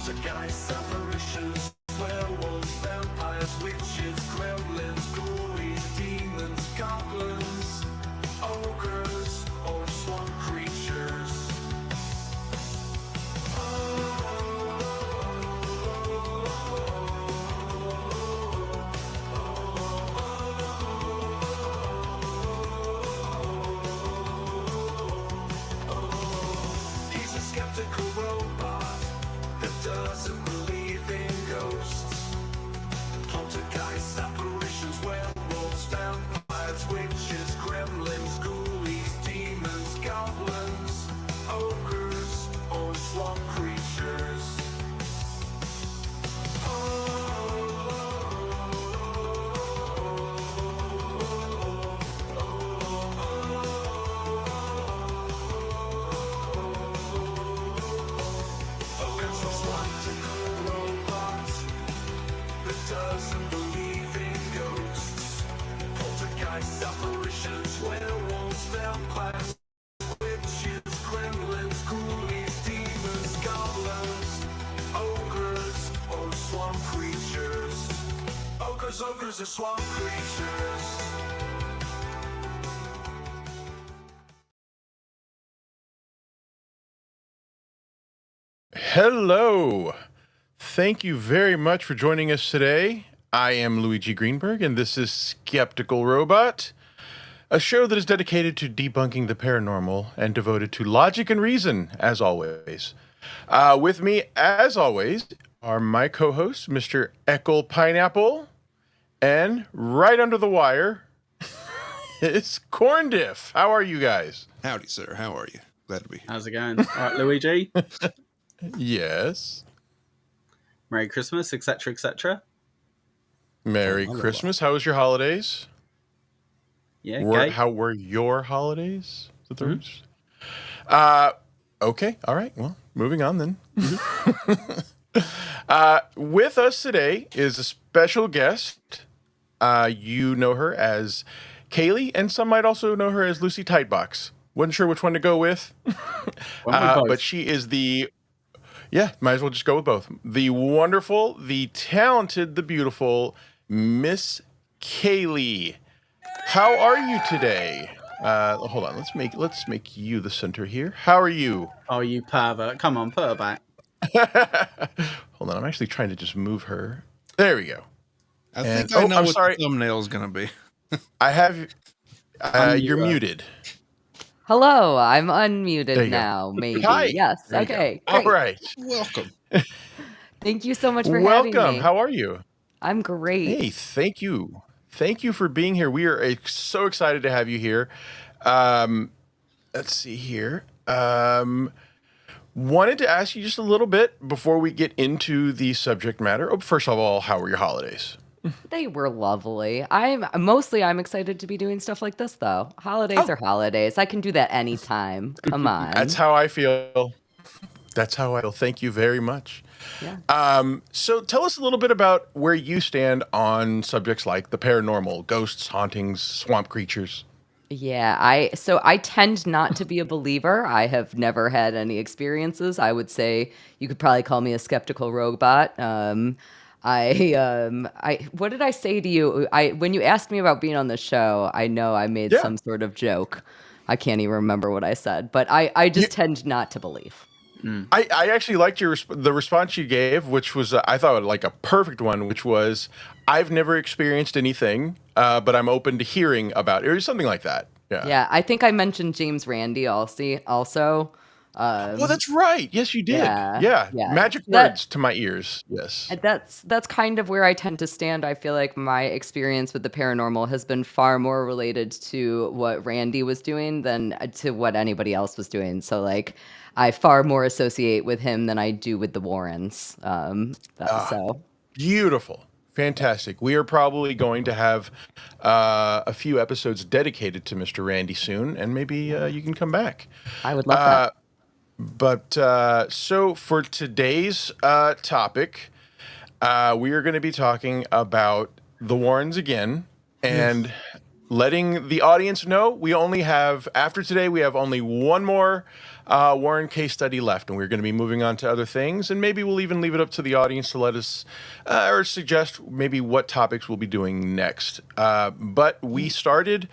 Poltergeists, apparitions, werewolves, vampires, witches, gremlins, ghoulies, demons, goblins, ogres, or swamp creatures. He's a skeptical robot that doesn't believe in ghosts. Poltergeists, apparitions, werewolves, vampires, witches, gremlins, ghoulies, demons, goblins, ogres, or swamp creatures. Ogres are skeptical robots that doesn't believe in ghosts. Poltergeists, apparitions, werewolves, vampires, witches, gremlins, ghoulies, demons, goblins, ogres, or swamp creatures. Ogres are swamp creatures. Hello. Thank you very much for joining us today. I am Luigi Greenberg, and this is Skeptical Robot, a show that is dedicated to debunking the paranormal and devoted to logic and reason, as always. With me, as always, are my co-hosts, Mr. Ekul Pineapple, and right under the wire is Corndiff. How are you guys? Howdy, sir. How are you? Glad to be here. How's it going? All right, Luigi. Yes. Merry Christmas, etc., etc. Merry hello. Christmas. How was your holidays? Yeah, okay. How were your holidays? Is that the Mm-hmm. worst? Okay. All right. Well, moving on then. With us today is a special guest. You know her as Cayley, and some might also know her as Lucy Tightbox. Wasn't sure which one to go with. But she is the... Yeah, might as well just go with both. The wonderful, the talented, the beautiful Miss Cayley. How are you today? Hold on, let's make you the center here. How are you? Oh, you pervert. Come on, put her back. Hold on, I'm actually trying to just move her. There we go. I think I know I'm what sorry. the thumbnail is going to be. I have... you're Unmute her. muted. Hello, I'm There unmuted you go. now, maybe. Hi. Yes, There you go. okay. All Great. right. Welcome. Thank you so much for having Welcome. me. How are you? I'm great. Hey, thank you. Thank you for being here. We are so excited to have you here. Let's see here. Wanted to ask you just a little bit before we get into the subject matter. Oh, first of all, how were your holidays? They were lovely. I'm excited to be doing stuff like this though. Holidays are holidays. I can do that anytime. Come on. That's how I feel. That's how I feel. Thank you very much. Yeah. So tell us a little bit about where you stand on subjects like the paranormal, ghosts, hauntings, swamp creatures. Yeah, I tend not to be a believer. I have never had any experiences. I would say you could probably call me a skeptical robot. What did I say to you? When you asked me about being on the show, I know I made Yeah. some sort of joke. I can't even remember what I said, but I just tend not to believe. I actually liked the response you gave, which was I thought like a perfect one, which was I've never experienced anything, but I'm open to hearing about it, or something like that. Yeah. Yeah, I think I mentioned James Randi also. Well, that's right. Yes, you did. Yeah. Magic That- words to my ears. Yes. That's kind of where I tend to stand. I feel like my experience with the paranormal has been far more related to what Randy was doing than to what anybody else was doing. So like I far more associate with him than I do with the Warrens. So Beautiful. Fantastic. We are probably going to have a few episodes dedicated to Mr. Randy soon, and maybe you can come back. I would love that. But so for today's topic, we are going to be talking about the Warrens again, and letting the audience know we only have, after today, we have only one more Warren case study left, and we're going to be moving on to other things, and maybe we'll even leave it up to the audience to let us or suggest maybe what topics we'll be doing next. But we started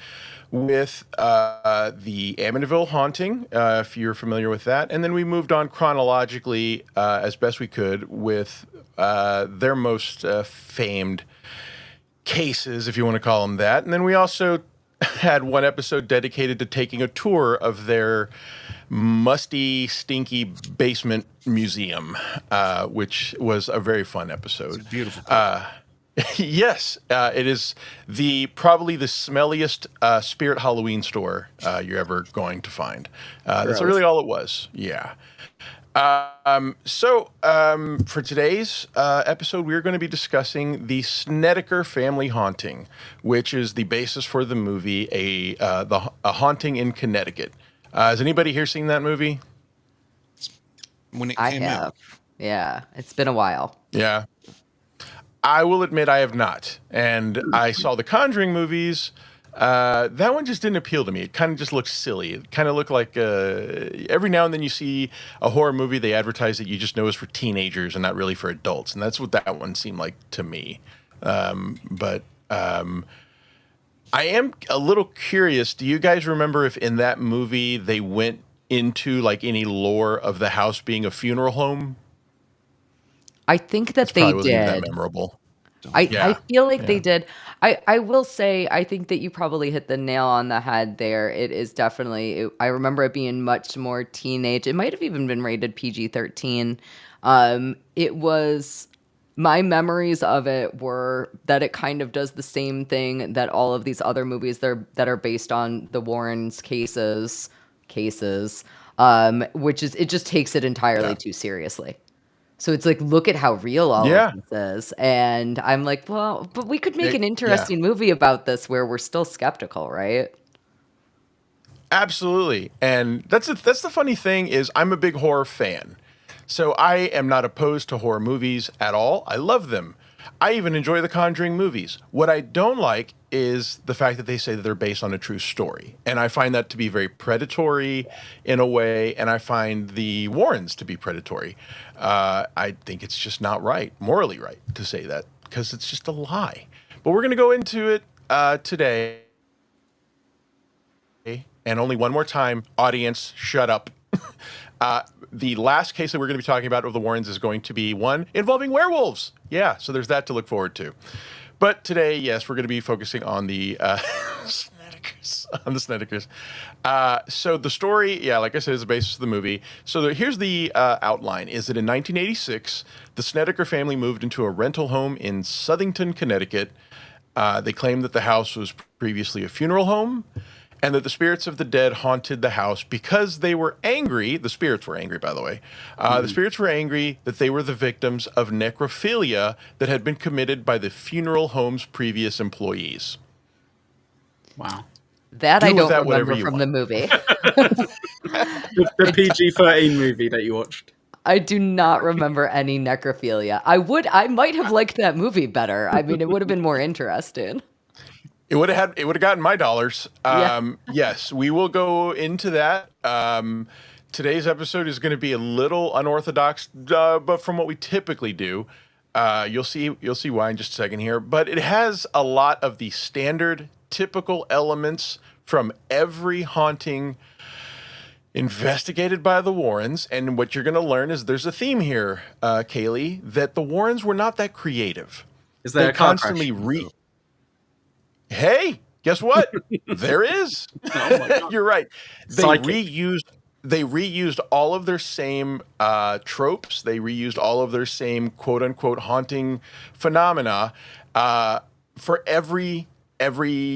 with the Amityville Haunting, if you're familiar with that, and then we moved on chronologically as best we could with their most famed cases, if you want to call them that. And then we also had one episode dedicated to taking a tour of their musty, stinky basement museum, which was a very fun episode. It's beautiful. Yes, it is probably the smelliest spirit Halloween store you're ever going to find. That's really all it was. Yeah. So for today's episode, we're going to be discussing the Snedeker Family Haunting, which is the basis for the movie A Haunting in Connecticut. Has anybody here seen that movie? When it I came have. out, Yeah, it's been a while. Yeah. I will admit I have not. And I saw the Conjuring movies. That one just didn't appeal to me. It kind of just looked silly. It kind of looked like every now and then you see a horror movie, they advertise that you just know is for teenagers and not really for adults. And that's what that one seemed like to me. But I am a little curious. Do you guys remember if in that movie they went into like any lore of the house being a funeral home? I think that they Probably wasn't even did. that memorable. I feel like they yeah. did. I will say, I think that you probably hit the nail on the head there. It is definitely, I remember it being much more teenage. It might have even been rated PG-13. It was, my memories of it were that it kind of does the same thing that all of these other movies that are based on the Warrens cases, which is, it just takes it entirely too seriously. So it's like, look at how real all of this is. And I'm like, well, but we could make an interesting movie about this where we're still skeptical, right? Absolutely. And that's the funny thing is I'm a big horror fan. So I am not opposed to horror movies at all. I love them. I even enjoy the Conjuring movies. What I don't like is the fact that they say that they're based on a true story. And I find that to be very predatory in a way, and I find the Warrens to be predatory. I think it's just not right, morally right, to say that, because it's just a lie. But we're going to go into it today. And only one more time, audience, shut up. The last case that we're going to be talking about of the Warrens is going to be one involving werewolves. Yeah, so there's that to look forward to. But today, yes, we're going to be focusing on the Snedekers. So the story, yeah, like I said, is the basis of the movie. So here's the outline. Is that in 1986, the Snedeker family moved into a rental home in Southington, Connecticut. They claimed that the house was previously a funeral home, and that the spirits of the dead haunted the house because they were angry. The spirits were angry, by the way. The spirits were angry that they were the victims of necrophilia that had been committed by the funeral home's previous employees. Wow. That Do I with don't that whatever remember you from want. the movie. The PG-13 movie that you watched. I do not remember any necrophilia. I might have liked that movie better. I mean, it would have been more interesting. It would have gotten my dollars. Yeah. Yes, we will go into that. Today's episode is going to be a little unorthodox, but from what we typically do, you'll see why in just a second here. But it has a lot of the standard, typical elements from every haunting investigated by the Warrens. And what you're going to learn is there's a theme here, Cayley, that the Warrens were not that creative. Is there They a car constantly crash? Hey, guess what? There is. Oh my God. You're right. They Psychic. reused all of their same tropes. They reused all of their same quote unquote haunting phenomena for every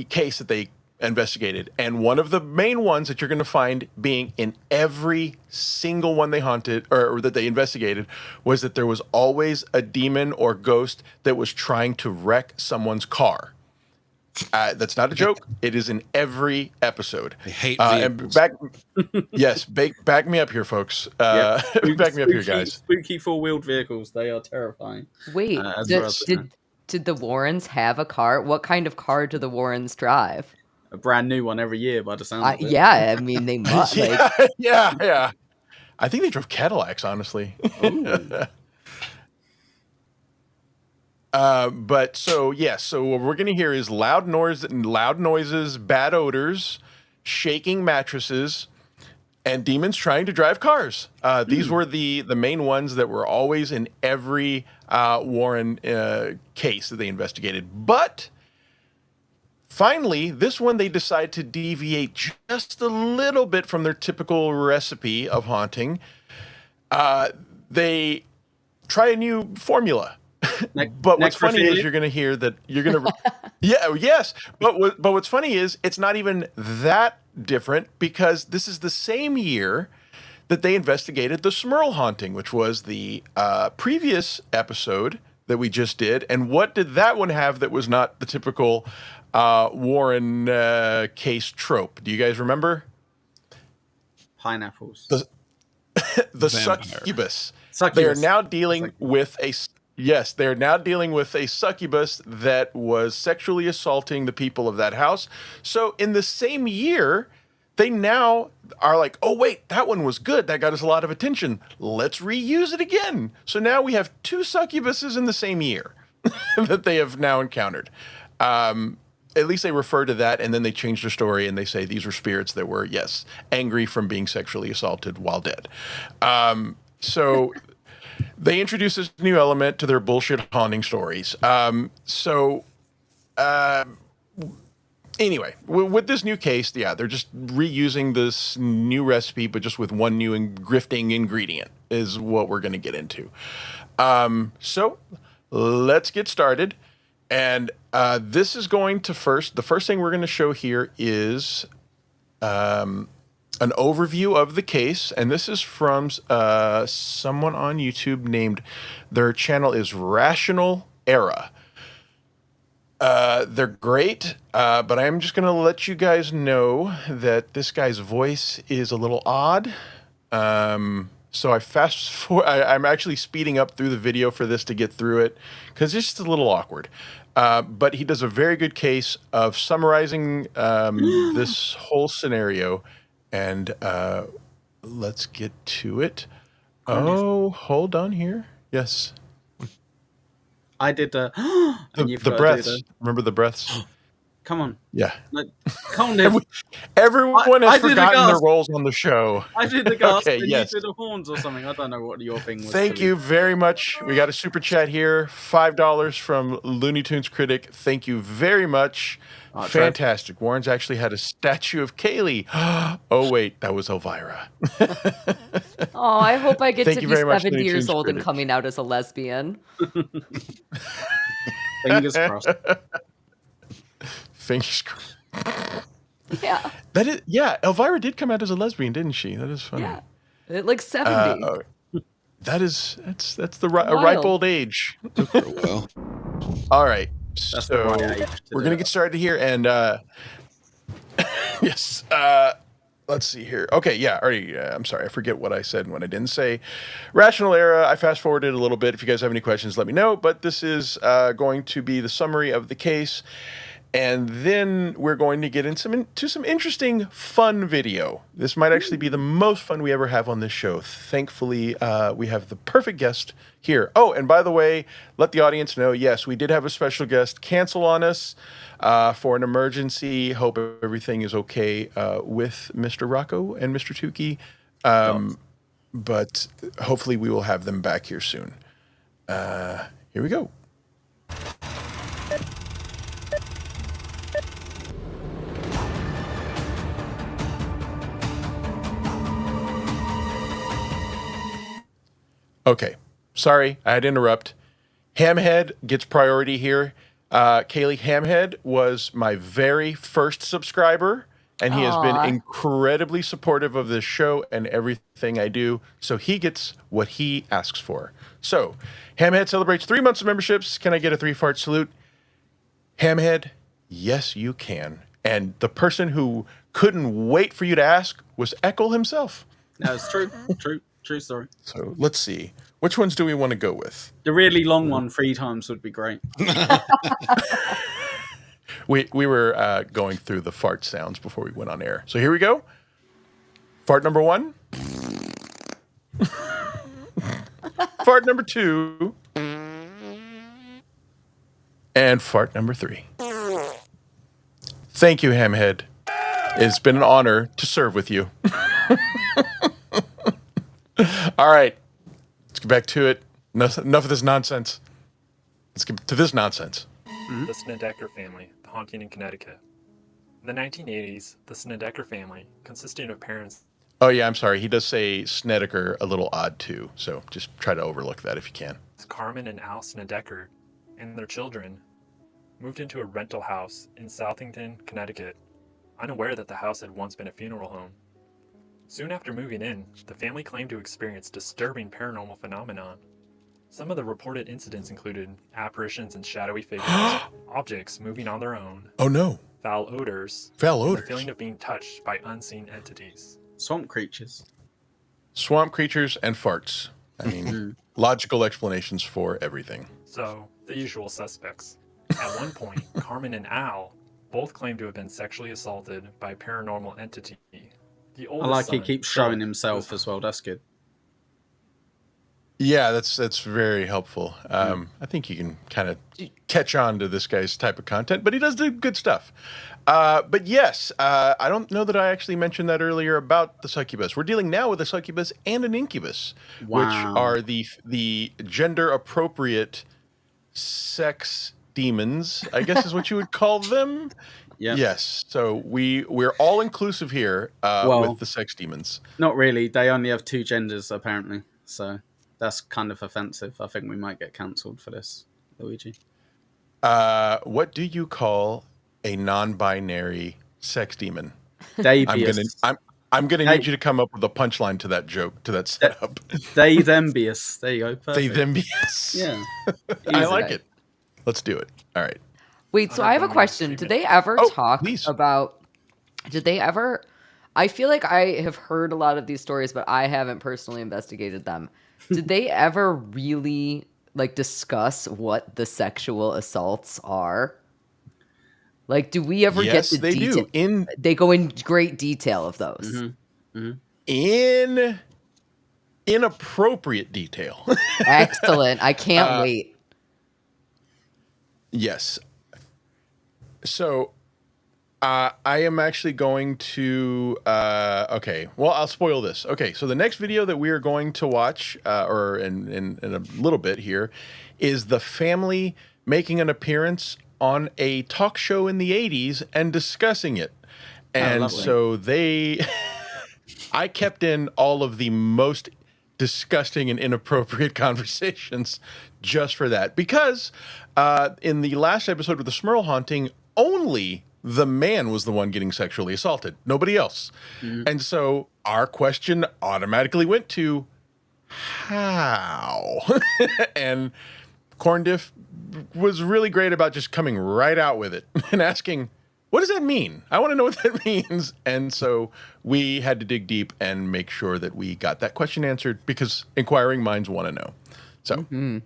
case that they investigated. And one of the main ones that you're going to find being in every single one they haunted or that they investigated was that there was always a demon or ghost that was trying to wreck someone's car. That's not a joke. It is in every episode. I hate and vehicles. back me up here, folks. Yeah. Back me up here, guys. Spooky four-wheeled vehicles. They are terrifying. Wait, As far as I know. did the Warrens have a car? What kind of car do the Warrens drive? A brand new one every year by the sound of it. Yeah, I mean, they must. Like, Yeah. I think they drove Cadillacs, honestly. But so yes, so what we're gonna hear is loud noises, bad odors, shaking mattresses, and demons trying to drive cars. These were the main ones that were always in every Warren case that they investigated. But finally, this one they decide to deviate just a little bit from their typical recipe of haunting. They try a new formula. But what's funny is you're going to hear that you're going to, yes. But what's funny is it's not even that different, because this is the same year that they investigated the Smurl haunting, which was the previous episode that we just did. And what did that one have that was not the typical Warren case trope? Do you guys remember? Pineapples. The succubus. They are now dealing with a they're now dealing with a succubus that was sexually assaulting the people of that house. So in the same year, they now are like, oh wait, that one was good. That got us a lot of attention. Let's reuse it again. So now we have 2 succubuses in the same year that they have now encountered. At least they refer to that, and then they change their story and they say these were spirits that were, yes, angry from being sexually assaulted while dead. So they introduce this new element to their bullshit haunting stories. Anyway, with this new case, they're just reusing this new recipe, but just with one new grifting ingredient is what we're going to get into. So let's get started. And this is going to the first thing we're going to show here is an overview of the case. And this is from someone on YouTube named, their channel is Rational Era. They're great, but I'm just going to let you guys know that this guy's voice is a little odd. So I'm actually speeding up through the video for this to get through it, because it's just a little awkward. But he does a very good case of summarizing this whole scenario, and let's get to it. Oh, hold on here. Yes. I did the breaths. Remember the breaths? Come on. Yeah. Corndiff. Everyone has forgotten their roles on the show. I did the gasp, Okay, and yes. you did the horns or something. I don't know what your thing was. Thank you very much. We got a super chat here. $5 from Looney Tunes Critic. Thank you very much. Fantastic. Warren's actually had a statue of Cayley. Oh, wait. That was Elvira. Oh, I hope I get Thank to you be very much, 70 Looney years Tunes old and Critic. coming out as a lesbian. Fingers crossed. Fingers crossed. Yeah. That is, yeah, Elvira did come out as a lesbian, didn't she? That is funny. Yeah. Like 70. That's the ripe old age. Took her a while. All right. That's So the right age to we're do gonna it. get started here, and yes. Let's see here. Okay, yeah. Already. I'm sorry, I forget what I said and what I didn't say. Rational Era. I fast forwarded a little bit. If you guys have any questions, let me know. But this is going to be the summary of the case, and then we're going to get into some interesting, fun video. This might actually be the most fun we ever have on this show. Thankfully, we have the perfect guest here. Oh, and by the way, let the audience know, yes, we did have a special guest cancel on us for an emergency. Hope everything is okay with Mr. Rocco and Mr. Tookie. But hopefully we will have them back here soon. Here we go. Okay, sorry, I had to interrupt. Hamhead gets priority here. Cayley, Hamhead was my very first subscriber, and he has been incredibly supportive of this show and everything I do, so he gets what he asks for. So, Hamhead celebrates 3 months of memberships. Can I get a 3-fart salute? Hamhead, yes, you can. And the person who couldn't wait for you to ask was Ekul himself. No, it's true. True story. So let's see. Which ones do we want to go with? The really long one 3 times would be great. We were going through the fart sounds before we went on air. So here we go. Fart number 1. Fart number 2. And fart number 3. Thank you, Hamhead. It's been an honor to serve with you. All right. Let's get back to it. Enough of this nonsense. Let's get to this nonsense. The Snedeker Family Haunting in Connecticut. In the 1980s, the Snedeker family, consisting of parents Oh, yeah, I'm sorry. He does say Snedeker a little odd, too. So just try to overlook that if you can. Carmen and Al Snedeker and their children moved into a rental house in Southington, Connecticut, unaware that the house had once been a funeral home. Soon after moving in, the family claimed to experience disturbing paranormal phenomenon. Some of the reported incidents included apparitions and shadowy figures, objects moving on their own, Oh, no. foul odors, Foul and the odors. feeling of being touched by unseen entities. Swamp creatures. Swamp creatures and farts. I mean, logical explanations for everything. So, the usual suspects. At one point, Carmen and Al both claimed to have been sexually assaulted by a paranormal entity. The I oldest like he son, keeps showing Philip, himself was- as well. That's good. Yeah, that's very helpful. I think you can kind of catch on to this guy's type of content, but he does do good stuff. But yes, I don't know that I actually mentioned that earlier about the succubus. We're dealing now with a succubus and an incubus, which Wow. are the gender appropriate sex demons, I guess is what you would call them. Yeah. Yes. So we're all inclusive here Well- with the sex demons. Not really. They only have 2 genders, apparently. So that's kind of offensive. I think we might get cancelled for this, Luigi. What do you call a non-binary sex demon? Davius. I'm gonna need you to come up with a punchline to that joke, to that setup. They thembius. There you go. They Perfect. them be. Yeah. I Easy. like it. Let's do it. All right. Wait, so I have a Underground question. Did treatment. they ever Oh, talk please. about? Did they ever? I feel like I have heard a lot of these stories, but I haven't personally investigated them. Did they ever really like discuss what the sexual assaults are? Like, do we ever Yes, get the they detail? do. They go in great detail of those. In inappropriate detail. Excellent. I can't wait. Yes. So I am actually going to okay. Well, I'll spoil this. Okay, so the next video that we are going to watch, or in a little bit here, is the family making an appearance on a talk show in the 80s and discussing it. And lovely. so they I kept in all of the most disgusting and inappropriate conversations just for that. Because in the last episode with the Smurl haunting, only the man was the one getting sexually assaulted, nobody else. And so our question automatically went to how? And Corndiff was really great about just coming right out with it and asking, what does that mean? I want to know what that means. And so we had to dig deep and make sure that we got that question answered because inquiring minds want to know. So,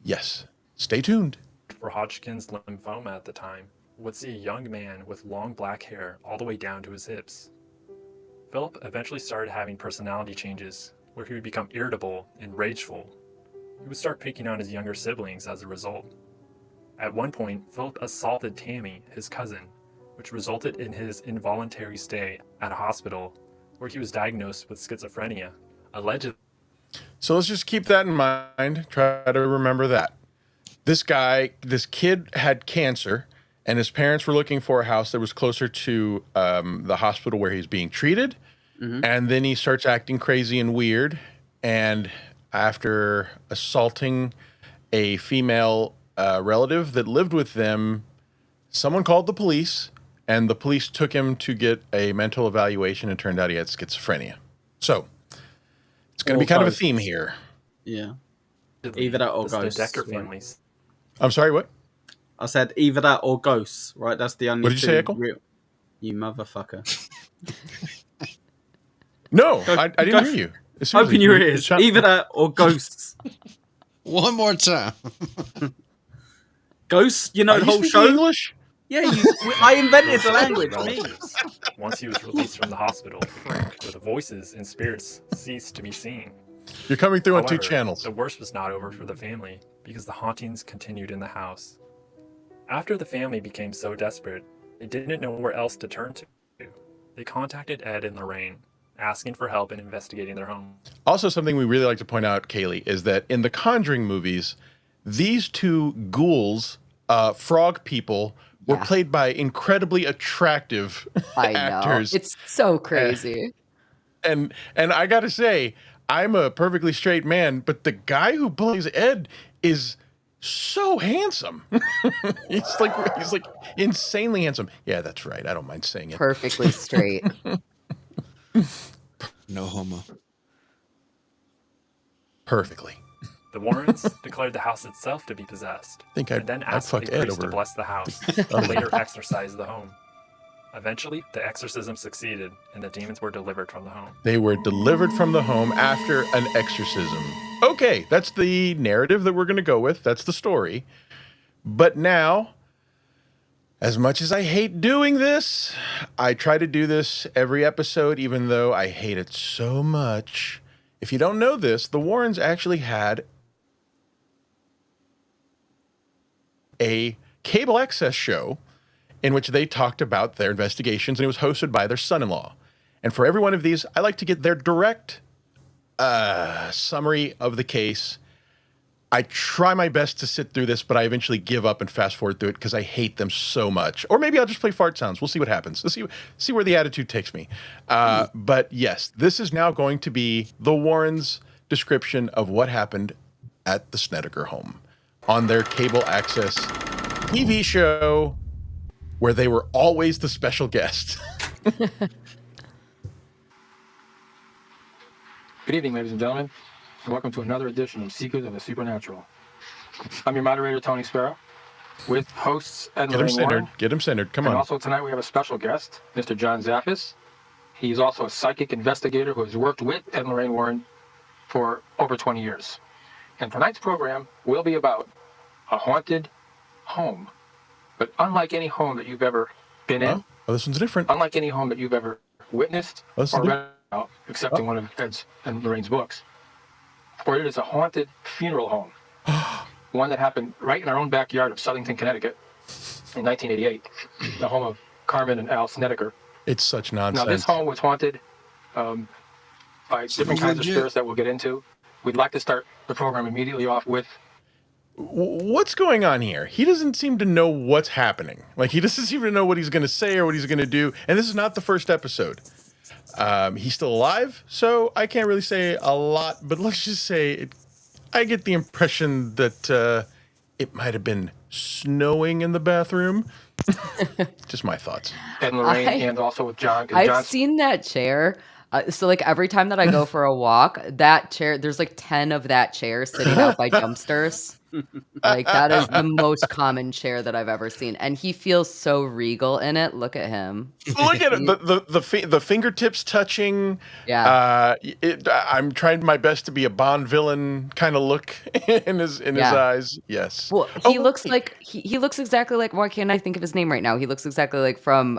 yes, stay tuned. For Hodgkin's lymphoma at the time, would see a young man with long black hair all the way down to his hips. Philip eventually started having personality changes where he would become irritable and rageful. He would start picking on his younger siblings as a result. At one point, Philip assaulted Tammy, his cousin, which resulted in his involuntary stay at a hospital where he was diagnosed with schizophrenia. Allegedly, So let's just keep that in mind. Try to remember that. This kid had cancer, and his parents were looking for a house that was closer to the hospital where he's being treated. And then he starts acting crazy and weird. And after assaulting a female relative that lived with them, someone called the police, and the police took him to get a mental evaluation, and it turned out he had schizophrenia. So it's going to be kind of a theme here. Yeah. Either that or the ghosts, Snedeker right? families. I'm sorry, what? I said either that or ghosts, right? That's the only What did you say, two Ekul? real- You motherfucker. No, I didn't hear you. Seriously, Open your ears. shut- Either that or ghosts. One more time. Ghosts? You know Are the you whole speaking show? English? Yeah, I invented the language. Me. Relatives, once he was released from the hospital, where the voices and spirits ceased to be seen. You're coming through on two However, channels. the worst was not over for the family because the hauntings continued in the house. After the family became so desperate, they didn't know where else to turn to. They contacted Ed and Lorraine, asking for help in investigating their home. Also, something we really like to point out, Cayley, is that in the Conjuring movies, these two ghouls, frog people, were played by incredibly attractive I know. actors. It's so crazy. And I gotta say, I'm a perfectly straight man, but the guy who plays Ed is so handsome. he's like insanely handsome. Yeah, that's right. I don't mind saying it. Perfectly straight. No homo. Perfectly. The Warrens declared the house itself to be possessed, Think and then asked the fuck Ed priest to over. bless the house, and later exorcise the home. Eventually, the exorcism succeeded, and the demons were delivered from the home. They were delivered from the home after an exorcism. Okay, that's the narrative that we're going to go with. That's the story. But now, as much as I hate doing this, I try to do this every episode, even though I hate it so much. If you don't know this, the Warrens actually had a cable access show in which they talked about their investigations, and it was hosted by their son-in-law. And for every one of these, I like to get their direct summary of the case. I try my best to sit through this, but I eventually give up and fast forward through it because I hate them so much. Or maybe I'll just play fart sounds. We'll see what happens. Let's see where the attitude takes me. But yes, this is now going to be the Warrens' description of what happened at the Snedeker home on their cable access TV show, where they were always the special guest. Good evening, ladies and gentlemen, and welcome to another edition of Seekers of the Supernatural. I'm your moderator, Tony Sparrow, with hosts Ed and Get him Lorraine centered. Warren. Get him centered. Come And on. also tonight we have a special guest, Mr. John Zaffis. He's also a psychic investigator who has worked with Ed and Lorraine Warren for over 20 years. And tonight's program will be about a haunted home. But unlike any home that you've ever been in, Oh, this one's different. unlike any home that you've ever witnessed Oh, this is or read about, except in one of Ed's and Lorraine's books, for it is a haunted funeral home. One that happened right in our own backyard of Southington, Connecticut in 1988, the home of Carmen and Al Snedeker. It's such Now, nonsense. this home was haunted by different kinds of Legit. spirits that we'll get into. We'd like to start the program immediately off with What's going on here? He doesn't seem to know what's happening. Like, he doesn't seem to know what he's going to say or what he's going to do. And this is not the first episode. He's still alive, so I can't really say a lot. But let's just say I get the impression that it might have been snowing in the bathroom. Just my thoughts. Ed and Lorraine and also with John. 'Cause I've John's- seen that chair. So like every time that I go for a walk, that chair, there's like 10 of that chair sitting out by dumpsters. Like that is the most common chair that I've ever seen. And he feels so regal in it. Look at him. Look at it. The fingertips touching. Yeah. I'm trying my best to be a Bond villain kind of look in his eyes. Yes. Well, he looks like he looks exactly like, why can't I think of his name right now? He looks exactly like from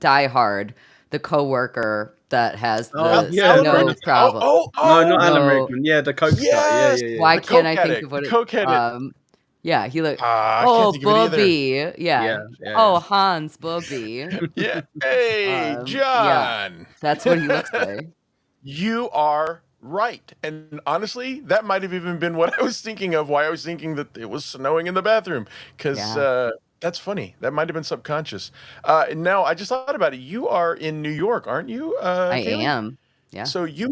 Die Hard, the coworker that has the snow problem. No, not Alan No. Rickman. Yeah, the Coke guy. Yeah. Why The can't I coke think addict, of what the it coke addict. Yeah, he looked. I Oh, can't think of it either. Bobby. Yeah. Oh, Hans Bobby. Yeah. Hey, John. Yeah. That's what he looks like. You are right. And honestly, that might have even been what I was thinking of, why I was thinking that it was snowing in the bathroom. Because that's funny. That might have been subconscious. Now, I just thought about it. You are in New York, aren't you? I Cayley? am. Yeah. So you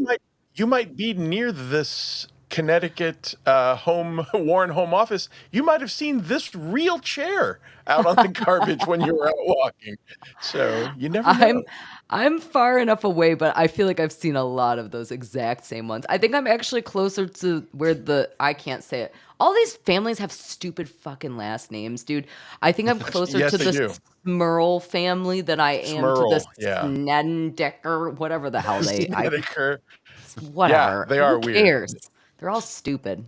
might be near this Connecticut Warren home office. You might have seen this real chair out on the garbage when you were out walking. So you never know. I'm far enough away, but I feel like I've seen a lot of those exact same ones. I think I'm actually closer to where I can't say it. All these families have stupid fucking last names, dude. I think I'm closer Yes, to they the do. Smurl family than I am to Smurl, the yeah. Snedeker, whatever the hell Snedeker. whatever. they are Who weird. cares? They're all stupid.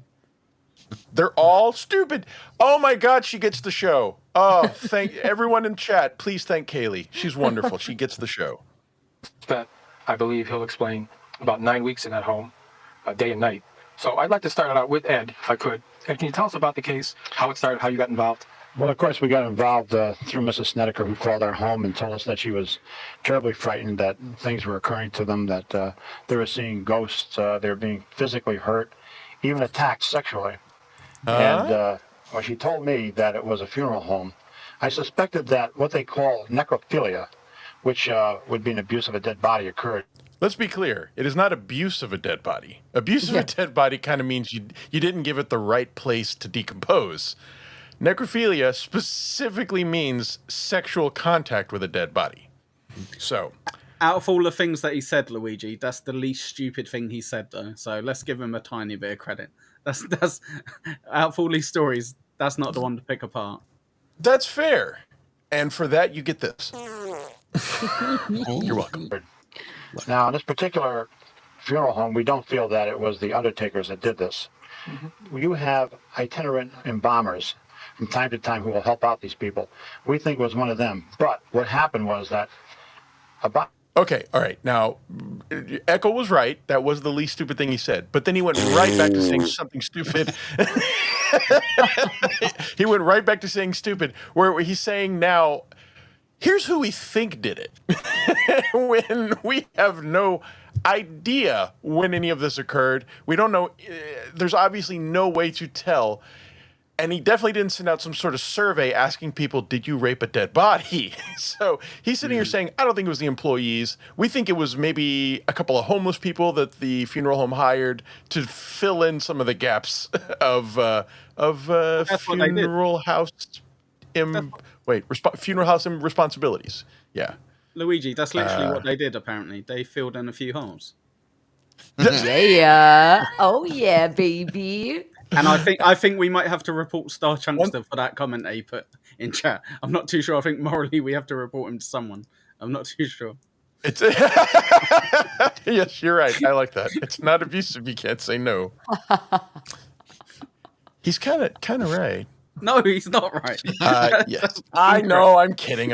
They're all stupid. Oh my God, she gets the show. Oh, thank everyone in chat. Please thank Cayley. She's wonderful. She gets the show. spent, I believe he'll explain, about 9 weeks in that home, day and night. So I'd like to start it out with Ed, if I could. Ed, can you tell us about the case, how it started, how you got involved? Well, of course, we got involved through Mrs. Snedeker, who called our home and told us that she was terribly frightened, that things were occurring to them, that they were seeing ghosts, they were being physically hurt, even attacked sexually. And when she told me that it was a funeral home, I suspected that what they call necrophilia, which would be an abuse of a dead body, occurred. Let's be clear. It is not abuse of a dead body. Abuse of a dead body kind of means you didn't give it the right place to decompose. Necrophilia specifically means sexual contact with a dead body. So, Out of all the things that he said, Luigi, that's the least stupid thing he said, though. So let's give him a tiny bit of credit. That's out of all these stories, that's not the one to pick apart. that's fair. And for that, you get this. You're welcome. Now, in this particular funeral home, we don't feel that it was the undertakers that did this. You have itinerant embalmers from time to time who will help out these people. We think it was one of them. But what happened was that about Okay, all right. Now, Ekul was right. That was the least stupid thing he said. But then he went right back to saying something stupid. He went right back to saying stupid, where he's saying now, here's who we think did it. When we have no idea when any of this occurred. We don't know. There's obviously no way to tell. And he definitely didn't send out some sort of survey asking people, did you rape a dead body? So he's sitting here saying, I don't think it was the employees. We think it was maybe a couple of homeless people that the funeral home hired to fill in some of the gaps of funeral house funeral house responsibilities. Yeah. Luigi, that's literally what they did, apparently. They filled in a few holes. Yeah. Oh yeah, baby. And I think we might have to report Star Chunkster for that comment that he put in chat. I'm not too sure. I think morally we have to report him to someone. I'm not too sure. It's yes, you're right. I like that. It's not abusive. You can't say no. He's kind of right. No, he's not right. Yes, I know. I'm kidding.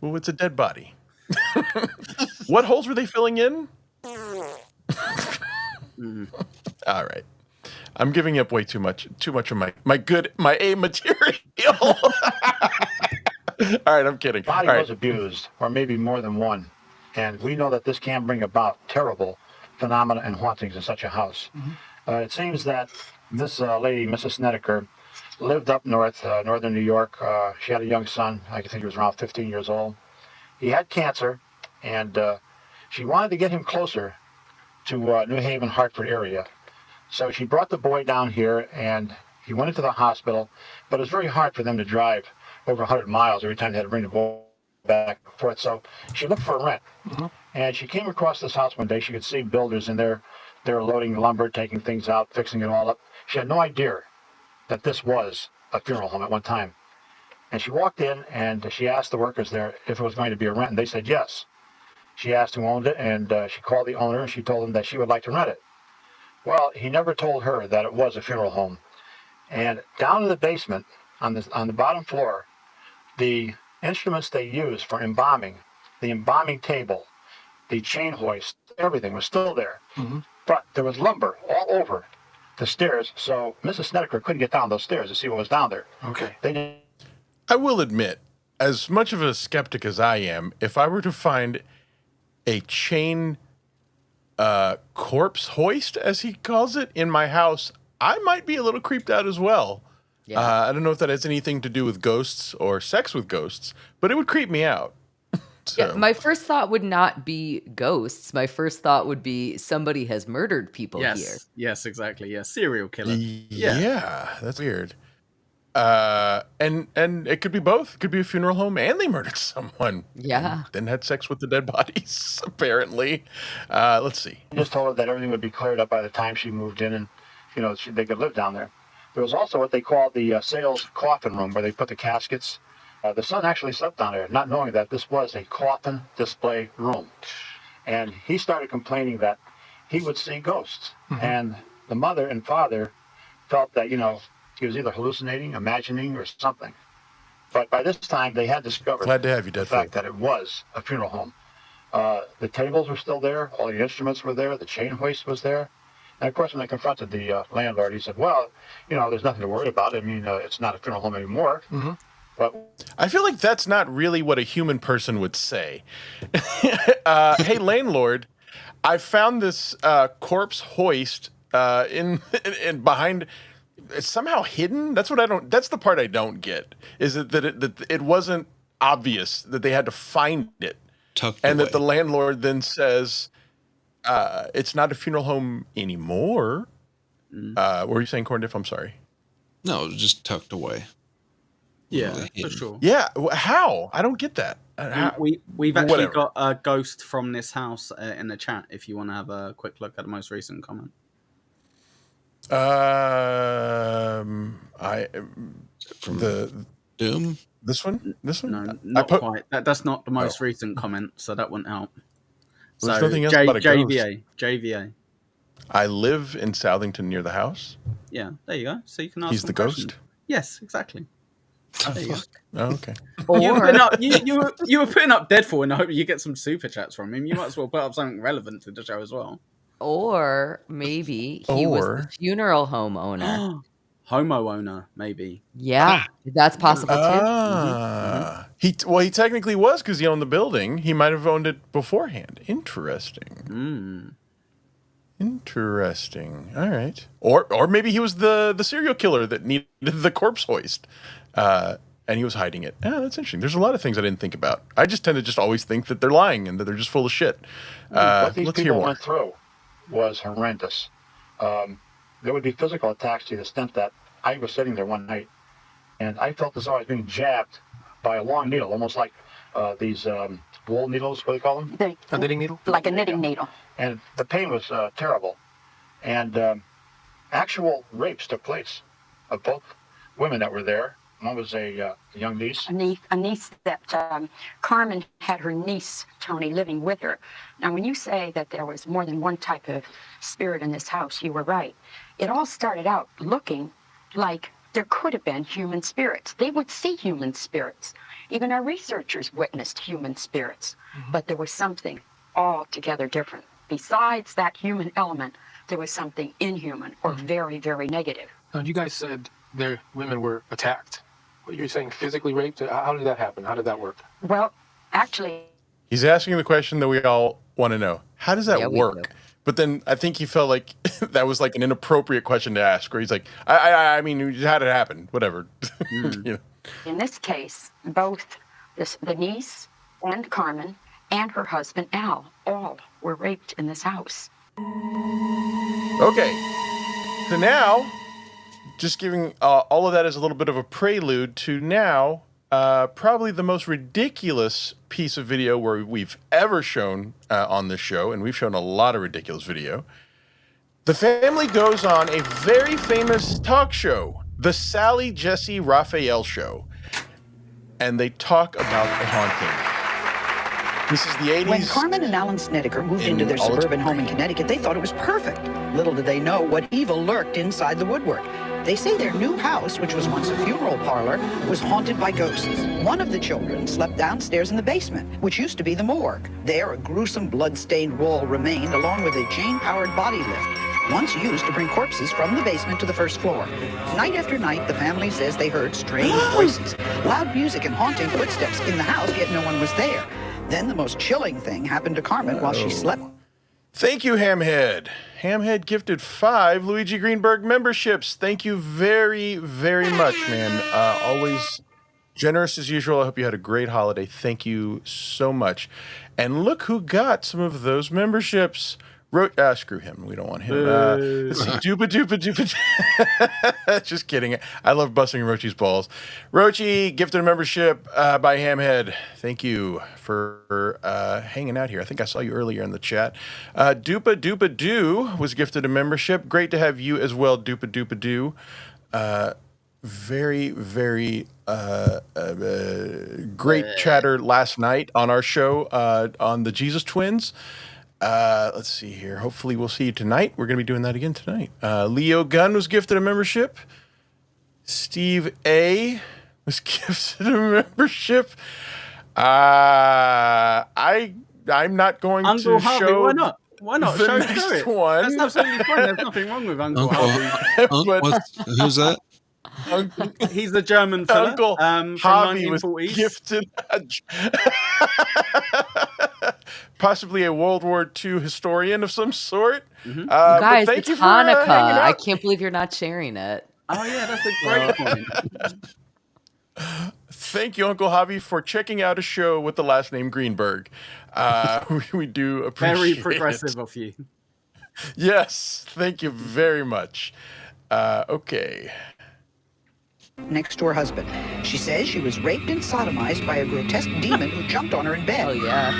Well, it's a dead body. What holes were they filling in? All right. I'm giving up way too much of my A material. All right, I'm kidding. body All was right. abused, or maybe more than one. And we know that this can bring about terrible phenomena and hauntings in such a house. It seems that this lady, Mrs. Snedeker, lived up north, northern New York. She had a young son. I think he was around 15 years old. He had cancer, and she wanted to get him closer to New Haven, Hartford area. So she brought the boy down here, and he went into the hospital, but it was very hard for them to drive over 100 miles every time they had to bring the boy back and forth. So she looked for a rent, and she came across this house one day. She could see builders in there. They were loading lumber, taking things out, fixing it all up. She had no idea that this was a funeral home at one time. And she walked in, and she asked the workers there if it was going to be a rent, and they said yes. She asked who owned it, and she called the owner, and she told him that she would like to rent it. Well, he never told her that it was a funeral home. And down in the basement, on the bottom floor, the instruments they used for embalming, the embalming table, the chain hoist, everything was still there. But there was lumber all over the stairs, so Mrs. Snedeker couldn't get down those stairs to see what was down there. Okay. They didn't. I will admit, as much of a skeptic as I am, if I were to find a chain corpse hoist, as he calls it, in my house, I might be a little creeped out as well. Yeah. I don't know if that has anything to do with ghosts or sex with ghosts, but it would creep me out. So. Yeah, my first thought would not be ghosts. My first thought would be somebody has murdered people here. Yes, exactly. Yeah, serial killer. Yeah, that's weird. And it could be both. It could be a funeral home and they murdered someone. Yeah. And then had sex with the dead bodies, apparently. Let's see. just told her that everything would be cleared up by the time she moved in, and they could live down there. There was also what they called the sales coffin room, where they put the caskets. The son actually slept down there, not knowing that this was a coffin display room. And he started complaining that he would see ghosts. And the mother and father felt that, he was either hallucinating, imagining, or something. But by this time, they had discovered Glad to have you, the Dead fact that it was a funeral home. The tables were still there. All the instruments were there. The chain hoist was there. And of course, when they confronted the landlord, he said, well, there's nothing to worry about. I mean, it's not a funeral home anymore. Mm-hmm. But I feel like that's not really what a human person would say. Hey, landlord, I found this corpse hoist in behind. It's somehow hidden. That's what I don't. That's the part I don't get. Is it that it wasn't obvious that they had to find it, Tucked and away. that the landlord then says, "It's not a funeral home anymore." What were you saying, Corndiff? I'm sorry. No, it was just tucked away. Yeah, Really for hidden. sure. Yeah, how? I don't get that. We've actually whatever. got a ghost from this house in the chat. If you want to have a quick look at the most recent comment. I From the Doom. this one. No, not quite. That's not the most recent comment, so that wouldn't help. There's So nothing else about a ghost. JVA. I live in Southington near the house. Yeah, there you go. So you can ask. He's some the questions. ghost. Yes, exactly. Oh, There you go. fuck. Oh, okay. You were, Or putting up, you were putting up Deadfall and I hope you get some super chats from him. You might as well put up something relevant to the show as well. or maybe he was the Or- funeral home owner. Homo owner, maybe. Yeah, that's possible too. Ah, he technically was because he owned the building. He might have owned it beforehand. Interesting. Interesting. All right. Or maybe he was the serial killer that needed the corpse hoist, and he was hiding it. Ah, that's interesting. There's a lot of things I didn't think about. I just tend to just always think that they're lying and that they're just full of shit. what these Let's hear people more. went through was horrendous. There would be physical attacks to the extent that I was sitting there one night, and I felt as though I was being jabbed by a long needle, almost like these wool needles, what do you call them? A knitting needle? Like a knitting needle. And the pain was terrible. And actual rapes took place of both women that were there. One was a young niece. A niece that Carmen had her niece, Tony, living with her. Now, when you say that there was more than one type of spirit in this house, you were right. It all started out looking like there could have been human spirits. They would see human spirits. Even our researchers witnessed human spirits. But there was something altogether different. Besides that human element, there was something inhuman or very, very negative. Now, you guys said their women were attacked. What you're saying, physically raped? How did that happen? How did that work? Well, actually, He's asking the question that we all want to know. How does that Yeah, we work? do. But then I think he felt like that was like an inappropriate question to ask. Where he's like, I mean, how did it happen? Whatever. You know. in this case, both the niece and Carmen and her husband, Al, all were raped in this house. Okay. So now, just giving all of that as a little bit of a prelude to now, probably the most ridiculous piece of video where we've ever shown on this show, and we've shown a lot of ridiculous video. The family goes on a very famous talk show, the Sally Jesse Raphael Show, and they talk about the haunting. This is the 80s. When Carmen and Alan Snedeker moved in into their all its suburban home in Connecticut, they thought it was perfect. Little did they know what evil lurked inside the woodwork. They say their new house, which was once a funeral parlor, was haunted by ghosts. One of the children slept downstairs in the basement, which used to be the morgue. There, a gruesome blood-stained wall remained, along with a chain-powered body lift, once used to bring corpses from the basement to the first floor. Night after night, the family says they heard strange voices, loud music, and haunting footsteps in the house, yet no one was there. Then the most chilling thing happened to Carmen while she slept. Thank you, Hamhead. Hamhead gifted 5 Luigi Greenberg memberships. Thank you very, very much, man. Always generous as usual. I hope you had a great holiday. Thank you so much. And look who got some of those memberships. Screw him. We don't want him. Let's see. Dupa. Just kidding. I love busting Rochi's balls. Rochi gifted a membership by Hamhead. Thank you for hanging out here. I think I saw you earlier in the chat. Dupa was gifted a membership. Great to have you as well, Dupa. Very, very great chatter last night on our show on the Jesus Twins. Let's see here. Hopefully we'll see you tonight. We're going to be doing that again tonight. Leo Gunn was gifted a membership. Steve A was gifted a membership. I'm not going Uncle to Harvey, show. why not? Why not? The Show next through it. one- That's absolutely fine. There's nothing wrong with Uncle Harvey. But Who's that? He's a German fella Uncle from Javi was 1940s. gifted possibly a World War II historian of some sort. Mhm. But Guys, thank it's you for hanging Hanukkah. out. I can't believe you're not sharing it. Oh yeah, that's a great point. Thank you, Uncle Javi, for checking out a show with the last name Greenberg. We do appreciate Very it. progressive of you. Yes, thank you very much. Okay. Next to her husband. She says she was raped and sodomized by a grotesque demon who jumped on her in bed. Oh yeah.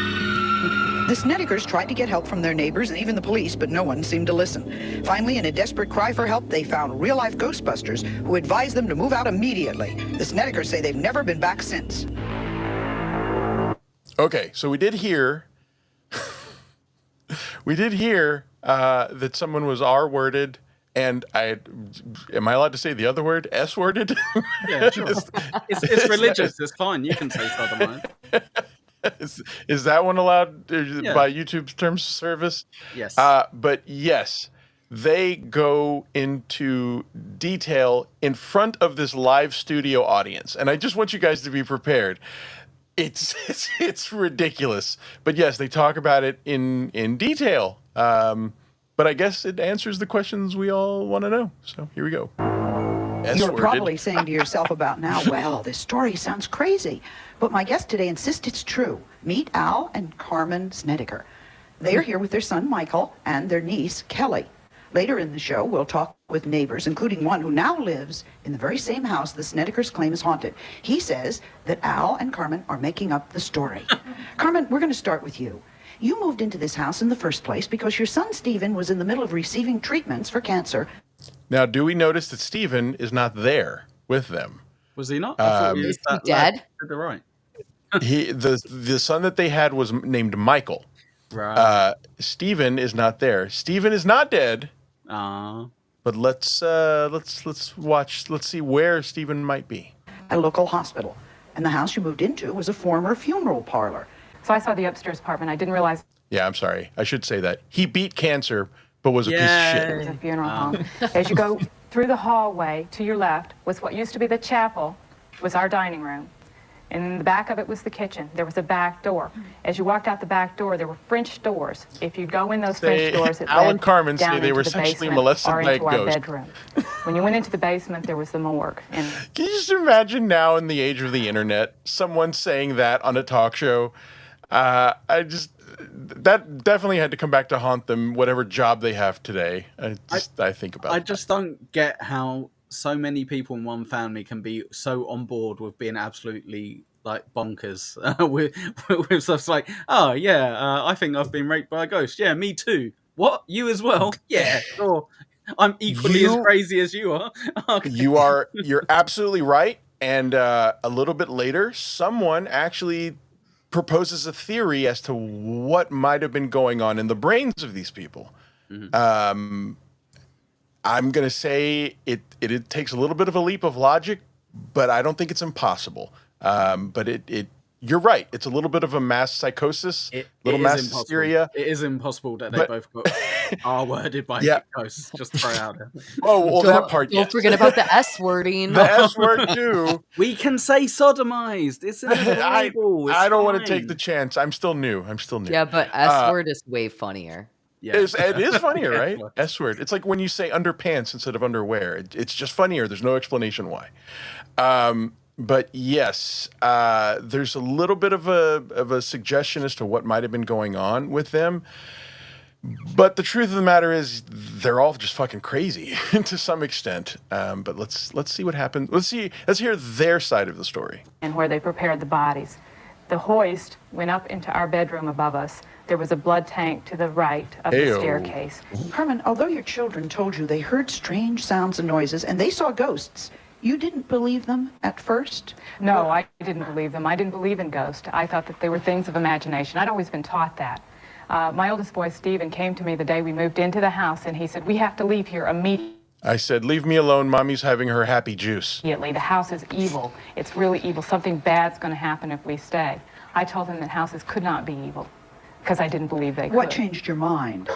The Snedekers tried to get help from their neighbors and even the police, but no one seemed to listen. Finally, in a desperate cry for help, they found real-life Ghostbusters who advised them to move out immediately. The Snedekers say they've never been back since. Okay, so we did hear that someone was R-worded, and am I allowed to say the other word? S-worded? Yeah, sure. It's religious. It's fine. You can say sodomite. Is that one allowed Yeah. by YouTube's terms of service? Yes. But yes, they go into detail in front of this live studio audience, and I just want you guys to be prepared. It's ridiculous, but yes, they talk about it in detail. But I guess it answers the questions we all want to know. So here we go. You're S-worded. probably saying to yourself about now, well, this story sounds crazy. But my guest today insists it's true. Meet Al and Carmen Snedeker. They are here with their son, Michael, and their niece, Kelly. Later in the show, we'll talk with neighbors, including one who now lives in the very same house the Snedekers claim is haunted. He says that Al and Carmen are making up the story. Carmen, we're going to start with you. You moved into this house in the first place because your son, Stephen, was in the middle of receiving treatments for cancer. Now, do we notice that Stephen is not there with them? Was he not? I thought he was Is he that dead? lad to the right. The son that they had was named Michael. Right. Stephen is not there. Stephen is not dead. But let's see where Stephen might be. A local hospital. And the house you moved into was a former funeral parlor. So I saw the upstairs apartment. I didn't realize Yeah, I'm sorry. I should say that. He beat cancer, but was a piece of it shit. was a funeral home. As you go through the hallway to your left was what used to be the chapel, was our dining room. And in the back of it was the kitchen. There was a back door. As you walked out the back door, there were French doors. If you go in those French doors, it Al led and Carmen down say they into were the sexually basement molested or by a into our ghost. bedroom. When you went into the basement, there was the morgue. And Can you just imagine now in the age of the internet, someone saying that on a talk show? That definitely had to come back to haunt them, whatever job they have today. I think about I that. just don't get how so many people in one family can be so on board with being absolutely like bonkers with stuff like, oh yeah, I think I've been raped by a ghost. Yeah, me too. What? You as well? Yeah, sure. I'm equally as crazy as you are. Okay. You're absolutely right. And a little bit later, someone actually proposes a theory as to what might have been going on in the brains of these people. I'm going to say it takes a little bit of a leap of logic, but I don't think it's impossible. But you're right. It's a little bit of a mass psychosis, mass hysteria. It is impossible that they both got R-worded by ghosts. Just throw it out there. Oh, well, that part. Don't forget about the S wording. The S word too. We can say sodomized. It's in the Bible. It's I don't want to fine. take the chance. I'm still new. Yeah, but S word is way funnier. Yeah. It is funnier, right? S word. It's like when you say underpants instead of underwear. It's just funnier. There's no explanation why. But yes, there's a little bit of a suggestion as to what might have been going on with them. But the truth of the matter is, they're all just fucking crazy to some extent. But let's see what happens. Let's hear their side of the story. and where they prepared the bodies. The hoist went up into our bedroom above us. There was a blood tank to the right of the Ayo. staircase. Carmen, although your children told you they heard strange sounds and noises and they saw ghosts, you didn't believe them at first? No, I didn't believe them. I didn't believe in ghosts. I thought that they were things of imagination. I'd always been taught that. My oldest boy, Stephen, came to me the day we moved into the house, and he said, we have to leave here immediately. I said, leave me alone. Mommy's having her happy juice. The house is evil. It's really evil. Something bad's going to happen if we stay. I told him that houses could not be evil. because I didn't believe they could. What changed your mind?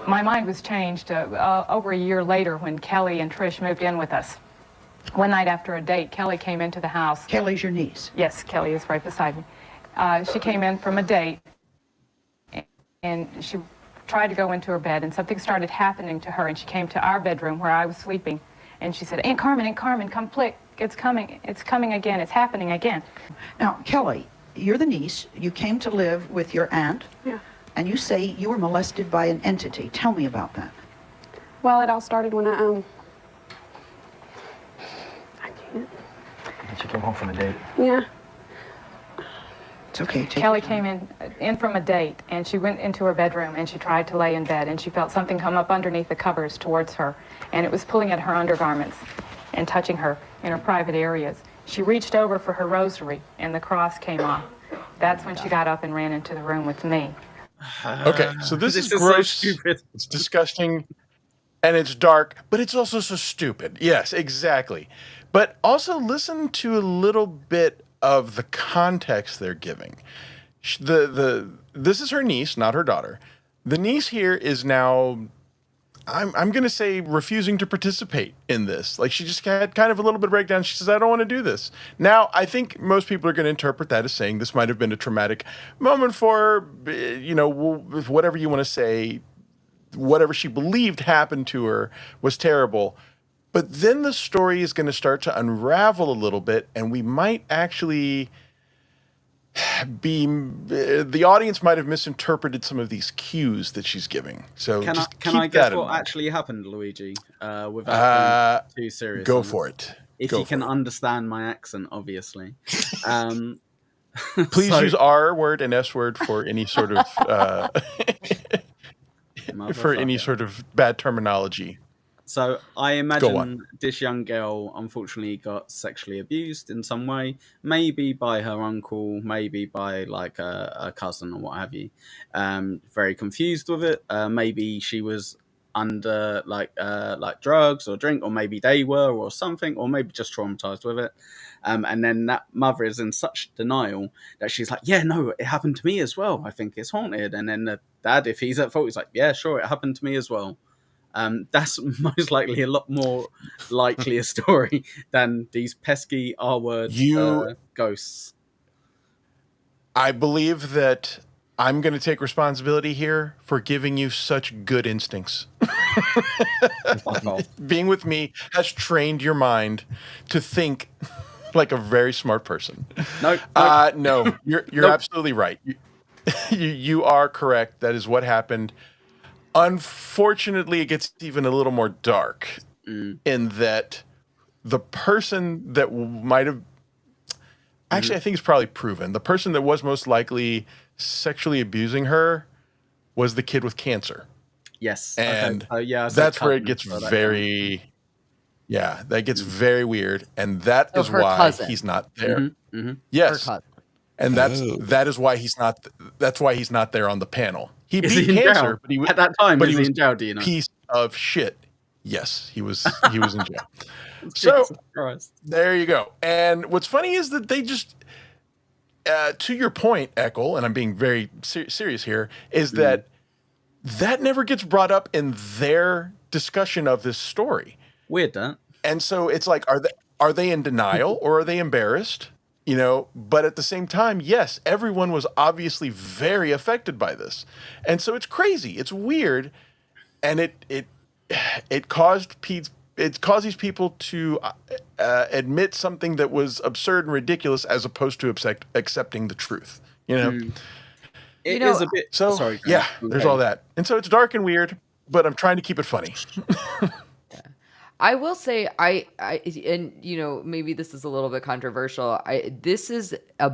My mind was changed over a year later when Kelly and Trish moved in with us. One night after a date, Kelly came into the house. Kelly's your niece? Yes, Kelly is right beside me. She came in from a date, and she tried to go into her bed, and something started happening to her, and she came to our bedroom where I was sleeping, and she said, Aunt Carmen, come quick, it's coming again, it's happening again. Now, Kelly, you're the niece. You came to live with your aunt. Yeah. And you say you were molested by an entity. Tell me about that. Well, it all started when I can't. She came home from a date. Yeah. It's okay. Kelly came in from a date, and she went into her bedroom, and she tried to lay in bed, and she felt something come up underneath the covers towards her, and it was pulling at her undergarments and touching her in her private areas. She reached over for her rosary, and the cross came off. That's when she got up and ran into the room with me. Okay, so this is so gross. stupid. It's disgusting, and it's dark, but it's also so stupid. Yes, exactly. But also listen to a little bit of the context they're giving. This is her niece, not her daughter. The niece here is now, I'm going to say, refusing to participate in this. Like, she just had kind of a little bit of breakdown. She says, I don't want to do this. Now, I think most people are going to interpret that as saying this might have been a traumatic moment for her, whatever you want to say, whatever she believed happened to her was terrible. But then the story is going to start to unravel a little bit, and we might actually the audience might have misinterpreted some of these cues that she's giving. So Can keep I guess that in what mind. actually happened, Luigi? Without being too serious. Go on for it. it. If Go you can for it. understand my accent, obviously. Please so- use R word and S word for any sort of bad terminology. So I Go imagine on. this young girl unfortunately got sexually abused in some way, maybe by her uncle, maybe by like a cousin or what have you. Very confused with it. Maybe she was under like drugs or drink, or maybe they were, or something, or maybe just traumatized with it. And then that mother is in such denial that she's like, yeah, no, it happened to me as well. I think it's haunted. And then the dad, if he's at fault, he's like, yeah, sure, it happened to me as well. That's most likely a lot more likely a story than these pesky R-word ghosts. I believe that I'm going to take responsibility here for giving you such good instincts. Being with me has trained your mind to think like a very smart person. No, you're Nope. absolutely right. You are correct. That is what happened. Unfortunately, it gets even a little more dark in that the person that might have actually, I think it's probably proven the person that was most likely sexually abusing her was the kid with cancer. Yes. And okay. I said that's where it cousin, gets so that very, that gets very weird. And that is her why cousin. he's not there. Mm-hmm. Yes. Her cousin. And that is why he's not. That's why he's not there on the panel. He Is beat he in cancer, jail? but he was At that time, but was he he was in jail? Do you know? piece of shit. Yes, he was. He was in jail. So Jesus Christ. there you go. And what's funny is that they just, to your point, Ekul, and I'm being very serious here, is that never gets brought up in their discussion of this story. Weird, that. And so it's like, are they in denial or are they embarrassed? But at the same time, yes, everyone was obviously very affected by this. And so it's crazy. It's weird. And it caused these people to admit something that was absurd and ridiculous as opposed to accepting the truth. It know, is a bit. So Sorry. yeah, there's all that. And so it's dark and weird, but I'm trying to keep it funny. I will say and maybe this is a little bit controversial. This is a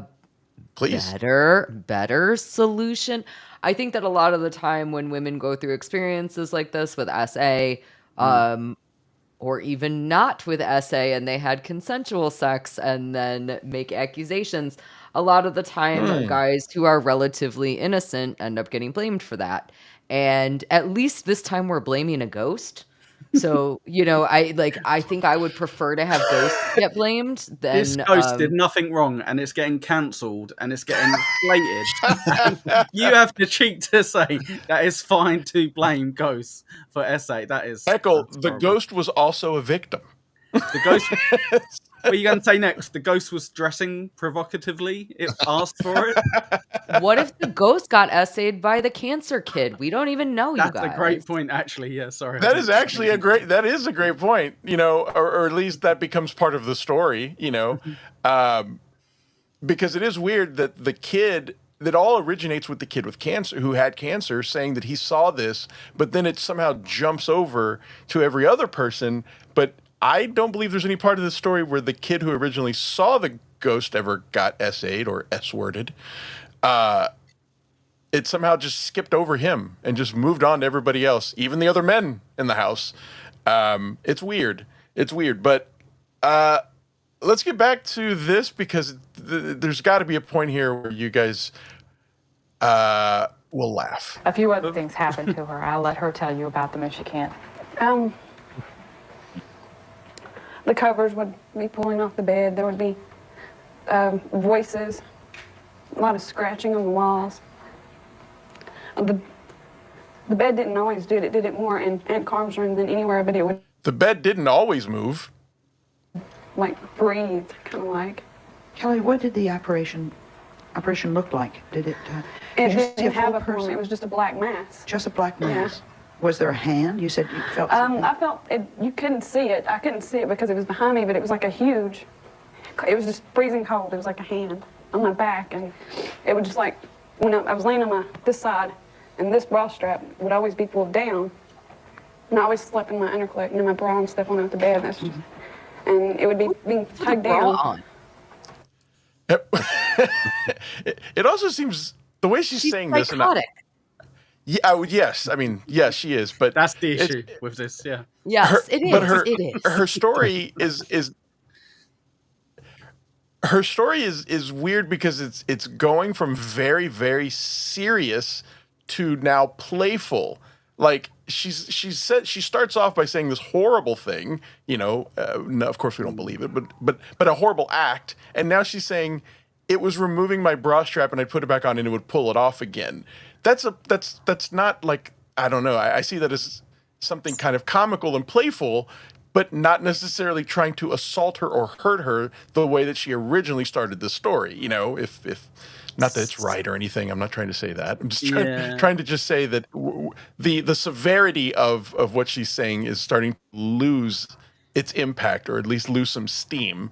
Please. better solution. I think that a lot of the time when women go through experiences like this with SA, or even not with SA, and they had consensual sex and then make accusations, a lot of the time guys who are relatively innocent end up getting blamed for that. And at least this time we're blaming a ghost. So, I think I would prefer to have ghosts get blamed This than ghost did nothing wrong, and it's getting cancelled, and it's getting slated. You have the cheek to say that it's fine to blame ghosts for SA. That is Ekul, that's the horrible. ghost was also a victim. The ghost. What are you going to say next? The ghost was dressing provocatively. It asked for it. what if the ghost got essayed by the cancer kid? We don't even know, you That's guys. a great point, actually. Yeah, sorry. That is actually a great point, or at least that becomes part of the story, because it is weird that the kid, that all originates with the kid with cancer, who had cancer, saying that he saw this, but then it somehow jumps over to every other person. But I don't believe there's any part of the story where the kid who originally saw the ghost ever got S-a'd or S-worded. It somehow just skipped over him and just moved on to everybody else, even the other men in the house. It's weird. But let's get back to this, because there's got to be a point here where you guys will laugh. A few other things happened to her. I'll let her tell you about them if she can. The covers would be pulling off the bed. There would be voices, a lot of scratching on the walls. The bed didn't always do it. It did it more in Aunt Carm's room than anywhere, but it would, The bed didn't always move. like, breathe, kind of like. Kelly, what did the operation look like? Did it? It did you see didn't have full a form. person? It was just a black mass. Just a black Yeah. mass. Was there a hand? You said you felt something. I felt it. You couldn't see it. I couldn't see it because it was behind me, but it was like a huge. It was just freezing cold. It was like a hand on my back, and it would just like when I was laying on this side, and this bra strap would always be pulled down, and I always slept in my underclothing, my bra and stuff on out the bed. That's just, and it would be being tugged down. It also seems the way she's saying this. Yes, I mean, yes, she is, but that's the issue with this. Yeah. Yes, it is. But her story her story is weird, because it's going from very, very serious to now playful. Like she starts off by saying this horrible thing, no, of course we don't believe it, but a horrible act, and now she's saying it was removing my bra strap and I put it back on and it would pull it off again. That's not, like, I don't know. I see that as something kind of comical and playful, but not necessarily trying to assault her or hurt her the way that she originally started the story. If not that it's right or anything. I'm not trying to say that. I'm just trying to just say that the severity of what she's saying is starting to lose its impact, or at least lose some steam.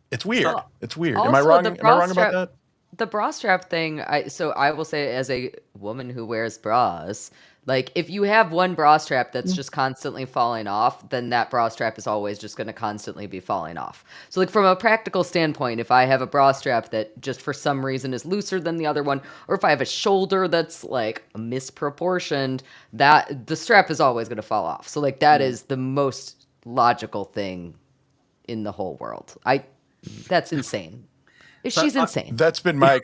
It's weird. It's weird. Am I wrong? Am I wrong about that? The bra strap thing, I will say, as a woman who wears bras, like, if you have one bra strap that's just constantly falling off, then that bra strap is always just going to constantly be falling off. So, like, from a practical standpoint, if I have a bra strap that just for some reason is looser than the other one, or if I have a shoulder that's, like, misproportioned, that the strap is always going to fall off. So, like, that is the most logical thing in the whole world. That's insane. She's insane. That's been my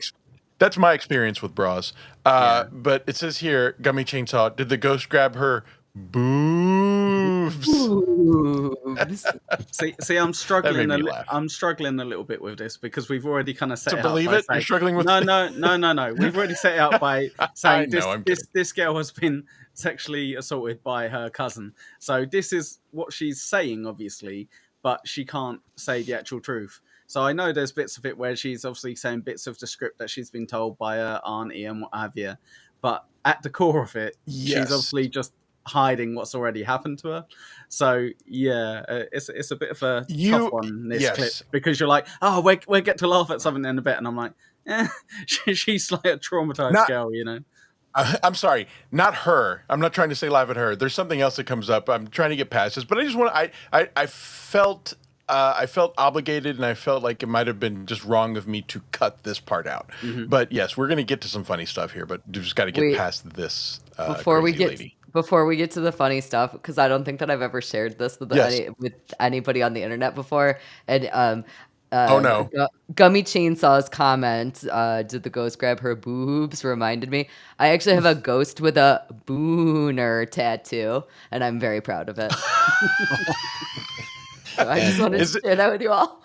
experience with bras. But it says here, Gummy Chainsaw, did the ghost grab her boobs? See, I'm struggling. I'm struggling a little bit with this, because we've already kind of set to it believe up. It? You're struggling with no. We've already set it up by saying know, this girl has been sexually assaulted by her cousin. So this is what she's saying, obviously, but she can't say the actual truth. So I know there's bits of it where she's obviously saying bits of the script that she's been told by her auntie and what have you. But at the core of it, she's obviously just hiding what's already happened to her. So yeah, it's a bit of a tough one, this clip, because you're like, oh, we get to laugh at something in a bit, and I'm like, she's like a traumatized girl, I'm sorry, not her. I'm not trying to say live at her. There's something else that comes up. I'm trying to get past this, but I just want I felt obligated, and I felt like it might have been just wrong of me to cut this part out. Mm-hmm. But yes, we're going to get to some funny stuff here, but you just got to get past this. Before we get to the funny stuff, because I don't think that I've ever shared this with anybody on the internet before, and Oh, no. Gummy Chainsaw's comment, did the ghost grab her boobs, reminded me. I actually have a ghost with a booner tattoo, and I'm very proud of it. So I just wanted to share that with you all.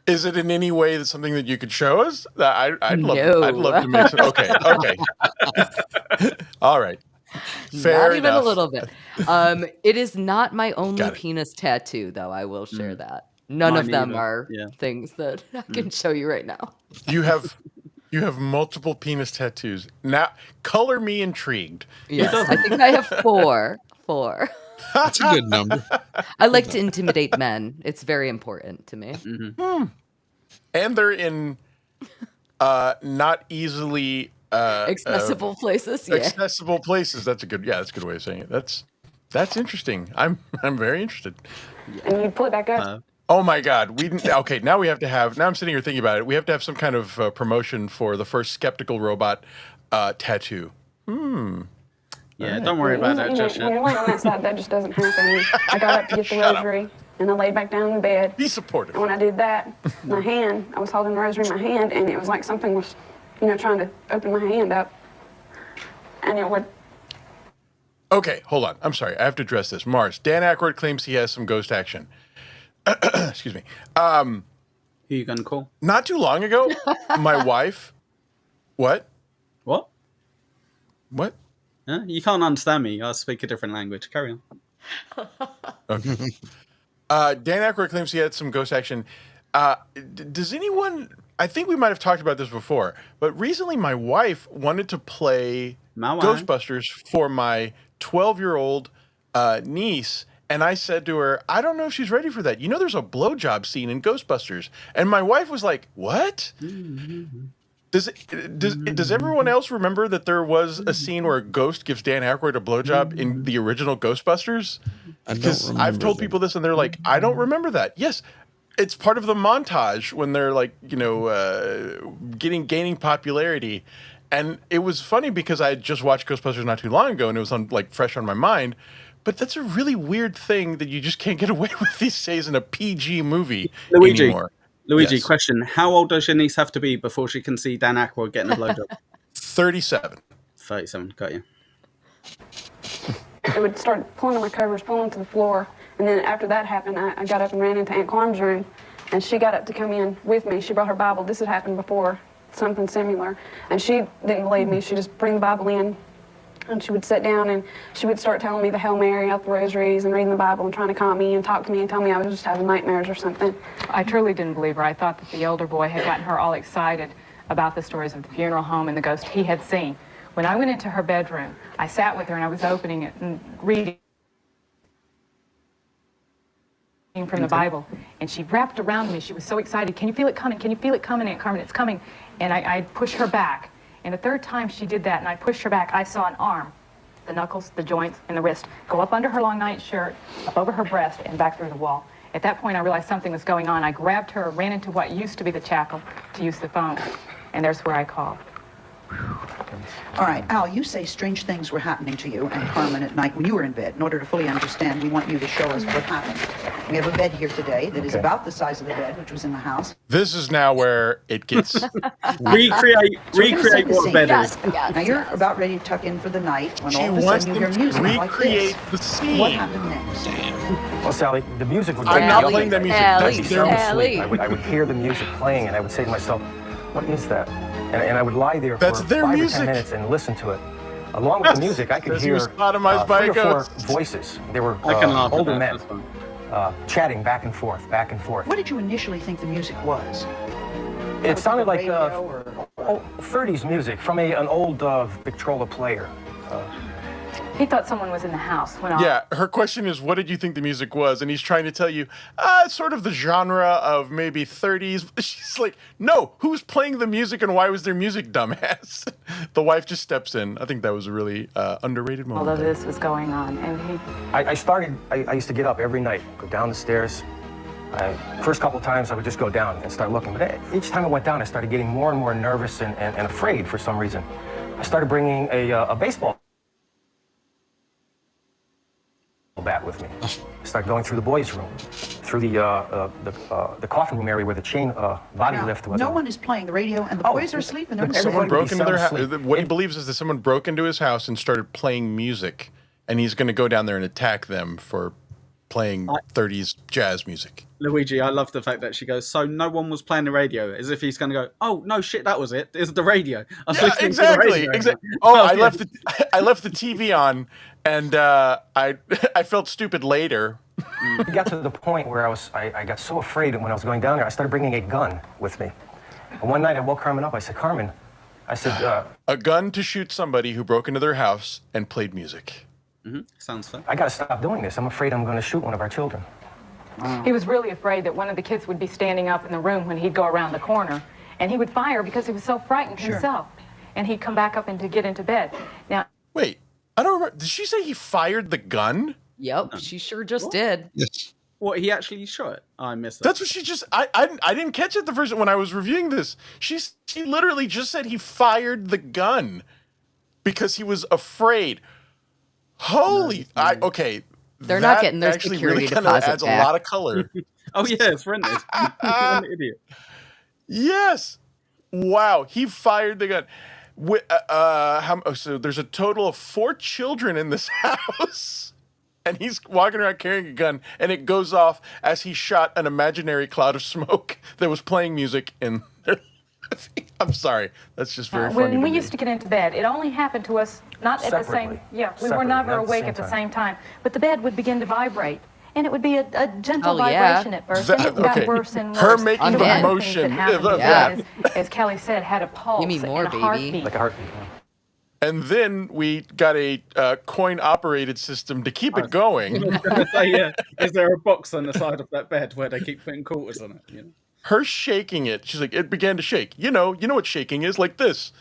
Is it in any way something that you could show us? I'd love No. to make some. Okay. All right. Fair Not even enough. a little bit. It is not my only Got it. penis tattoo, though. I will share that. None Mine of them either, are yeah. things that I can show you right now. You have multiple penis tattoos. Now, color me intrigued. Yes, I think I have four. That's a good number. I like to intimidate men. It's very important to me. And they're in not easily Accessible places. Yeah. accessible places. That's a good way of saying it. That's interesting. I'm very interested. And you pull it back up. Oh my God. Okay, now I'm sitting here thinking about it. We have to have some kind of promotion for the first skeptical robot tattoo. Yeah, don't worry about that just When yet. you're laying on that side, that just doesn't happen. I got up to get the rosary, and I laid back down in bed. Be supportive. And when I did that, I was holding the rosary in my hand, and it was like something was, trying to open my hand up. And it would. Okay, hold on. I'm sorry. I have to address this. Mars, Dan Aykroyd claims he has some ghost action. Excuse me. Who are you going to call? Not too long ago, my wife. What? What? What? Huh? You can't understand me. I speak a different language. Carry on. Okay. Dan Aykroyd claims he had some ghost action. Does anyone... I think we might have talked about this before, but recently my wife wanted to play Ghostbusters for my 12-year-old niece, and I said to her, I don't know if she's ready for that. There's a blowjob scene in Ghostbusters. And my wife was like, what? Does everyone else remember that there was a scene where a ghost gives Dan Aykroyd a blowjob in the original Ghostbusters? Because I've told people this, and they're like, I don't remember that. Yes, it's part of the montage when they're like, gaining popularity. And it was funny because I had just watched Ghostbusters not too long ago, and it was fresh on my mind. But that's a really weird thing that you just can't get away with these days in a PG movie anymore. Luigi, Yes. question. How old does your niece have to be before she can see Dan Aykroyd getting a blowjob? 37. 37, got you. It would start pulling on my covers, pulling to the floor. And then after that happened, I got up and ran into Aunt Carmen's room. And she got up to come in with me. She brought her Bible. This had happened before, something similar. And she didn't believe me. She just bring the Bible in. And she would sit down and she would start telling me the Hail Mary out the rosaries and reading the Bible and trying to calm me and talk to me and tell me I was just having nightmares or something. I truly didn't believe her. I thought that the elder boy had gotten her all excited about the stories of the funeral home and the ghost he had seen. When I went into her bedroom, I sat with her and I was opening it and reading from the Bible, and she wrapped around me. She was so excited. Can you feel it coming? Can you feel it coming, Aunt Carmen? It's coming. And I pushed her back. And the third time she did that and I pushed her back, I saw an arm, the knuckles, the joints, and the wrist go up under her long night shirt, up over her breast, and back through the wall. At that point, I realized something was going on. I grabbed her, ran into what used to be the chapel to use the phone, and there's where I called. All right, Al, you say strange things were happening to you and Carmen at night when you were in bed. In order to fully understand, we want you to show us what happened. We have a bed here today that is about the size of the bed which was in the house. This is now where it gets recreate what bed is. Now you're about ready to tuck in for the night when She all of a wants sudden you them hear to music like this. recreate the scene. What happened next? Well, Sally, the music would I'm wake not me up. playing that music. Sally, That's Sound their Sally. asleep. I would hear the music playing, and I would say to myself, what is that? And I would lie there That's for their 5 or music. 10 minutes and listen to it. Along with the music, I could Says he hear was sodomized by 3 or 4 ghosts. voices. They were I can laugh at older that, men that's fine. chatting back and forth, back and forth. What did you initially think the music was? It sounded like Radio or- 30s music from an old Victrola player. He thought someone was in the house when Yeah, her question is, what did you think the music was? And he's trying to tell you, it's sort of the genre of maybe 30s. She's like, no, who's playing the music and why was there music, dumbass? The wife just steps in. I think that was a really underrated moment. all of there. this was going on. And I used to get up every night, go down the stairs. First couple of times I would just go down and start looking. But each time I went down, I started getting more and more nervous and afraid for some reason. I started bringing a baseball bat with me. I started going through the boys' room, through the coffin room area where the chain body Now, lift was. no one is playing the radio, and the boys are asleep, and they're Someone broke into their house. asleep. What he believes is that someone broke into his house and started playing music, and he's going to go down there and attack them for playing 30s jazz music. Luigi, I love the fact that she goes, so no one was playing the radio, as if he's going to go, oh, no, shit, that was it. It's the radio. I was listening to the radio. Exactly. Oh, I left the TV on, and I felt stupid later. It got to the point where I got so afraid when I was going down there, I started bringing a gun with me. And one night I woke Carmen up. I said, Carmen, I said... a gun to shoot somebody who broke into their house and played music. Mm-hmm. Sounds fun. I got to stop doing this. I'm afraid I'm going to shoot one of our children. He was really afraid that one of the kids would be standing up in the room when he'd go around the corner, and he would fire because he was so frightened himself. And he'd come back up and to get into bed. Now, wait, I don't remember. Did she say he fired the gun? Yep, she sure just did. Yes. What, he actually shot it? I missed that. That's what she just... I didn't catch it the first... When I was reviewing this, she literally just said he fired the gun because he was afraid. Holy... okay. They're not getting their actually security really deposit adds back. a lot of color. Oh, yeah, it's rented. What an idiot. Yes. Wow. He fired the gun. So there's a total of 4 children in this house. And he's walking around carrying a gun, and it goes off as he shot an imaginary cloud of smoke that was playing music in there. I'm sorry. That's just very funny. when we used to get into bed, it only happened to us not at the same. Yeah, we were never awake at the same time. But the bed would begin to vibrate, and it would be a gentle vibration at first, and it got worse and worse. Her making the There were motion. things that happened, as Kelly said, had a pulse. Give me more, and a baby. heartbeat. Like a heartbeat. Yeah. And then we got a coin-operated system to keep it going. So, yeah, is there a box on the side of that bed where they keep putting quarters on it? You know? Her shaking it. She's like, it began to shake. You know what shaking is, like this.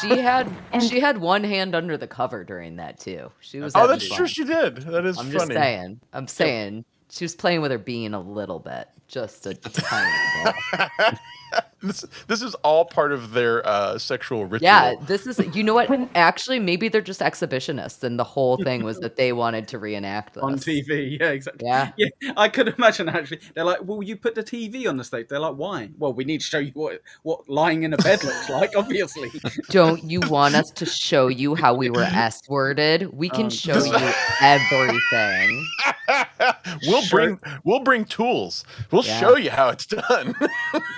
She had one hand under the cover during that too. She was. Oh, having that's fun. true. She did. That is I'm funny. just saying. I'm saying she was playing with her bean a little bit, just a tiny bit. This is all part of their sexual ritual. Yeah, this is. You know what? Actually, maybe they're just exhibitionists, and the whole thing was that they wanted to reenact this On TV, yeah, exactly. Yeah. I could imagine actually. They're like, "Well, you put the TV on the stage." They're like, "Why?" Well, we need to show you what lying in a bed looks like. Obviously. Don't you want us to show you how we were S-worded? We can show you everything. We'll bring tools. We'll show you how it's done.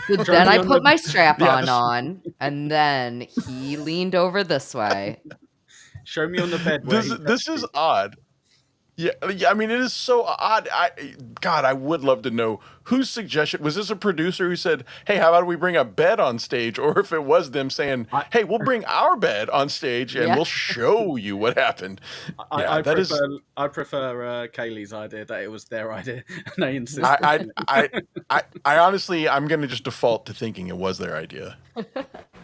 So then I put my strap-on on, and then he leaned over this way. Show me on the bed. This is odd. Yeah, I mean, it is so odd. God, I would love to know whose suggestion was this. A producer who said, "Hey, how about we bring a bed on stage?" Or if it was them saying, "Hey, we'll bring our bed on stage and we'll show you what happened." I prefer Cayley's idea that it was their idea, and they insisted. I honestly, I'm going to just default to thinking it was their idea.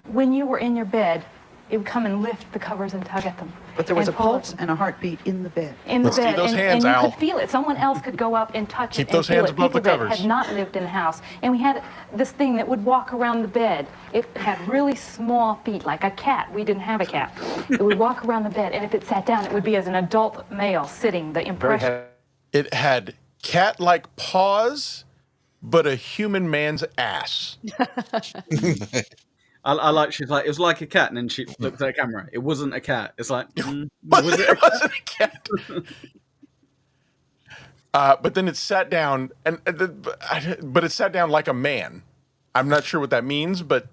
When you were in your bed, it would come and lift the covers and tug at them. But there was a pull pulse and a heartbeat in the bed. in the Let's see bed, those and, hands, and you Al. could feel it. Someone else could go up and touch Keep it. those and feel hands it. above the People covers. that had not lived in the house. And we had this thing that would walk around the bed. It had really small feet, like a cat. We didn't have a cat. It would walk around the bed, and if it sat down, it would be as an adult male sitting. The impression. It had cat-like paws, but a human man's ass. I like. She's like, it was like a cat, and then she looked at the camera. It wasn't a cat. It's like, was it? It wasn't a cat. But then it sat down, but it sat down like a man. I'm not sure what that means, but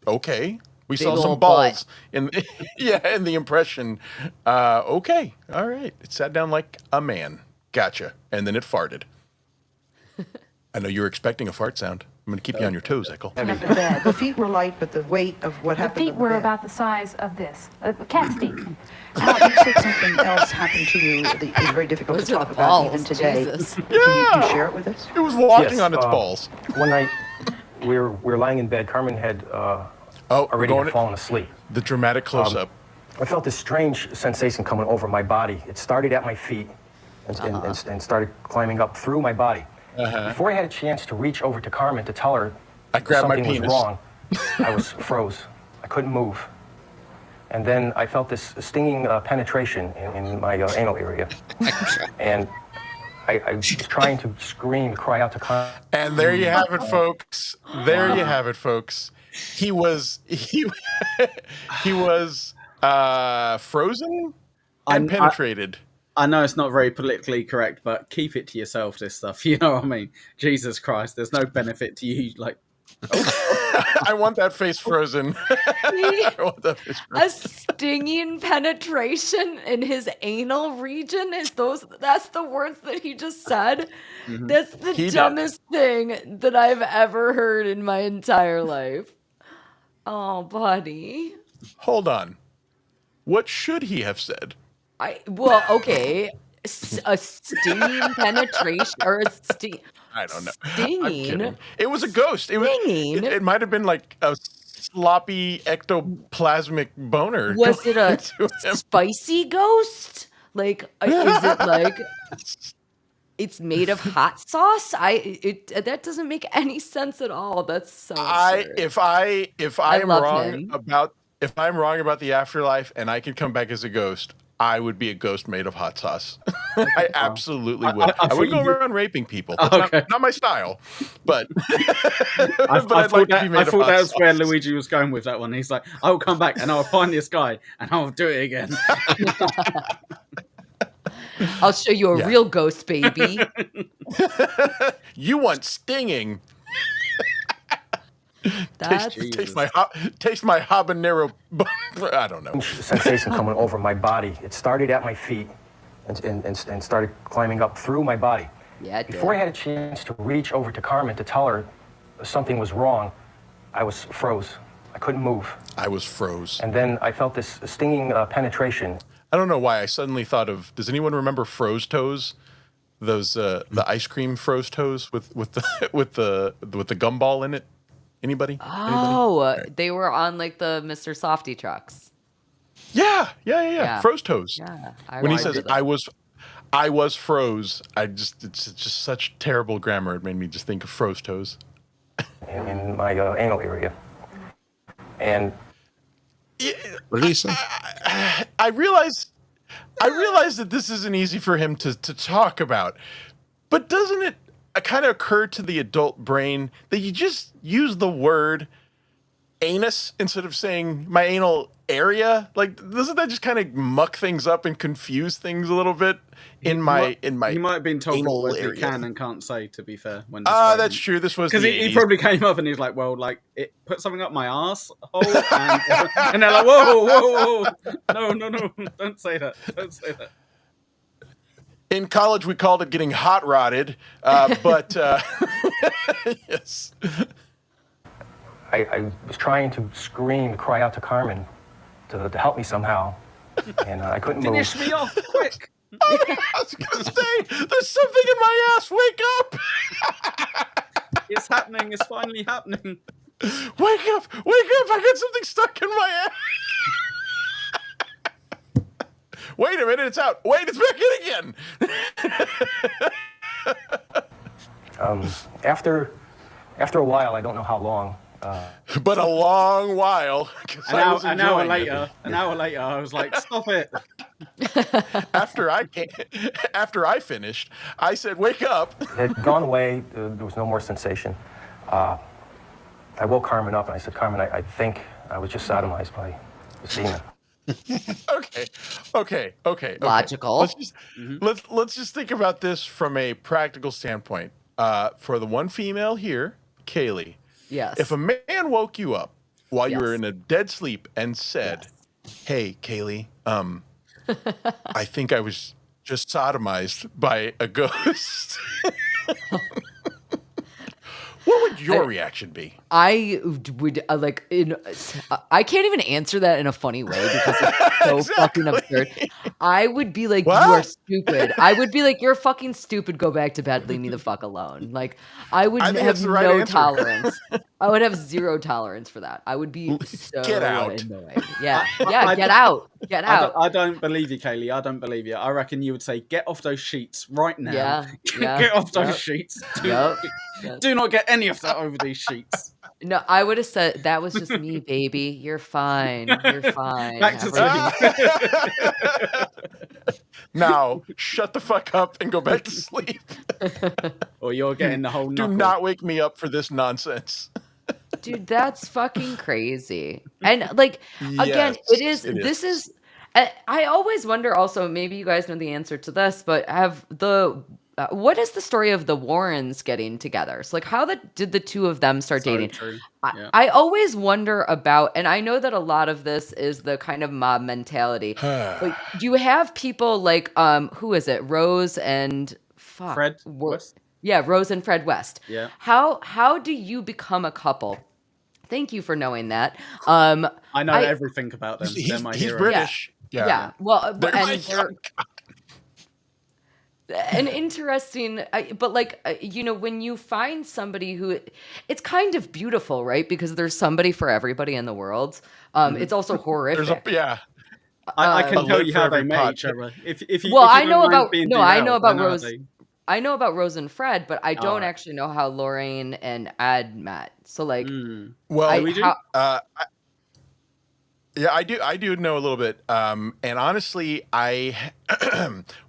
okay. We Big saw some old balls in the impression. Okay, all right. It sat down like a man. Gotcha. And then it farted. I know you were expecting a fart sound. I'm going to keep you on your toes, Ekul. The feet were light, but the weight of what The happened feet to the were bed. about the size of this. A cat's feet. Now, you said something else happened to you that is very difficult Those to are talk the about even balls, today. Jesus. Can you share it with us? It was walking Yes, on its balls. One night, we were lying in bed. Carmen had already fallen asleep. The dramatic close-up. I felt this strange sensation coming over my body. It started at my feet and started climbing up through my body. Before I had a chance to reach over to Carmen to tell her I grabbed my something was penis. wrong, I was froze. I couldn't move. And then I felt this stinging penetration in my anal area. And I was trying to scream, cry out to Carmen. And there you have it, folks. There you have it, folks. He was frozen and penetrated. I know it's not very politically correct, but keep it to yourself, this stuff. You know what I mean? Jesus Christ, there's no benefit to you. Like, I want that face frozen. I want that face frozen. A stinging penetration in his anal region that's the words that he just said. Mm-hmm. That's the dumbest thing that I've ever heard in my entire life. Oh, buddy. Hold on. What should he have said? Okay. A stinging penetration or a sting. I don't know. Stinging. I'm kidding. It was a ghost. It might have been like a sloppy ectoplasmic boner. Was it a spicy ghost? Like, is it like it's made of hot sauce? That doesn't make any sense at all. That's so absurd. If I'm wrong about the afterlife and I could come back as a ghost, I would be a ghost made of hot sauce. I absolutely would. I wouldn't go around raping people. That's not my style. But I thought that was where Luigi was going with that one. He's like, I'll come back and I'll find this guy and I'll do it again. I'll show you a real ghost, baby. You want stinging. Taste my habanero. I don't know. Sensation coming over my body. It started at my feet and started climbing up through my body. Yeah. Before I had a chance to reach over to Carmen to tell her something was wrong, I was froze. I couldn't move. I was froze. And then I felt this stinging penetration. I don't know why I suddenly thought of. Does anyone remember Froze Toes? Those the ice cream Froze Toes with the gumball in it. Anybody? Oh, they were on like the Mr. Softy trucks. Yeah. Froze Toes. Yeah. When he says I was froze, it's just such terrible grammar. It made me just think of Froze Toes. In my anal area. And what did he say? I realize that this isn't easy for him to talk about, but doesn't it kind of occur to the adult brain that you just use the word anus instead of saying my anal area? Like, doesn't that just kind of muck things up and confuse things a little bit? He might have been told anal what area. he can and can't say. To be fair, when that's true. This was because he probably came up and he's like, "Well, like it put something up my ass hole," and they're like, "Whoa, no, don't say that, don't say that." In college, we called it getting hot rodded, but yes. I was trying to scream, cry out to Carmen to help me somehow, and I couldn't move. Finish me off, quick! I was going to say, there's something in my ass. Wake up! It's happening. It's finally happening. Wake up! I got something stuck in my ass. Wait a minute, it's out. Wait, it's back in again. After a while, I don't know how long. But a long while. An hour later, I was like, "Stop it!" After I finished, I said, "Wake up!" It had gone away. There was no more sensation. I woke Carmen up and I said, "Carmen, I think I was just sodomized by semen." Okay. Logical. Let's just think about this from a practical standpoint. For the one female here, Cayley. Yes. If a man woke you up while you were in a dead sleep and said, "Hey, Cayley, I think I was just sodomized by a ghost," what would your reaction be? I would I can't even answer that in a funny way because it's so fucking absurd. I would be like, What? "You are stupid." I would be like, "You're fucking stupid. Go back to bed. Leave me the fuck alone." Like, I would I think have that's the right no answer. tolerance. I would have zero tolerance for that. I would be so Get out. annoyed. Yeah, get out. Get out. I don't believe you, Cayley. I don't believe you. I reckon you would say, "Get off those sheets right now." Yeah. Get off those sheets. Yep. Do not get any of just over these sheets. No, I would have said that was just me, baby. You're fine. You're fine. Back to Everything- Now, shut the fuck up and go back to sleep. Or you're getting the whole Do knuckle. not wake me up for this nonsense. Dude, that's fucking crazy. And like again, Yes, this is I always wonder also, maybe you guys know the answer to this, but what is the story of the Warrens getting together? So like did the two of them start dating? True. Yeah. I always wonder about, and I know that a lot of this is the kind of mob mentality. Like, do you have people like who is it? Rose and Fred West? Yeah, Rose and Fred West. Yeah. How do you become a couple? Thank you for knowing that. I know everything about them. They're my He's hero. British. Yeah. Well, They're my- they're an interesting, but like when you find somebody who, it's kind of beautiful, right? Because there's somebody for everybody in the world. It's also horrific. I can a tell lid you for how every they met pot. each other. If you, Well, if you I don't know mind about being I know derailed, about how Rose. they- I know about Rose and Fred, but I don't right. actually know how Lorraine and Ed met. So like, Well, how, I do know a little bit. And honestly, I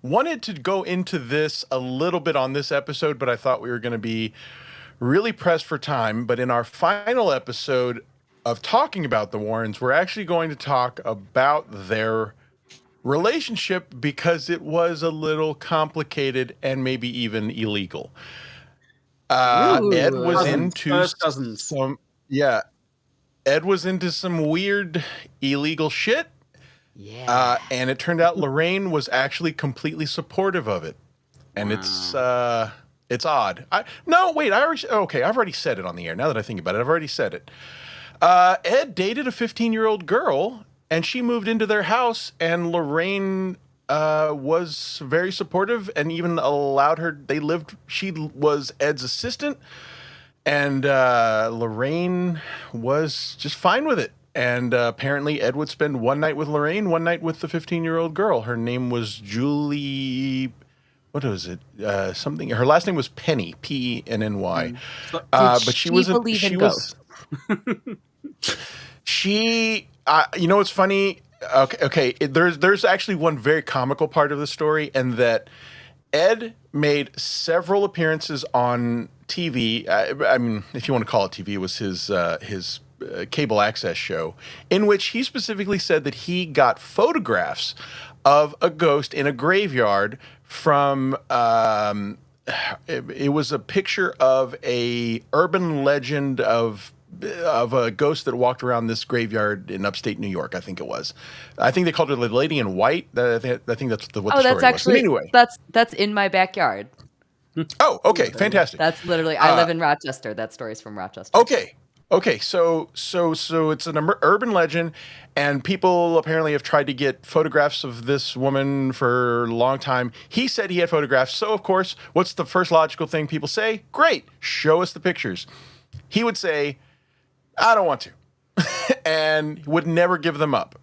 wanted to go into this a little bit on this episode, but I thought we were going to be really pressed for time. But in our final episode of talking about the Warrens, we're actually going to talk about their relationship because it was a little complicated and maybe even illegal. Ed was into some, Ed was into some weird illegal shit. Yeah. And it turned out Lorraine was actually completely supportive of it. And it's odd. I've already said it on the air. Now that I think about it, I've already said it. Ed dated a 15-year-old girl and she moved into their house, and Lorraine was very supportive and even allowed her, she was Ed's assistant. And Lorraine was just fine with it. And apparently Ed would spend one night with Lorraine, one night with the 15-year-old girl. Her name was Julie. What was it? Something. Her last name was Penny, Penny. But she was believe in ghosts? You know what's funny? Okay. There's actually one very comical part of the story, and that Ed made several appearances on TV. I mean, if you want to call it TV, it was his cable access show, in which he specifically said that he got photographs of a ghost in a graveyard from. It was a picture of a urban legend of a ghost that walked around this graveyard in upstate New York. I think it was. I think they called her the Lady in White. I think that's what the story was. That's actually, but anyway, that's in my backyard. Oh, okay, fantastic. That's literally, I live in Rochester. That story's from Rochester. Okay, so it's an urban legend, and people apparently have tried to get photographs of this woman for a long time. He said he had photographs, so of course, what's the first logical thing people say? Great, show us the pictures. He would say, I don't want to, and would never give them up.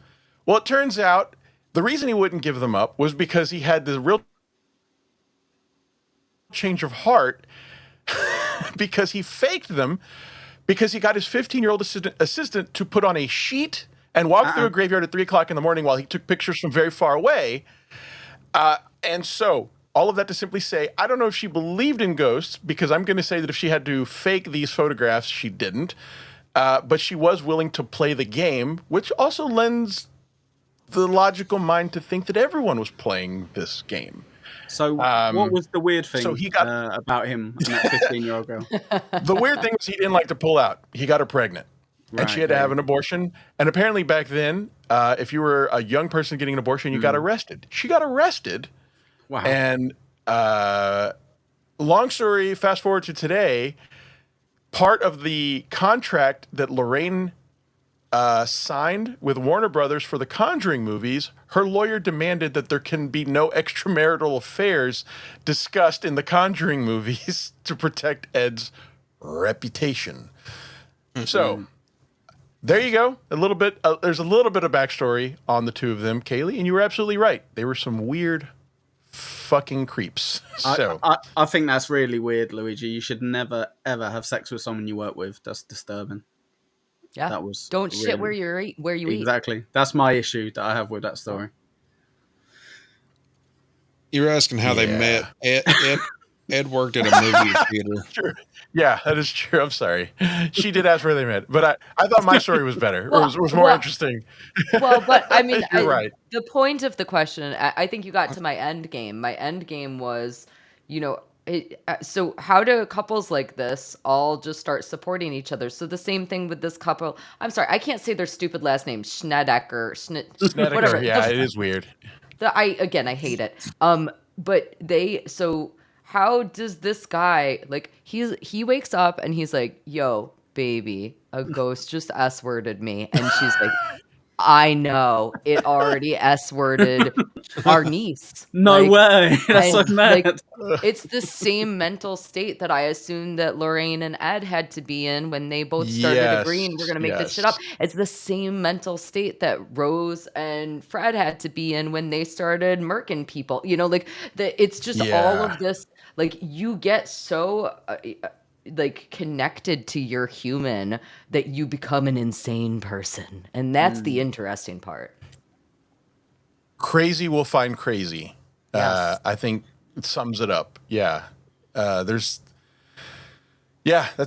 Well, it turns out the reason he wouldn't give them up was because he had the real change of heart because he faked them, because he got his 15-year-old assistant to put on a sheet and walk through a graveyard at 3 o'clock in the morning while he took pictures from very far away. And so all of that to simply say, I don't know if she believed in ghosts, because I'm going to say that if she had to fake these photographs, she didn't. But she was willing to play the game, which also lends the logical mind to think that everyone was playing this game. So what was the weird thing about him and that 15-year-old girl? The weird thing was he didn't like to pull out. He got her pregnant. And she had to have an abortion. And apparently back then, if you were a young person getting an abortion, you got arrested. She got arrested. Wow. And long story, fast forward to today, part of the contract that Lorraine signed with Warner Brothers for the Conjuring movies, her lawyer demanded that there can be no extramarital affairs discussed in the Conjuring movies to protect Ed's reputation. So there you go. There's a little bit of backstory on the two of them, Cayley, and you were absolutely right. They were some weird fucking creeps. So I think that's really weird, Luigi. You should never ever have sex with someone you work with. That's disturbing. Yeah. That was Don't shit really- where you eat. Exactly. That's my issue that I have with that story. You're asking how they met. Ed worked at a movie theater. Sure. Yeah, that is true. I'm sorry. She did ask where they met, but I thought my story was better. It was more interesting. Well, but I mean, You're right. The point of the question, I think you got to my end game. My end game was, so how do couples like this all just start supporting each other? So the same thing with this couple. I'm sorry, I can't say their stupid last name, Snedeker, Snedeker, whatever. yeah, it is weird. I hate it. But how does this guy, like, he wakes up and he's like, yo, baby, a ghost just S-worded me. And she's like, I know, it already S-worded our niece. No way. That's so and, mad. like, it's the same mental state that I assumed that Lorraine and Ed had to be in when they both started agreeing we're going to make this shit up. It's the same mental state that Rose and Fred had to be in when they started murking people. It's just all of this, like, you get so like connected to your human that you become an insane person. And that's the interesting part. Crazy will find crazy. Yes. I think it sums it up. Yeah. That's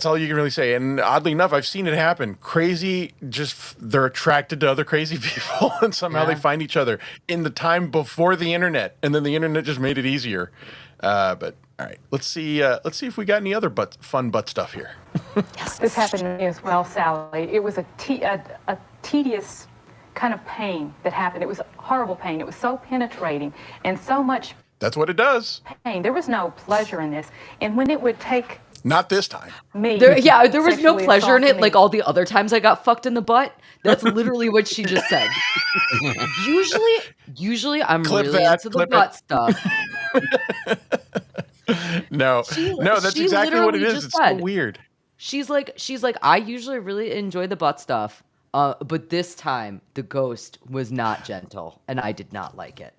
all you can really say. And oddly enough, I've seen it happen. Crazy, they're attracted to other crazy people and somehow they find each other in the time before the internet. And then the internet just made it easier. But all right, let's see if we got any other fun butt stuff here. This happened to me as well, Sally. It was a tedious kind of pain that happened. It was horrible pain. It was so penetrating and so much That's what it does. pain. There was no pleasure in this. And when it would take Not this time. me... There was no sexually pleasure in it assaulting like me- all the other times I got fucked in the butt. That's literally what she just said. Usually I'm Clip really that, into the clip butt stuff. No, that's she exactly what it literally is. just It's so said- weird. She's like, I usually really enjoy the butt stuff. But this time the ghost was not gentle and I did not like it.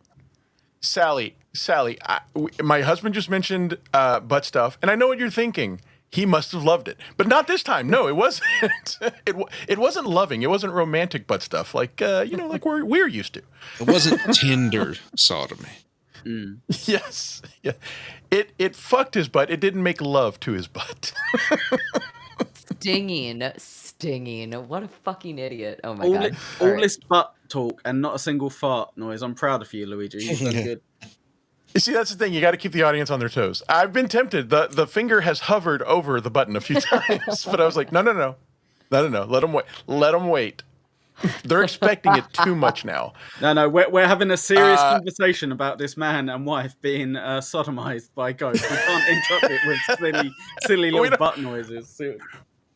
Sally, my husband just mentioned butt stuff, and I know what you're thinking. He must have loved it, but not this time. No, it wasn't. It wasn't loving. It wasn't romantic butt stuff like like we're used to. It wasn't tender sodomy. Yes, yeah. It fucked his butt. It didn't make love to his butt. Stinging. What a fucking idiot. Oh my God. All this butt talk and not a single fart noise. I'm proud of you, Luigi. You've done good. You see, that's the thing. You got to keep the audience on their toes. I've been tempted. The finger has hovered over the button a few times, but I was like, no. Let them wait. They're expecting it too much now. No, we're having a serious conversation about this man and wife being sodomized by ghosts. We can't interrupt it with silly little butt noises.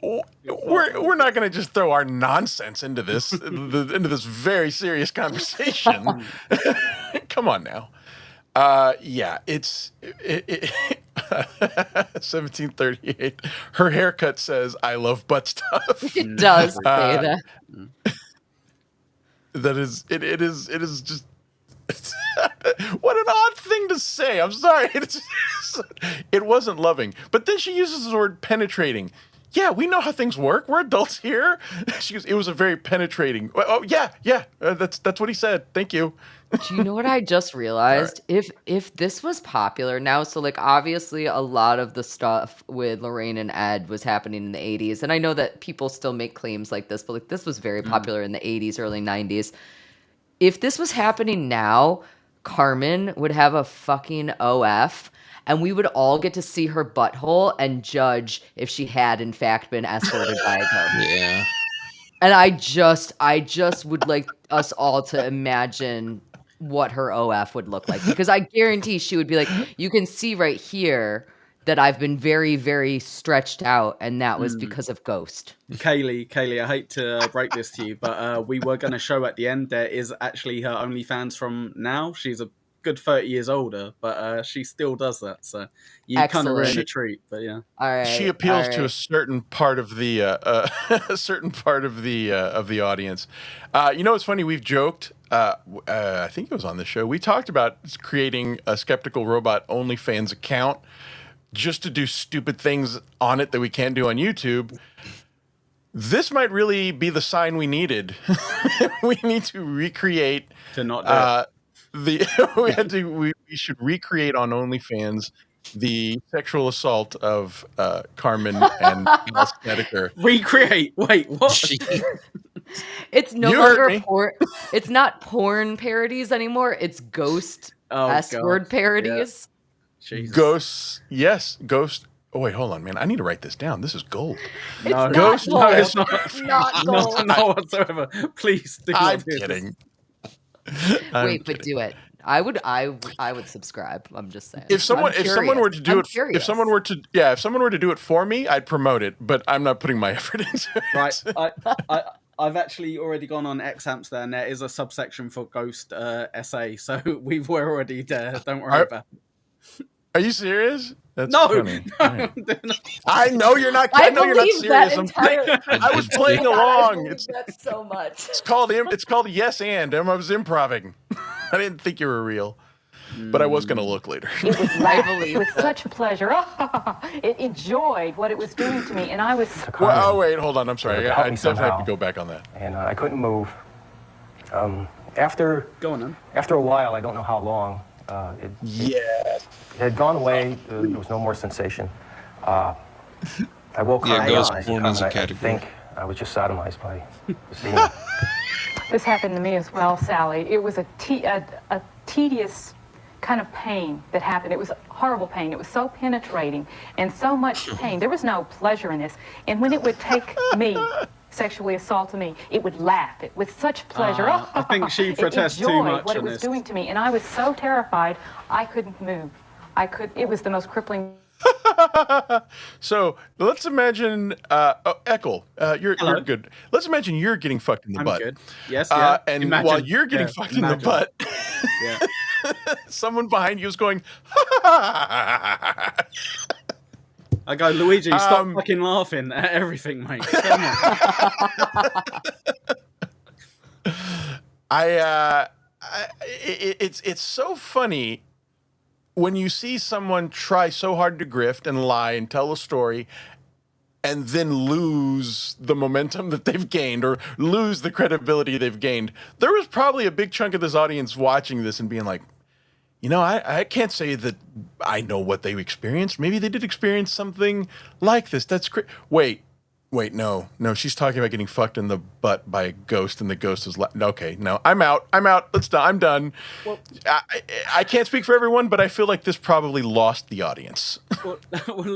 We're not going to just throw our nonsense into this very serious conversation. Come on now. It's 1738. Her haircut says, "I love butt stuff." It does say that. That is, it is just. What an odd thing to say. I'm sorry. It wasn't loving, but then she uses the word penetrating. Yeah, we know how things work. We're adults here. She goes, it was a very penetrating. Oh yeah. That's what he said. Thank you. Do you know what I just realized? If this was popular now, so like obviously a lot of the stuff with Lorraine and Ed was happening in the 80s, and I know that people still make claims like this, but like this was very popular in the 80s, early 90s. If this was happening now, Carmen would have a fucking OF, and we would all get to see her butthole and judge if she had in fact been escorted by a ghost. Yeah. And I just would like us all to imagine what her OF would look like, because I guarantee she would be like, you can see right here that I've been very, very stretched out, and that was because of Ghost. Cayley, I hate to break this to you, but we were going to show at the end there is actually her OnlyFans from now. She's a good 30 years older, but she still does that. So you kind of ruin a treat. But yeah, all right. She appeals to a certain part of the a certain part of the audience. You know, it's funny. We've joked. I think it was on the show. We talked about creating a Skeptical Robot OnlyFans account just to do stupid things on it that we can't do on YouTube. This might really be the sign we needed. We need to recreate to not do we should recreate on OnlyFans the sexual assault of Carmen and Snedeker. Recreate? Wait, what? It's no longer porn. It's not porn parodies anymore. It's ghost S-word parodies. Yeah. Ghosts, yes, ghost. Oh wait, hold on, man. I need to write this down. This is gold. It's no, ghost. No, it's not gold. Not whatsoever. Please do. I'm kidding. Wait, but do it. I would subscribe. I'm just saying. If someone were to do if someone were to do it for me, I'd promote it. But I'm not putting my effort into it. Right. I've actually already gone on Xamps there, and there is a subsection for ghost SA. So we're already there. Don't worry about it. Are you serious? That's no, funny. No. I know you're not. I know you're not serious. I was playing along. That's so much. It's called yes and. I was improvising. I didn't think you were real, but I was going to look later. It was laughing with such pleasure. It enjoyed what it was doing to me, and I was. Well, oh wait, hold on. I'm sorry. I definitely have to go back on that. And I couldn't move. After a while, I don't know how long. It had gone away. There was no more sensation. I woke up my eyes, and I think I was just sodomized by this demon. This happened to me as well, Sally. It was a tedious kind of pain that happened. It was horrible pain. It was so penetrating and so much pain. There was no pleasure in this. And when it would take me, sexually assault me, it would laugh it with such pleasure. I think she protests too much what it was doing to me, and I was so terrified I couldn't move. It was the most crippling. So let's imagine, Ekul, you're good. Let's imagine you're getting fucked in the butt. Good. Yes, yeah. And imagine. While you're getting fucked in the butt, someone behind you is going. I go, Luigi, stop fucking laughing at everything, mate. Come on. It's so funny when you see someone try so hard to grift and lie and tell a story and then lose the momentum that they've gained or lose the credibility they've gained. There was probably a big chunk of this audience watching this and being like, you know, I can't say that I know what they experienced. Maybe they did experience something like this. That's great. Wait, no, she's talking about getting fucked in the butt by a ghost, and the ghost is okay. No, I'm out. I'm done. Well, I can't speak for everyone, but I feel like this probably lost the audience. Well,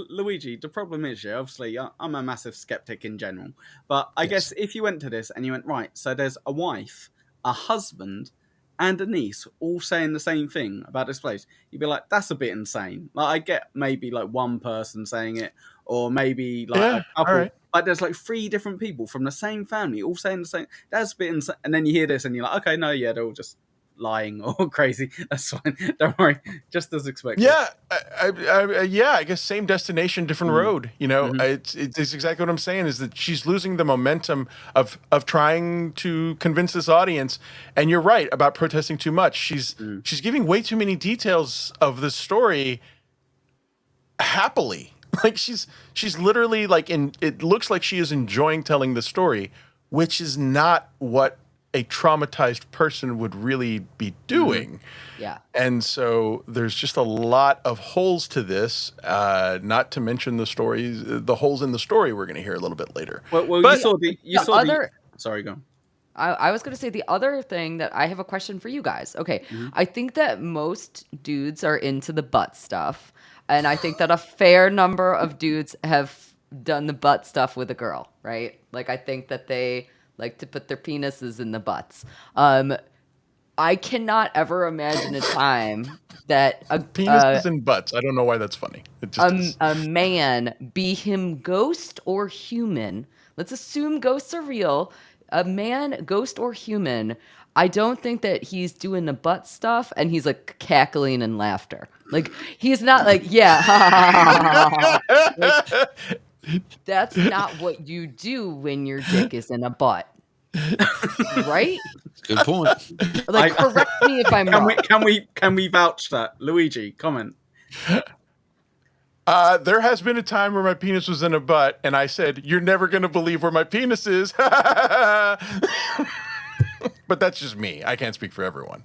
Luigi, the problem is, obviously, I'm a massive skeptic in general, but I guess if you went to this and you went, right, so there's a wife, a husband, and a niece all saying the same thing about this place, you'd be like, that's a bit insane. Like, I get maybe like one person saying it, or maybe like a couple. Right. Like, there's like 3 different people from the same family all saying the same. That's a bit insane. And then you hear this and you're like, okay, no, yeah, they're all just lying or crazy. That's fine. Don't worry. Just as expected. Yeah. I guess same destination, different road. You know, it's exactly what I'm saying is that she's losing the momentum of trying to convince this audience. And you're right about protesting too much. She's giving way too many details of the story happily. Like she's literally like it looks like she is enjoying telling the story, which is not what a traumatized person would really be doing. Yeah. And so there's just a lot of holes to this, not to mention the holes in the story we're going to hear a little bit later. Well, sorry, go. I was going to say the other thing that I have a question for you guys. Okay. I think that most dudes are into the butt stuff. And I think that a fair number of dudes have done the butt stuff with a girl, right? Like, I think that they like to put their penises in the butts. I cannot ever imagine a time that penises and butts. I don't know why that's funny. It just a man, be him ghost or human, let's assume ghosts are real, a man, ghost or human, I don't think that he's doing the butt stuff and he's like cackling in laughter. Like he's not like, yeah, ha, ha, ha, ha. Like, that's not what you do when your dick is in a butt. Right? Good point. Like, correct me if I'm wrong. Can we vouch that? Luigi, comment. There has been a time where my penis was in a butt, and I said, "You're never gonna believe where my penis is." But that's just me. I can't speak for everyone.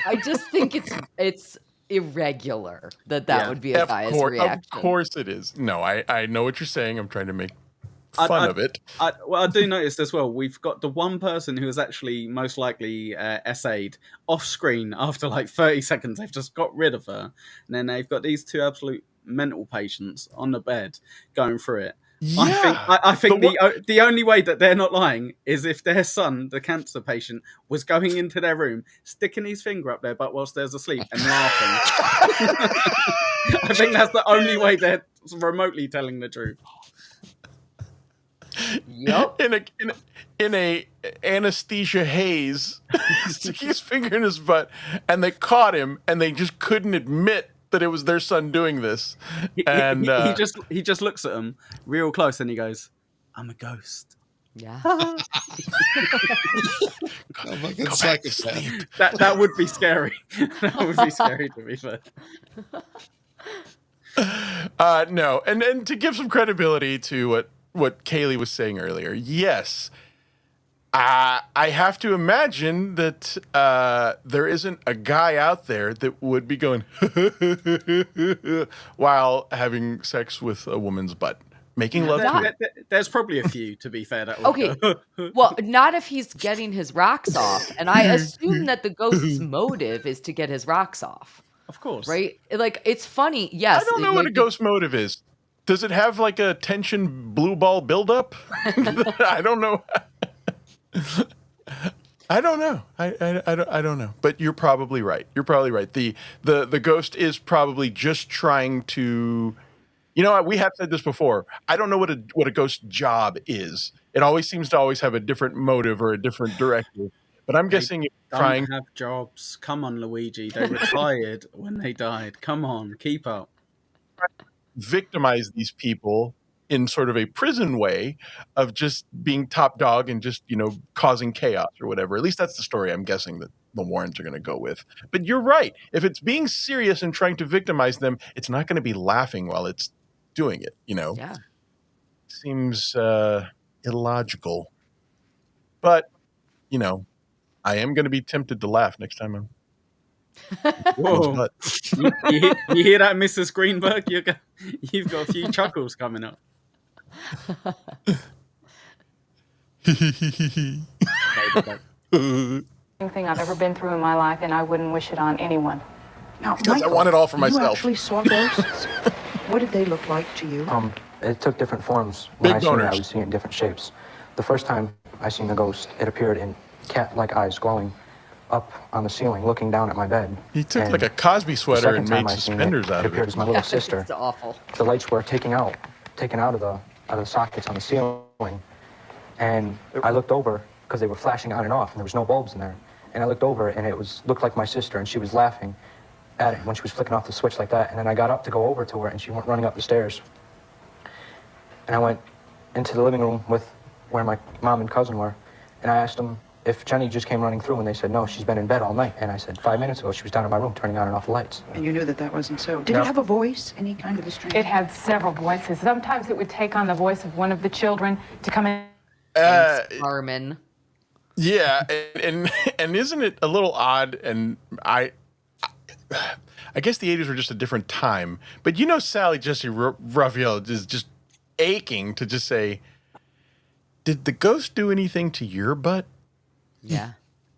I just think it's irregular that would be a guy's reaction. Of course it is. No, I know what you're saying. I'm trying to make fun of it. I do notice as well, we've got the one person who has actually most likely essayed off screen after like 30 seconds. They've just got rid of her. And then they've got these two absolute mental patients on the bed going through it. Yeah. I think the only way that they're not lying is if their son, the cancer patient, was going into their room, sticking his finger up their butt whilst they're asleep and laughing. I think that's the only way they're remotely telling the truth. Yep. In a anesthesia haze, he stuck his finger in his butt, and they caught him, and they just couldn't admit that it was their son doing this. And he just looks at him real close, and he goes, "I'm a ghost." Yeah. Go back to sleep. That would be scary. That would be scary to be fair. No, and to give some credibility to what Cayley was saying earlier, yes, I have to imagine that there isn't a guy out there that would be going while having sex with a woman's butt, making love to it. There's probably a few, to be fair. That Okay, well, not if he's getting his rocks off, and I assume that the ghost's motive is to get his rocks off. Of course, right? Like, it's funny. Yes, I don't know what a ghost motive is. Does it have like a tension blue ball buildup? I don't know. I don't know. I don't know. But you're probably right. You're probably right. The ghost is probably just trying to. You know what? We have said this before. I don't know what a ghost job is. It always seems to always have a different motive or a different directive. But I'm guessing it's trying. Don't have jobs. Come on, Luigi. They retired when they died. Come on, keep up. Victimize these people in sort of a prison way of just being top dog and just, causing chaos or whatever. At least that's the story I'm guessing that the Warrens are going to go with. But you're right. If it's being serious and trying to victimize them, it's not going to be laughing while it's doing it, Yeah. Seems illogical. But, I am going to be tempted to laugh next time I'm. Whoa. you hear that, Mrs. Greenberg? You've got a few chuckles coming up. Anything I've ever been through in my life, and I wouldn't wish it on anyone. Now, because I want it all for myself. You actually saw ghosts? What did they look like to you? It took different forms. When Big I seen it, boners. I was seeing it in different shapes. The first time I seen the ghost, it appeared in cat-like eyes glowing up on the ceiling, looking down at my bed. He took like a Cosby sweater and made I seen suspenders out it of appeared it. as my little sister. It's awful. The lights were taken out of the sockets on the ceiling, and I looked over because they were flashing on and off, and there was no bulbs in there. And I looked over, and it looked like my sister, and she was laughing at it when she was flicking off the switch like that. And then I got up to go over to her, and she went running up the stairs. And I went into the living room with where my mom and cousin were, and I asked them if Jenny just came running through, and they said no, she's been in bed all night. And I said 5 minutes ago she was down in my room turning on and off the lights. And you knew that wasn't so. Did No. it have a voice? Any kind of a strange? It had several voices. Sometimes it would take on the voice of one of the children to come in. Carmen. Yeah, and isn't it a little odd? And I guess the 80s were just a different time. But Sally Jesse Raphael is just aching to just say, "Did the ghost do anything to your butt?" Yeah.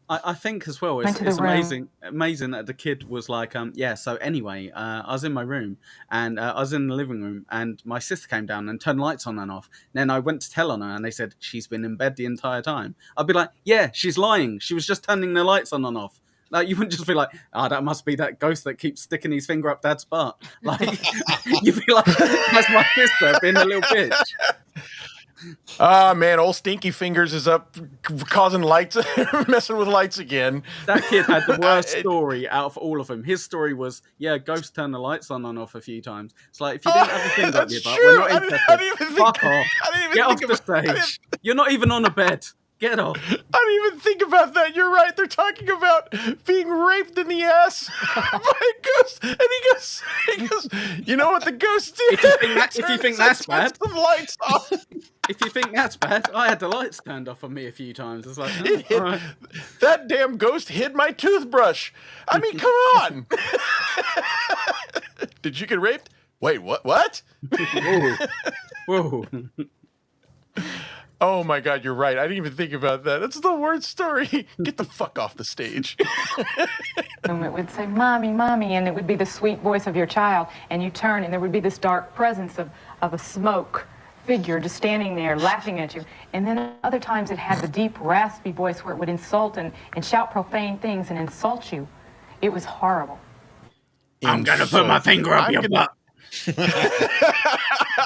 I think as well, Went it's to the amazing that the kid was like, so anyway, I was in my room, and I was in the living room, and my sister came down and turned lights on and off. Then I went to tell on her, and they said, she's been in bed the entire time. I'd be like, yeah, she's lying. She was just turning the lights on and off. Like, you wouldn't just be like, that must be that ghost that keeps sticking his finger up Dad's butt. Like, you'd be like, that's my sister being a little bitch. Ah, man, old Stinky Fingers is up causing lights, messing with lights again. That kid had the worst story out of all of them. His story was, yeah, ghost turned the lights on and off a few times. It's like, if you didn't have a finger up your butt, we're not interested. Fuck off. Get off the stage. You're not even on a bed. Get off. I didn't even think about that. You're right. They're talking about being raped in the ass by a ghost. And he goes, you know what the ghost did? If you think that's bad. Some lights off. If you think that's bad, I had the lights turned off on me a few times. It's like, all right. That damn ghost hid my toothbrush. I mean, come on. Did you get raped? Wait, what? Whoa. Oh my God, you're right. I didn't even think about that. That's the worst story. Get the fuck off the stage. And it would say, "Mommy, Mommy," and it would be the sweet voice of your child. And you turn, and there would be this dark presence of a smoke figure just standing there laughing at you. And then other times it had the deep, raspy voice where it would insult and shout profane things and insult you. It was horrible. I'm going to put my finger up your butt.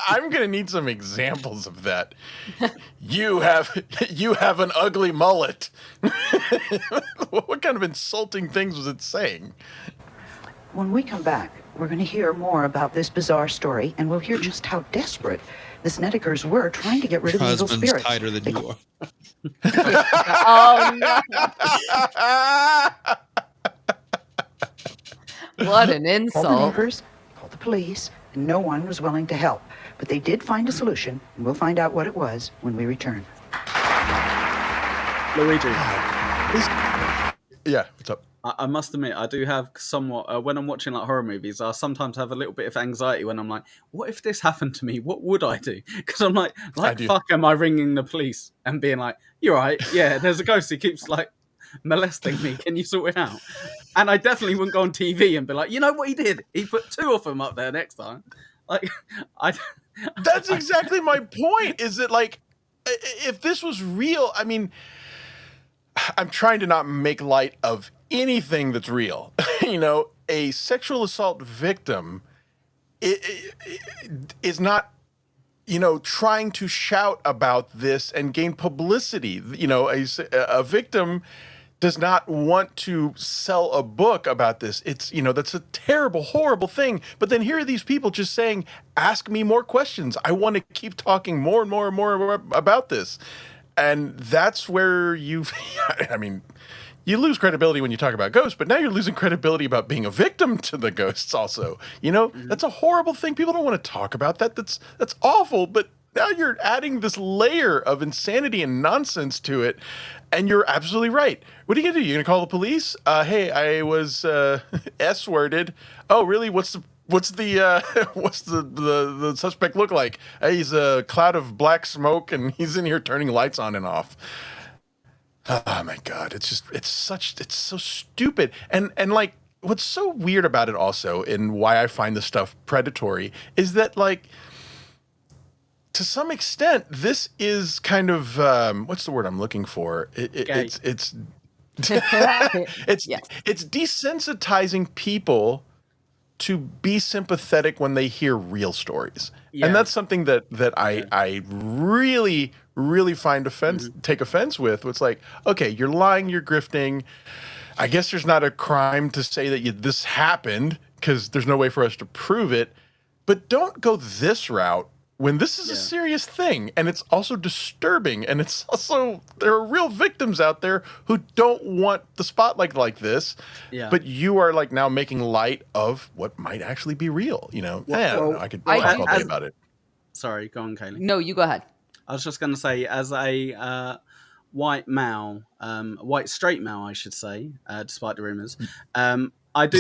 I'm gonna need some examples of that. You have an ugly mullet. What kind of insulting things was it saying? When we come back, we're going to hear more about this bizarre story, and we'll hear just how desperate the Snedekers were trying to get rid of the evil Husband's spirits. tighter than you are. Oh no! What an All the insult! neighbors called the police, and no one was willing to help. But they did find a solution, and we'll find out what it was when we return. Luigi. Yeah, what's up? I must admit, I do have somewhat, when I'm watching like horror movies, I sometimes have a little bit of anxiety when I'm like, what if this happened to me? What would I do? Because I'm like fuck am I ringing the police and being like, you're right, yeah, there's a ghost, he keeps like molesting me, can you sort it out? And I definitely wouldn't go on TV and be like, you know what he did? He put 2 of them up there next time. Like, That's exactly my point. Is that like, if this was real, I mean, I'm trying to not make light of anything that's real. You know, a sexual assault victim is not, you know, trying to shout about this and gain publicity. You know, a victim does not want to sell a book about this. It's, you know, that's a terrible, horrible thing. But then here are these people just saying, ask me more questions. I want to keep talking more and more and more about this. And that's where I mean, you lose credibility when you talk about ghosts, but now you're losing credibility about being a victim to the ghosts also. You know, that's a horrible thing. People don't want to talk about that. That's awful. But now you're adding this layer of insanity and nonsense to it. And you're absolutely right. What are you going to do? You're going to call the police? Hey, I was S-worded. Oh, really? What's the suspect look like? Hey, he's a cloud of black smoke and he's in here turning lights on and off. Oh my God. It's so stupid. And like, what's so weird about it also, and why I find this stuff predatory, is that like, to some extent, this is kind of, what's the word I'm looking for? It's desensitizing people to be sympathetic when they hear real stories. Yeah. And that's something that I really, really find take offense with. It's like, okay, you're lying, you're grifting. I guess there's not a crime to say that this happened because there's no way for us to prove it. But don't go this route when this is a serious thing, and it's also disturbing, and it's also, there are real victims out there who don't want the spotlight like this, but you are like now making light of what might actually be real, you know? I don't know, I could talk all day about it. Sorry, go on, Cayley. No, you go ahead. I was just going to say, as a white male, white straight male, I should say, despite the rumours, I do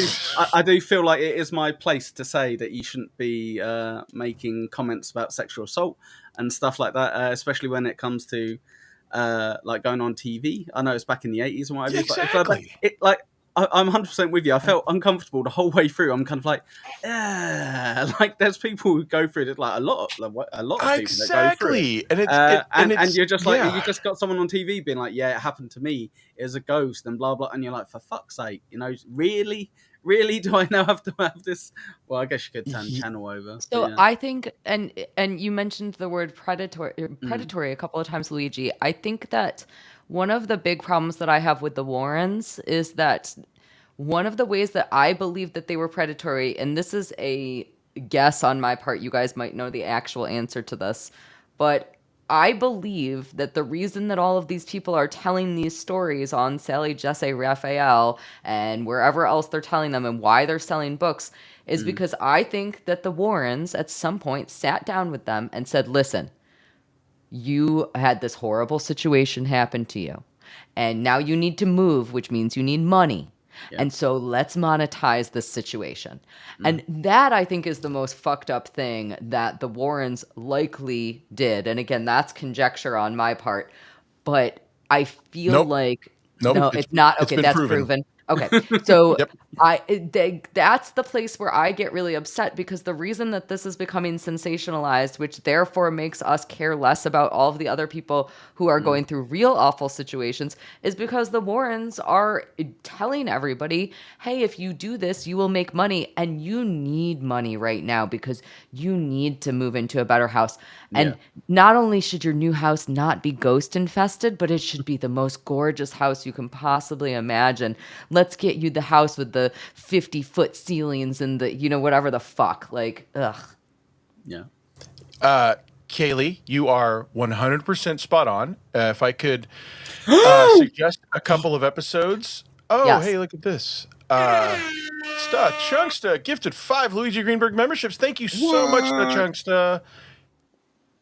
feel like it is my place to say that you shouldn't be making comments about sexual assault and stuff like that, especially when it comes to like going on TV. I know it's back in the 80s and whatever, but I'm 100% with you. I felt uncomfortable the whole way through. I'm kind of like, like there's people who go through it, like a lot of people that go through it. And you're just like, you just got someone on TV being like, yeah, it happened to me. It was a ghost and blah blah, and you're like, for fuck's sake, you know, really, Really? Do I now have to have this? Well, I guess you could turn channel over. So yeah. I think, and you mentioned the word predatory a couple of times, Luigi. I think that one of the big problems that I have with the Warrens is that one of the ways that I believe that they were predatory, and this is a guess on my part, you guys might know the actual answer to this, but I believe that the reason that all of these people are telling these stories on Sally Jesse Raphael and wherever else they're telling them and why they're selling books is because I think that the Warrens at some point sat down with them and said, listen, you had this horrible situation happen to you, and now you need to move, which means you need money. Yeah. And so let's monetize this situation. And that, I think, is the most fucked up thing that the Warrens likely did. And again, that's conjecture on my part. But I feel like... No, it's not. Okay, that's proven. Okay, so that's the place where I get really upset, because the reason that this is becoming sensationalized, which therefore makes us care less about all of the other people who are going through real awful situations, is because the Warrens are telling everybody, hey, if you do this, you will make money, and you need money right now because you need to move into a better house. And not only should your new house not be ghost infested, but it should be the most gorgeous house you can possibly imagine. Let's get you the house with the 50-foot ceilings and the, whatever the fuck. Like, ugh. Yeah. Cayley, you are 100% spot on. If I could suggest a couple of episodes. Oh, yes. Hey, look at this. Chunksta gifted 5 Luigi Greenberg memberships. Thank you so much, Chunksta.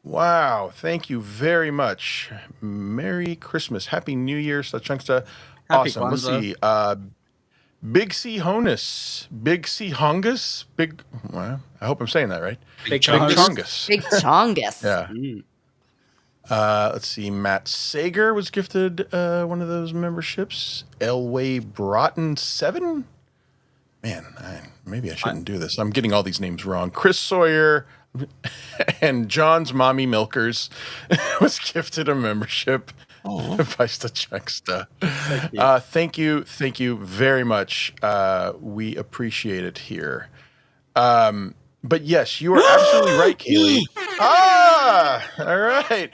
Wow. Thank you very much. Merry Christmas. Happy New Year, Chunksta. Awesome. Let's see. Big C Honus. Big C Hongus. Well, I hope I'm saying that right. Big Chongus. Big Chongus. Yeah. Let's see. Matt Sager was gifted one of those memberships. Elway Broughton 7. Man, maybe I shouldn't do this. I'm getting all these names wrong. Chris Sawyer and John's Mommy Milkers was gifted a membership. Oh. By Chunksta. Thank you very much. We appreciate it here. But yes, you are absolutely right, Cayley. All right.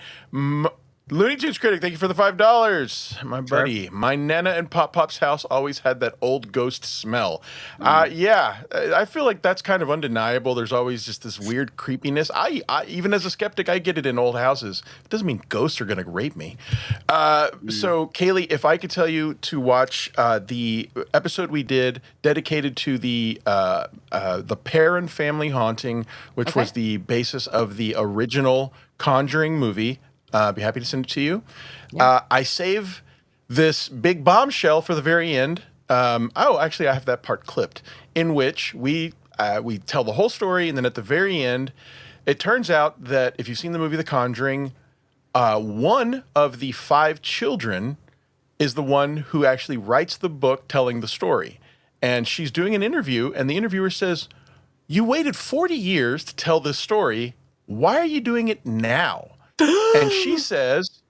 Looney Tunes Critic, thank you for the $5. My buddy, my Nana and Pop Pop's house always had that old ghost smell. Yeah, I feel like that's kind of undeniable. There's always just this weird creepiness. I even as a skeptic, I get it in old houses. It doesn't mean ghosts are going to rape me. So, Cayley, if I could tell you to watch the episode we did dedicated to the Perrin Family Haunting, which was the basis of the original Conjuring movie. Be happy to send it to you. Yeah. I save this big bombshell for the very end. Actually, I have that part clipped, in which we tell the whole story, and then at the very end, it turns out that if you've seen the movie The Conjuring, one of the 5 children is the one who actually writes the book telling the story. And she's doing an interview, and the interviewer says, "You waited 40 years to tell this story. Why are you doing it now?" And she says,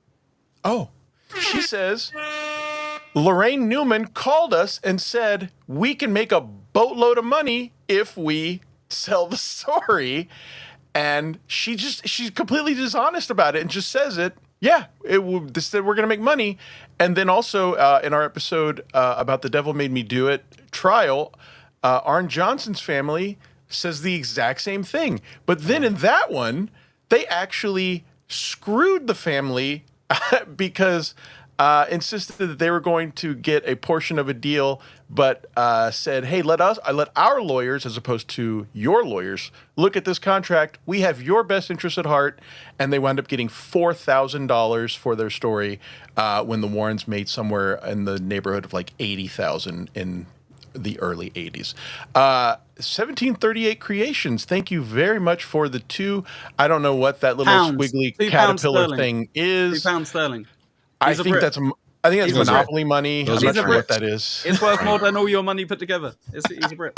Lorraine Newman called us and said, we can make a boatload of money if we sell the story. And she's completely dishonest about it and just says it. Yeah, we're going to make money. And then also in our episode about The Devil Made Me Do It trial, Arn Johnson's family says the exact same thing. But then in that one, they actually screwed the family because insisted that they were going to get a portion of a deal, but said, hey, let our lawyers, as opposed to your lawyers, look at this contract. We have your best interest at heart. And they wound up getting $4,000 for their story when the Warrens made somewhere in the neighborhood of like $80,000 in the early 80s. 1738 Creations, thank you very much for the 2. I don't know what that little squiggly caterpillar thing is. £2 I think that's Monopoly money. I'm not sure what that is. It's worth more than all your money put together. He's a Brit.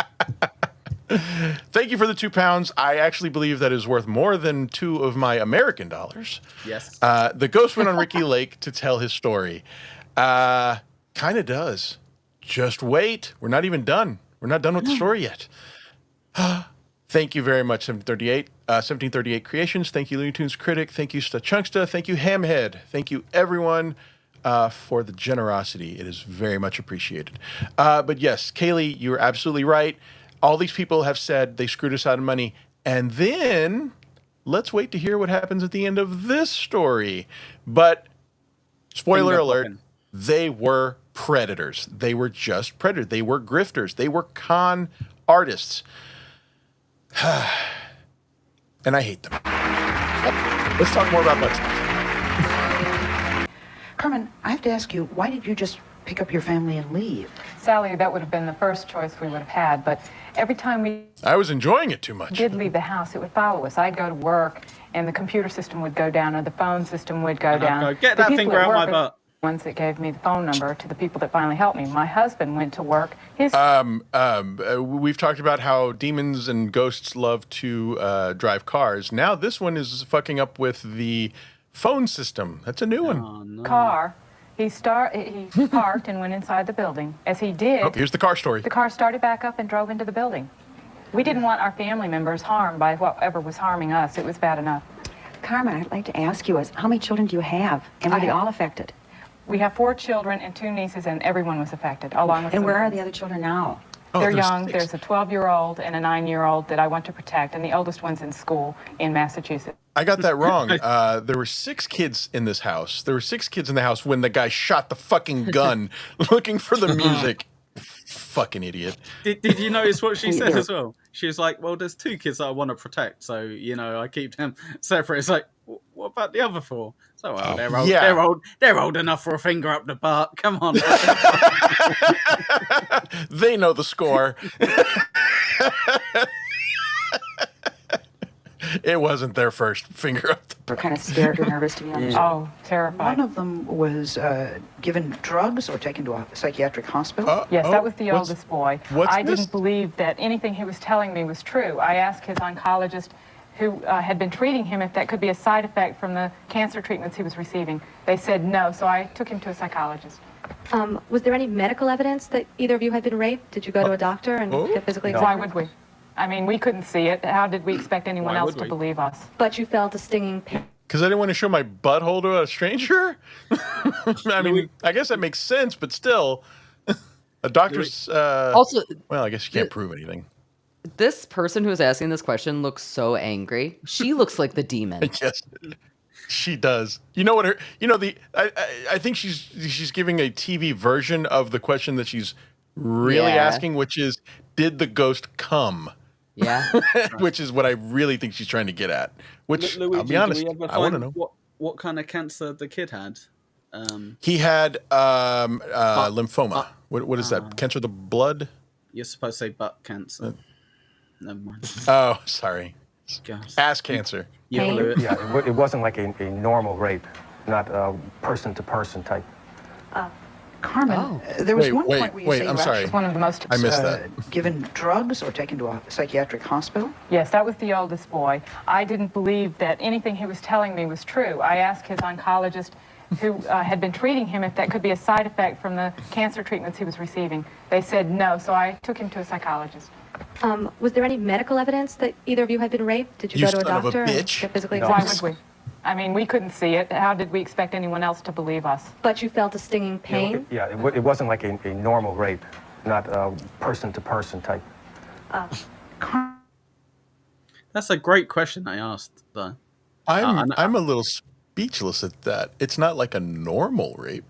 Thank you for the £2. I actually believe that is worth more than 2 of my American dollars. Yes. The ghost went on Ricky Lake to tell his story. Kind of does. Just wait. We're not even done. We're not done with the story yet. Thank you very much, 1738 Creations. Thank you, Looney Tunes Critic. Thank you, Stachunksta. Thank you, Hamhead. Thank you, everyone, for the generosity. It is very much appreciated. But yes, Cayley, you're absolutely right. All these people have said they screwed us out of money. And then let's wait to hear what happens at the end of this story. But spoiler alert, they were predators. They were just predators. They were grifters. They were con artists. And I hate them. Let's talk more about butt stuff. Carmen, I have to ask you, why did you just pick up your family and leave? Sally, that would have been the first choice we would have had, but every time we I was enjoying it too much. did leave the house, it would follow us. I'd go to work, and the computer system would go down, or the phone system would go down. I'd go, "Get The that people finger at out work my are the butt." ones that gave me the phone number to the people that finally helped me. My husband went to work. His We've talked about how demons and ghosts love to drive cars. Now this one is fucking up with the phone system. That's a new one. car, he parked and went inside the building. As he did, Oh, here's the car story. the car started back up and drove into the building. We didn't want our family members harmed by whatever was harming us. It was bad enough. Carmen, I'd like to ask you, how many children do you have? And were they all affected? We have 4 children and 2 nieces, and everyone was affected, along with And where are some- the other children now? They're young. There's a 12-year-old and a 9-year-old that I want to protect, and the oldest one's in school in Massachusetts. I got that wrong. There were 6 kids in this house. There were 6 kids in the house when the guy shot the fucking gun looking for the music. Fucking idiot. Did you notice what she said as well? She was like, well, there's 2 kids that I want to protect, so, I keep them separate. It's like, what about the other 4? So, well, they're old enough for a finger up the butt. Come on. They know the score. It wasn't their first finger up the butt. We're kind of scared or nervous, to be honest. Oh, terrified. One of them was given drugs or taken to a psychiatric hospital? Yes, that was the oldest boy. I this? didn't believe that anything he was telling me was true. I asked his oncologist, who had been treating him, if that could be a side effect from the cancer treatments he was receiving. They said no, so I took him to a psychologist. Was there any medical evidence that either of you had been raped? Did you go to a doctor and get physically Why examined? would we? I mean, we couldn't see it. How did we expect anyone else to believe us? But you felt a stinging pain. Because I didn't want to show my butthole to a stranger? I mean, I guess that makes sense, but still, a doctor's... Also, well, I guess you can't prove anything. This person who's asking this question looks so angry. She looks like the demon. Yes, she does. You know what? I think she's giving a TV version of the question that she's really asking, which is, did the ghost come? Yeah. Which is what I really think she's trying to get at. Which, Luigi, I'll be honest, do we ever I want to find know. What kind of cancer the kid had? He had lymphoma. What is that? Cancer of the blood? You're supposed to say butt cancer. Never mind. Oh, sorry. Gosh. Ass cancer. Yeah, it wasn't like a normal rape, not a person-to-person type. Carmen, there was one point where you say I'm you sorry. actually One of the most I missed that. given drugs or taken to a psychiatric hospital? Yes, that was the oldest boy. I didn't believe that anything he was telling me was true. I asked his oncologist, who had been treating him, if that could be a side effect from the cancer treatments he was receiving. They said no, so I took him to a psychologist. Was there any medical evidence that either of you had been raped? Did you go to a son of a doctor and bitch. get physically Why examined? would we? I mean, we couldn't see it. How did we expect anyone else to believe us? But you felt a stinging pain? It wasn't like a normal rape, not a person-to-person type. That's a great question I asked, though. I'm a little speechless at that. It's not like a normal rape.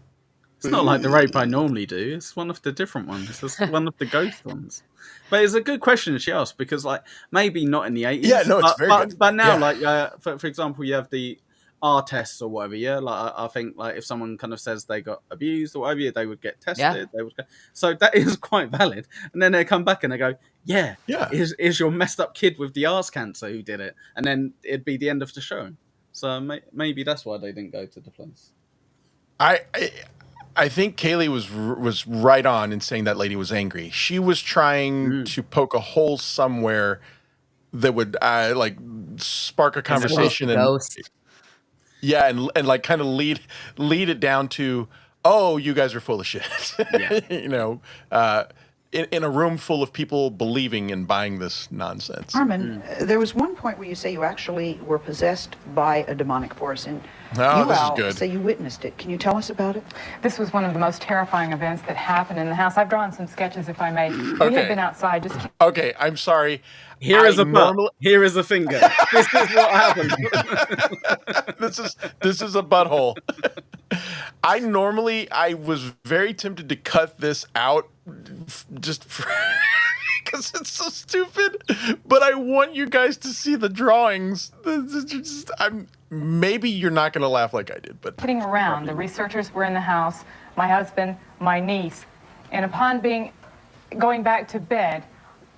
It's not like the rape I normally do. It's one of the different ones. It's one of the ghost ones. But it's a good question she asked because, like, maybe not in the 80s. Yeah, no, it's very good. But now, Yeah. like, for example, you have the R tests or whatever. Yeah, like I think, like, if someone kind of says they got abused or whatever, they would get tested. Yeah. They would. So that is quite valid. And then they come back and they go, "Yeah, is your messed up kid with the arse cancer who did it?" And then it'd be the end of the show. So maybe that's why they didn't go to the place. I think Cayley was right on in saying that lady was angry. She was trying to poke a hole somewhere that would like spark a conversation and like kind of lead it down to, oh, you guys are full of shit. Yeah. You know, in a room full of people believing and buying this nonsense. Carmen, there was one point where you say you actually were possessed by a demonic force, and Oh, you, this is Al, good. say you witnessed it. Can you tell us about it? This was one of the most terrifying events that happened in the house. I've drawn some sketches, if I may. We Okay. had been outside just Okay, I'm sorry. Here is I a butt. Here is a finger. This is what happened. This is a butthole. I was very tempted to cut this out just because it's so stupid, but I want you guys to see the drawings. Maybe you're not going to laugh like I did, but sitting around. The researchers were in the house, my husband, my niece, and upon going back to bed,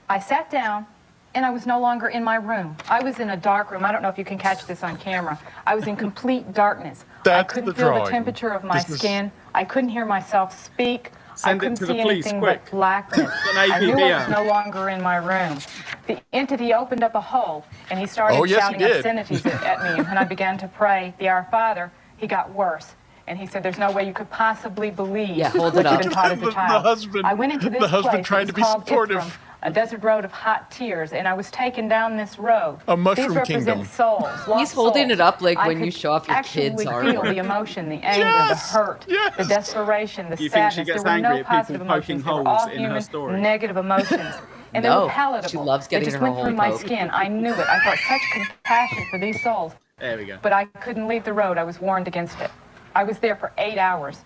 I sat down and I was no longer in my room. I was in a dark room. I don't know if you can catch this on camera. I was in complete darkness. I couldn't feel the temperature of my skin. I couldn't hear myself speak. I couldn't see anything but blackness. I knew I was no longer in my room. The entity opened up a hole, and he started shouting obscenities at me. And when I began to pray the Our Father, he got worse. And he said, "There's no way you could possibly believe hold it what up. you've been taught as a child." I went into this place. trying to be supportive. A desert road of hot tears, and I was taken down this road. A mushroom These represent kingdom. souls. He's holding it up like I when you could show off your kids' actually feel artwork. the emotion, the anger, the hurt, the desperation, the You think she sadness. gets There were angry no at people positive poking emotions. They were holes all in her human, story? negative emotions. And they No, were palatable. she loves getting they just her went hole through my poked. skin. I knew it. I felt such compassion for these souls. There we go. But I couldn't leave the road. I was warned against it. I was there for 8 hours.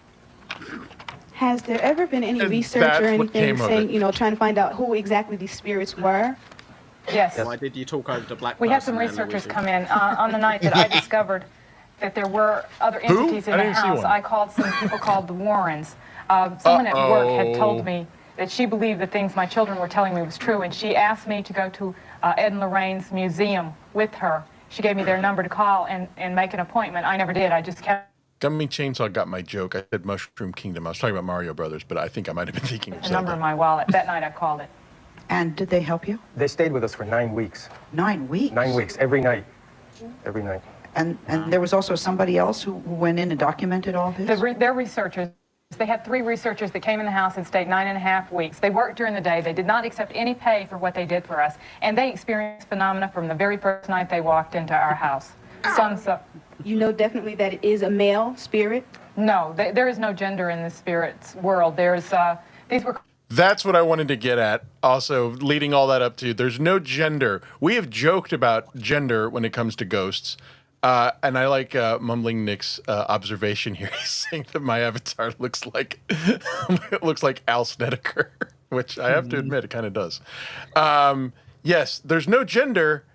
Has there ever been any And research that's or what anything came of saying, it. you know, trying to find out who exactly these spirits were? Yes. Why did you talk over the black We had some person there, researchers Luigi? come in on the night that I discovered that there were other Who? entities in I the didn't see house. one. I called some people called the Warrens. Someone at work had told me that she believed the things my children were telling me was true, and she asked me to go to Ed and Lorraine's museum with her. She gave me their number to call and make an appointment. I never did. I just kept Gummy Chainsaw got my joke. I said Mushroom Kingdom. I was talking about Mario Brothers, but I think I might have been thinking of the number in Zelda. my wallet. That night I called it. And did they help you? They stayed with us for 9 weeks. 9 weeks? 9 weeks, every night. Every night. And there was also somebody else who went in and documented all this? Their researchers, they had 3 researchers that came in the house and stayed 9.5 weeks. They worked during the day. They did not accept any pay for what they did for us. And they experienced phenomena from the very first night they walked into our house. You know definitely that it is a male spirit? No, there is no gender in the spirit's world. These were... That's what I wanted to get at. Also, leading all that up to, there's no gender. We have joked about gender when it comes to ghosts. And I like Mumbling Nick's observation here. He's saying that my avatar looks like Al Snedeker, which I have to admit, it kind of does. Yes, there's no gender,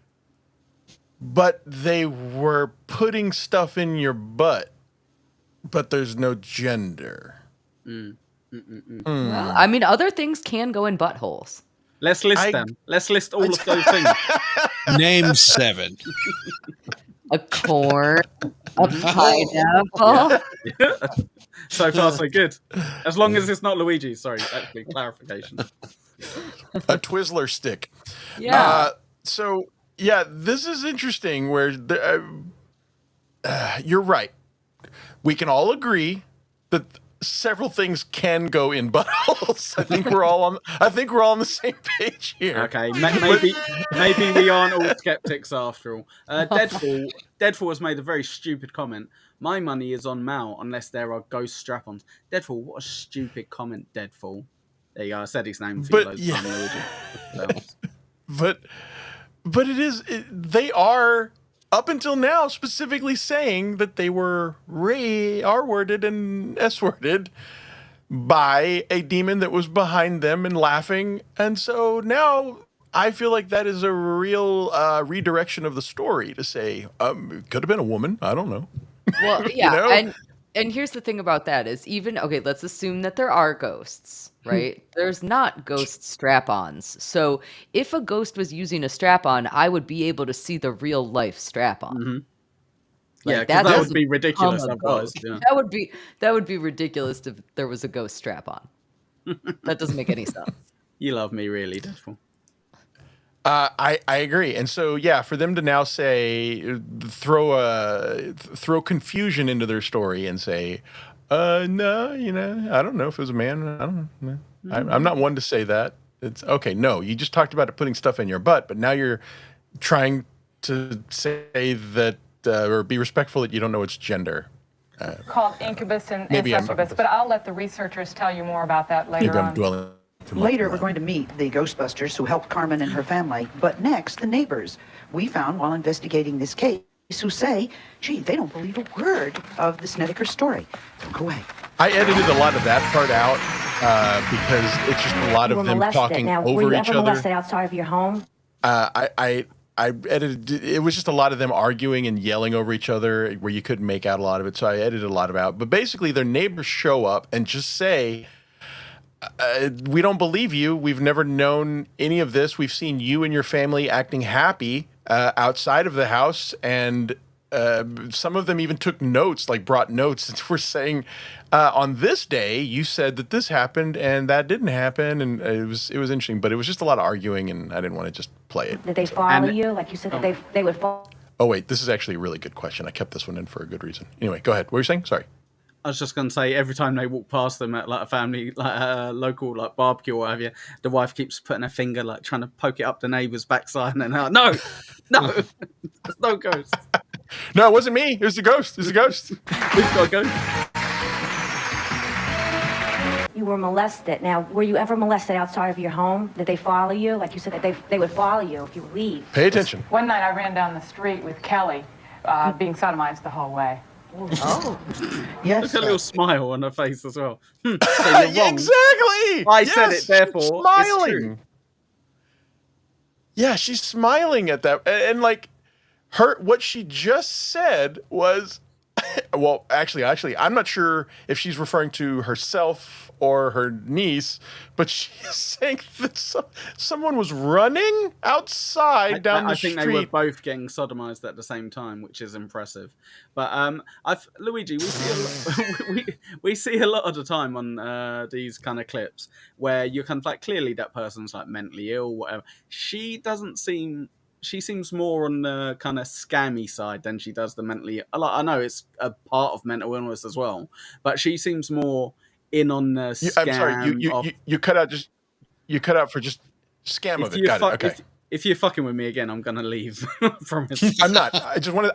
but they were putting stuff in your butt, but there's no gender. Well, I mean, other things can go in buttholes. Let's list them. Let's list all of those things. Name 7. A corn, a pineapple. So far, so good. As long as it's not Luigi. Sorry, actually, clarification. A Twizzler stick. Yeah. So, yeah, this is interesting where you're right. We can all agree that several things can go in buttholes. I think we're all on the same page here. Okay, maybe we aren't all skeptics after all. Deadfall has made a very stupid comment. My money is on Mal unless there are ghost strap-ons. Deadfall, what a stupid comment, Deadfall. There you go. I said his name for you loads of time, Luigi. But they are up until now specifically saying that they were R-worded and S-worded by a demon that was behind them and laughing. And so now I feel like that is a real redirection of the story to say, it could have been a woman. I don't know. Well, yeah. You know? And here's the thing about that is let's assume that there are ghosts, right? There's not ghost strap-ons. So if a ghost was using a strap-on, I would be able to see the real life strap-on. Mm-hmm. Like, that would be ridiculous. Otherwise, yeah. That would be ridiculous if there was a ghost strap-on. That doesn't make any sense. You love me, really, Deadfall. I agree, and so yeah, for them to now say throw confusion into their story and say, no, I don't know if it was a man. I don't know. I'm not one to say that. It's okay. No, you just talked about it putting stuff in your butt, but now you're trying to say that or be respectful that you don't know its gender. Called incubus and maybe succubus, but I'll let the researchers tell you more about that later on. Later, we're going to meet the Ghostbusters who helped Carmen and her family. But next, the neighbors we found while investigating this case who say, gee, they don't believe a word of the Snedeker story. Don't go away. I edited a lot of that part out because it's just a lot of them talking over each other. Were you ever molested outside of your home? I edited. It was just a lot of them arguing and yelling over each other where you couldn't make out a lot of it. So I edited a lot of it out. But basically, their neighbors show up and just say, we don't believe you. We've never known any of this. We've seen you and your family acting happy outside of the house. And some of them even took notes, like brought notes. And we're saying, on this day, you said that this happened and that didn't happen. And it was interesting, but it was just a lot of arguing and I didn't want to just play it. Did they follow you? Like you said, that they would follow. Oh, wait, this is actually a really good question. I kept this one in for a good reason. Anyway, go ahead. What were you saying? Sorry. I was just going to say, every time they walk past them at like a family, like a local like barbecue or what have you, the wife keeps putting her finger, like trying to poke it up the neighbour's backside, and then no, there's no ghost. No, it wasn't me. It was the ghost. It was the ghost. We've got a ghost. You were molested. Now, were you ever molested outside of your home? Did they follow you? Like you said, that they would follow you if you leave. Pay attention. One night I ran down the street with Kelly, being sodomized the whole way. Oh, yes. Look at a little smile on her face as well. So you're wrong. Exactly. I said it, therefore smiling. It's true. Yeah, she's smiling at that, and like what she just said was, well, actually, I'm not sure if she's referring to herself or her niece, but she's saying that someone was running outside down the street. I think they were both getting sodomized at the same time, which is impressive. But Luigi, we see a lot of the time on these kind of clips where you're kind of like, clearly that person's like mentally ill, whatever. She seems more on the kind of scammy side than she does the mentally. I know it's a part of mental illness as well, but she seems more in on the scam. I'm sorry, you cut out for just scam of it. Got it. Okay. If you're fucking with me again, I'm gonna leave. I'm not. I just wanted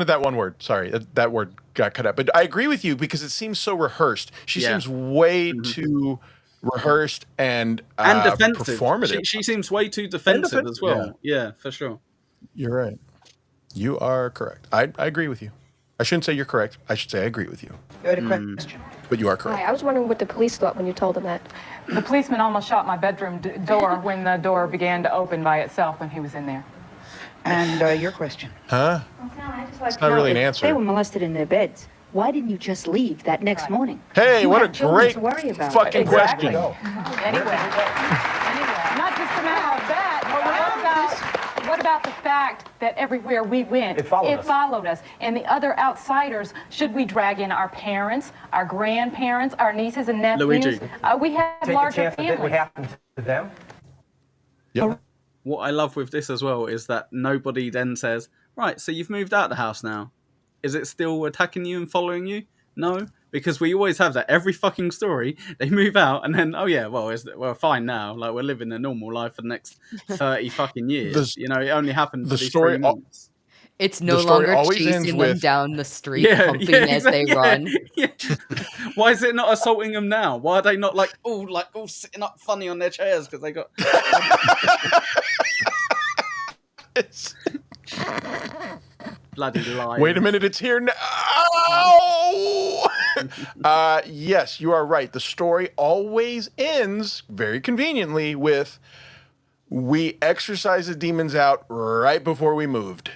that one word. Sorry, that word got cut out. But I agree with you because it seems so rehearsed. She seems way too rehearsed and defensive. Performative. She seems way too defensive as well. Yeah, for sure. You're right. You are correct. I agree with you. I shouldn't say you're correct. I should say I agree with you. You had a question. But you are correct. Hi, I was wondering what the police thought when you told them that. The policeman almost shot my bedroom door when the door began to open by itself when he was in there. And your question. Huh? It's not really an answer. They were molested in their beds. Why didn't you just leave that next morning? Hey, You what a had children great to worry about. fucking question. Anyway, not just a matter of that, but what about the fact that everywhere we went, it followed us. And the other outsiders, should we drag in our parents, our grandparents, our nieces and nephews? Luigi. We have Take larger a chance that it would families. happen to them. Yep. What I love with this as well is that nobody then says, right, so you've moved out of the house now. Is it still attacking you and following you? No, because we always have that. Every fucking story, they move out and then, oh yeah, well, we're fine now. Like, we're living a normal life for the next 30 fucking years. It only happened for these 3 months. It's no longer chasing them down the street, pumping as they run. Yeah. Why is it not assaulting them now? Why are they not like sitting up funny on their chairs because they got... Bloody lie. Wait a minute, it's here now. Yes, you are right. The story always ends very conveniently with, we exorcised the demons out right before we moved.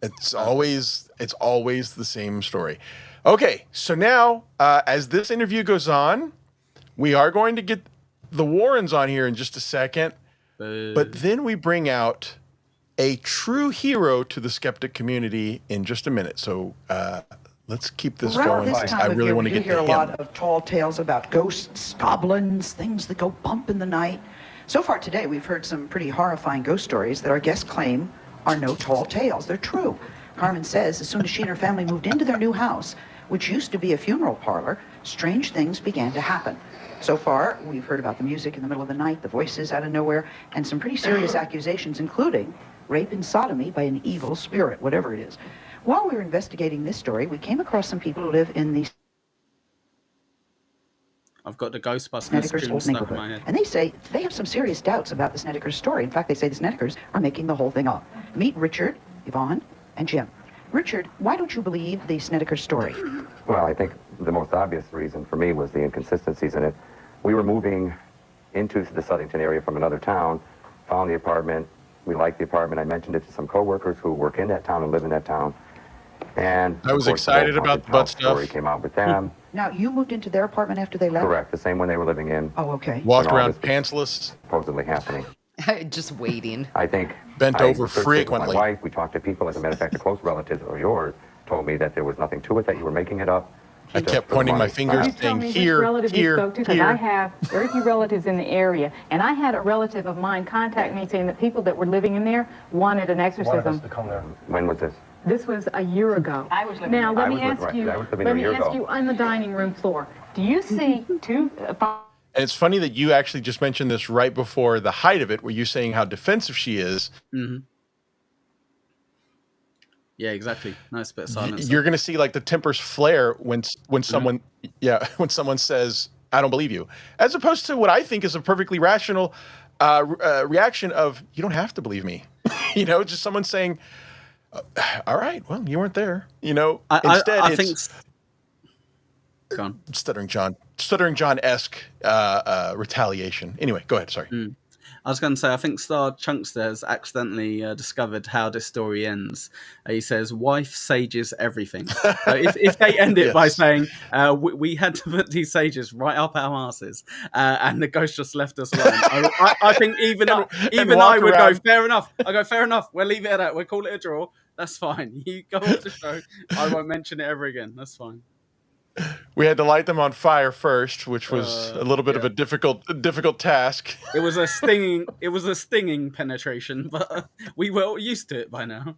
It's always the same story. Okay, so now as this interview goes on, we are going to get the Warrens on here in just a second, but then we bring out a true hero to the skeptic community in just a minute. So let's keep this going. This time I of really year, want to we get hear to a him. lot of tall tales about ghosts, goblins, things that go bump in the night. So far today, we've heard some pretty horrifying ghost stories that our guests claim are no tall tales. They're true. Carmen says as soon as she and her family moved into their new house, which used to be a funeral parlor, strange things began to happen. So far, we've heard about the music in the middle of the night, the voices out of nowhere, and some pretty serious accusations, including rape and sodomy by an evil spirit, whatever it is. While we were investigating this story, we came across some people who live in the I've got the Ghostbusters Snedeker's tune old stuck in neighborhood. my head. And they say they have some serious doubts about the Snedeker's story. In fact, they say the Snedekers are making the whole thing up. Meet Richard, Yvonne, and Jim. Richard, why don't you believe the Snedeker story? Well, I think the most obvious reason for me was the inconsistencies in it. We were moving into the Southington area from another town, found the apartment. We liked the apartment. I mentioned it to some coworkers who work in that town and live in that town. And I was excited about the butt stuff. Story came out with them. Now, you moved into their apartment after they left? Correct, the same one they were living in. Oh, okay. Walked around pantsless. Supposedly happening. Just waiting. I think Bent I over researched it with frequently. My wife, we talked to people. As a matter of fact, a close relative of yours told me that there was nothing to it, that you were making it up. I kept pointing my fingers saying, here, Because I here. have very few relatives in the area, and I had a relative of mine contact me saying that people that were living in there wanted an exorcism. When was this? This was a year ago. I was living now, let me ask you, on the dining room floor, do you see two... And it's funny that you actually just mentioned this right before the height of it, where you're saying how defensive she is. Mm-hmm. Yeah, exactly. Nice bit of silence. You're going to see like the tempers flare when someone, when someone says, "I don't believe you," as opposed to what I think is a perfectly rational reaction of, "You don't have to believe me," just someone saying, "All right, well, you weren't there," Instead, I it's think. Go on. Stuttering John-esque retaliation. Anyway, go ahead. Sorry. I was going to say, I think Star Chunkster has accidentally discovered how this story ends. He says, "Wife sages everything." So if they end it by saying, we had to put these sages right up our asses, and the ghost just left us alone, I think even I would go, fair enough. I go, fair enough. We'll leave it at that. We'll call it a draw. That's fine. You go off the show. I won't mention it ever again. That's fine. We had to light them on fire first, which was a little bit of a difficult task. It was a stinging penetration, but we were used to it by now.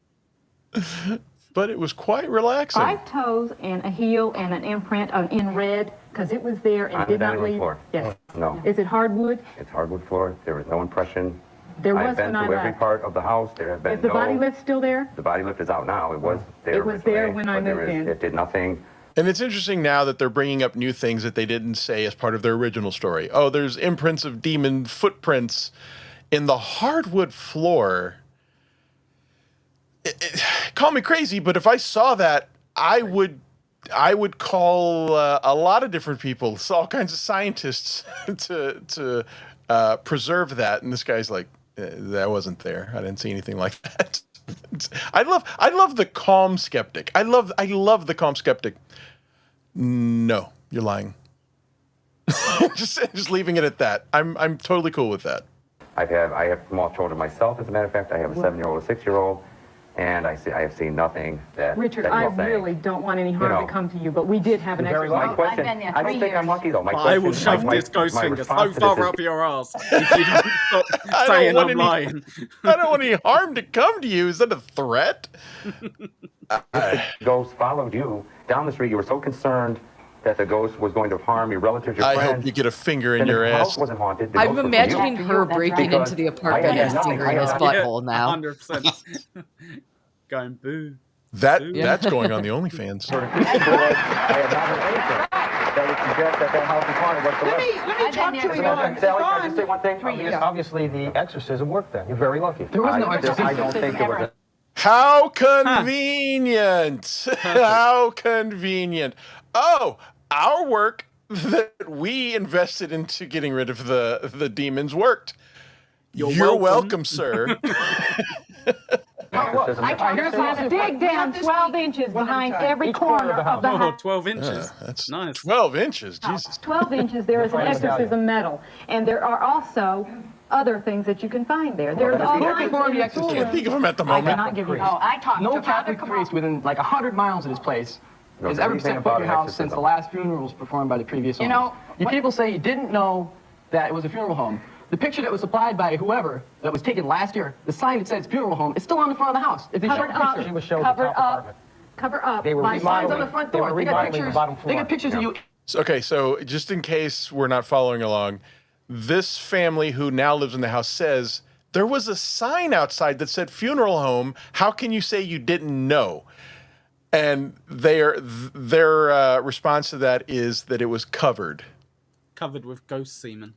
But it was quite relaxing. 5 toes and a heel and an imprint in red, because it was there and did not leave. Floor. Yes. No. Is it hardwood? It's hardwood floor. There was no impression. There was I've been when I through every left. part of the house. There have been Is the body lift still there? The body lift is out now. It was there. It was there when I moved in. It did nothing. And it's interesting now that they're bringing up new things that they didn't say as part of their original story. Oh, there's imprints of demon footprints in the hardwood floor. Call me crazy, but if I saw that, I would call a lot of different people, all kinds of scientists, to preserve that. And this guy's like, that wasn't there. I didn't see anything like that. I love the calm skeptic. I love the calm skeptic. No, you're lying. just leaving it at that. I'm totally cool with that. I have small children myself. As a matter of fact, I have a 7-year-old, a 6-year-old, and I have seen nothing that. Richard, that I you're saying. really don't want any harm to come to you, but we did have an exercise. My question, I don't think I'm lucky though. I will shove this ghost finger so far up your ass if you don't stop saying I'm lying. I don't want any harm to come to you. Is that a threat? The ghost followed you down the street. You were so concerned that the ghost was going to harm your relatives, your I friends. hope you get a finger in And your the ass. house wasn't haunted. The I'm ghost was imagining you. her breaking Because into the I apartment had and nothing. fingering his butthole now. 100%. Going boo. That's going on the OnlyFans. I had not heard anything that would suggest that house was haunted whatsoever. Let me talk to you. Sally, can I just say one thing? Obviously, the exorcism worked then. You're very lucky. There was no exorcism. I don't think there was a... How convenient. How convenient. Oh, our work that we invested into getting rid of the demons worked. You're welcome, sir. Dig down 12 inches behind every corner of the house. 12 inches. That's nice. 12 inches. Jesus. 12 inches, there is an exorcism medal. And there are also other things that you can find there. There's all kinds of Can't think of them at the I moment. cannot give you I talked no Catholic priest within like 100 miles of this place has ever set foot in your house since the last funeral was performed by the previous owners. You people say you didn't know that it was a funeral home. The picture that was supplied by whoever that was taken last year, the sign that says funeral home, is still on the front of the house. If they show the picture, covered up. Cover up. They were by signs on the remodeling. front They door. were They got remodeling the pictures. bottom floor. They got pictures of you. Okay, so just in case we're not following along, this family who now lives in the house says there was a sign outside that said funeral home. How can you say you didn't know? And their response to that is that it was covered. Covered with ghost semen.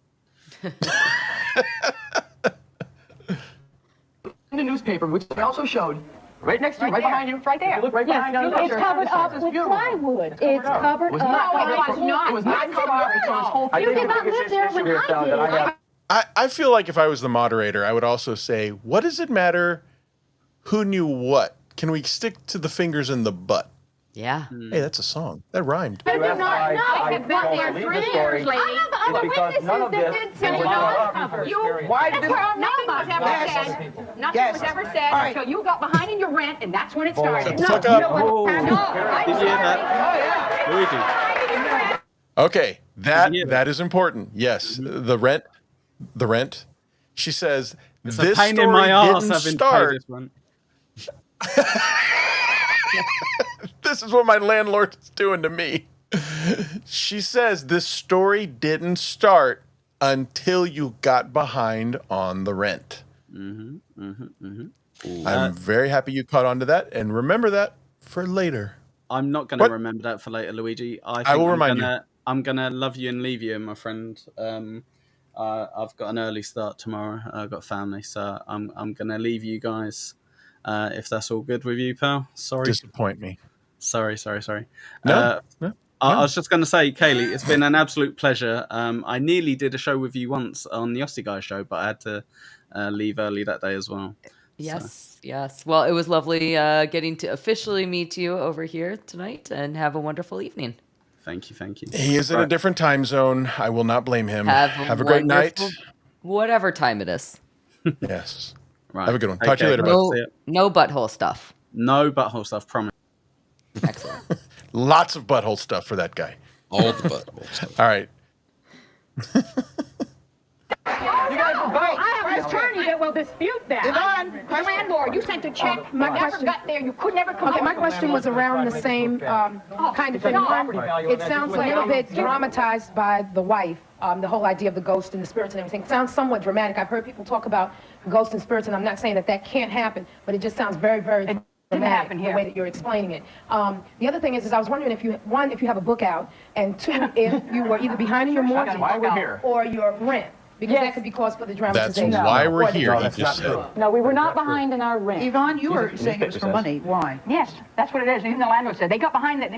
In the newspaper, which they also showed, right next to you, right behind you. Right there. If you look right behind you on the It's picture. covered it up says with funeral home. plywood. It's It's covered It was up. not No, covered it up. was not. It was not covered up. It's on its whole You did not live there when I did. I feel like if I was the moderator, I would also say, what does it matter who knew what? Can we stick to the fingers in the butt? Yeah. Hey, that's a song. That rhymed. I did not know. I I've been there believe 3 the story years, lady. I have other because none of witnesses this that did say was you not covered. Why That's did where nothing was ever said. Nothing was ever said until you got behind in your rent, and that's when it started. Shut the fuck You up. know what? No, I'm Did you hear sorry. that? Luigi. Okay, that is important. Yes, the rent. She says It's this a pain story in my ass didn't having to pay start. this one. This is what my landlord is doing to me. She says this story didn't start until you got behind on the rent. I'm very happy you caught on to that, and remember that for later. I'm not going to remember that for later, Luigi. I will remind you. I'm gonna love you and leave you, my friend. I've got an early start tomorrow. I've got family, so I'm gonna leave you guys. If that's all good with you, pal. Sorry. Disappoint me. Sorry. No. I was just going to say, Cayley, it's been an absolute pleasure. I nearly did a show with you once on the Aussie Guy show, but I had to leave early that day as well. Yes. Well, it was lovely getting to officially meet you over here tonight, and have a wonderful evening. Thank you. He is in a different time zone. I will not blame him. Have a great night. Whatever time it is. Yes. Right. Have a good one. Talk to you later, bud. No butthole stuff. No butthole stuff, promise. Excellent. Lots of butthole stuff for that guy. All the butthole stuff. All right. You guys will vote. I have an attorney that will dispute that. Yvonne, My landlord, you sent a check. My Never question- got there. You could never come Okay, up my with question was around the same kind of thing. It sounds a little bit dramatized by the wife, the whole idea of the ghost and the spirits and everything. It sounds somewhat dramatic. I've heard people talk about ghosts and spirits, and I'm not saying that can't happen, but it just sounds very, very dramatic happen the here. way that you're explaining it. The other thing is I was wondering if you, one, if you have a book out, and two, if you were either behind in your mortgage or your rent. Because that could be cause for the dramatization. That's why we're Or the here. ghost. He just said. No, we were not behind in our rent. Yvonne, you were saying it was for money. Why? Yes, that's what it is. Even the landlord said they got behind it.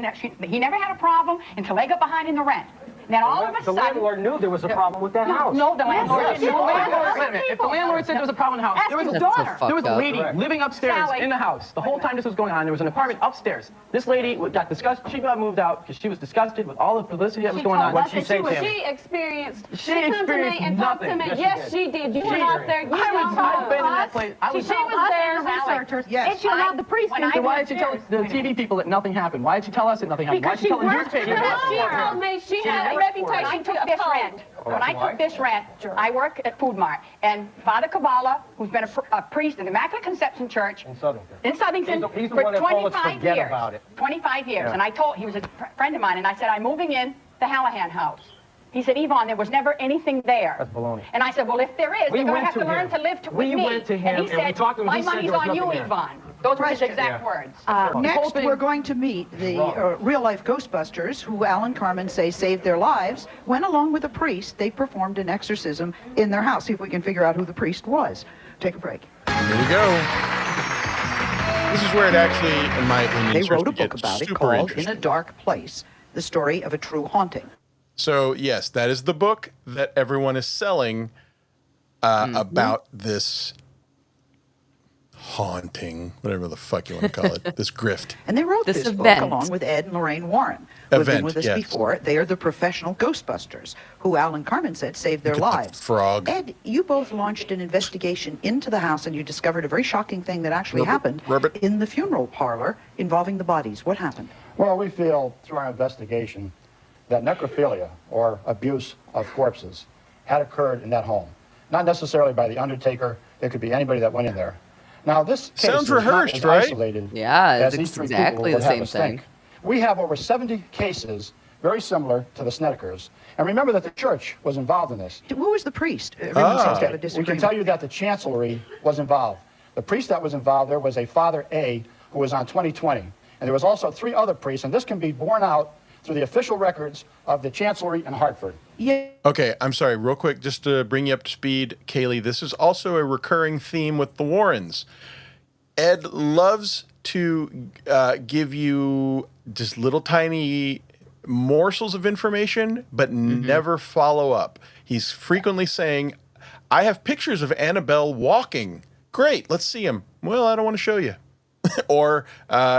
He never had a problem until they got behind in the rent. Then all of a The sudden, landlord knew there was a problem with that house. No, the landlord Yes. didn't. Wait a minute. If the landlord said there was a problem in the house, Ask there was his a daughter. There was a Fucked lady up. living upstairs Sally. in the house. The whole time this was going on, there was an apartment upstairs. This lady got disgusted. She got moved out because she was disgusted with all the publicity that was going on. What'd she say to him? She experienced. She come to me experienced and talked to nothing. me. Yes, she Yes, she did. You went out there. You I've been in that place. I was She was there, researchers. Yes. And she allowed the priest in. So why did she tell the TV people that nothing happened? Why did she tell us that nothing happened? Why Because did she she tell the worked for newspaper? us. She told me she had a reputation to this rent. When I took this rent, I work at Food Mart, and Father Kabbalah, who's been a priest in the Immaculate Conception Church In Southington. in Southington He's the for one that told us 25 forget years. about it. 25 years. Yeah. And I told, he was a friend of mine, and I said, I'm moving in the Hallahan house. He said, Yvonne, there was never anything there. That's baloney. And I said, well, if there is, We they're going to went have to to learn him. to live with We me. went to him, and he and we said, talked to him, my he said money's there was on you, nothing there. Yvonne. Those were his exact words. Next, we're going to meet the real-life Ghostbusters, who Alan Carmen say saved their lives, when along with a priest, they performed an exorcism in their house. See if we can figure out who the priest was. Take a break. Here we go. This is where it actually, in my opinion, They starts wrote a to get book about it super called In interesting. a Dark Place, the story of a true haunting. So yes, that is the book that everyone is selling about this haunting, whatever the fuck you want to call it, this grift. And they wrote This this book event. along with Ed and Lorraine Warren, who have been Event, with us yes. before. They are the professional Ghostbusters, who Alan Carmen said saved their lives. Frog. Ed, you both launched an investigation into the house, and you discovered a very shocking thing that actually happened in the funeral parlor involving the bodies. What happened? Well, we feel through our investigation that necrophilia, or abuse of corpses, had occurred in that home. Not necessarily by the undertaker. It could be anybody that went in there. Now, this case Sounds is not rehearsed, as right? isolated Yeah, as it's these three exactly people the would have same us thing. think. We have over 70 cases very similar to the Snedekers. And remember that the church was involved in this. Who was the priest? Everyone seems to have a We can disagreement. tell you that the chancellery was involved. The priest that was involved there was a Father A, who was on 2020. And there was also 3 other priests, and this can be borne out through the official records of the chancellery in Hartford. Yeah. Okay, I'm sorry, real quick, just to bring you up to speed, Cayley, this is also a recurring theme with the Warrens. Ed loves to give you just little tiny morsels of information, but never follow up. He's frequently saying, I have pictures of Annabelle walking. Great, let's see him. Well, I don't want to show you. Or,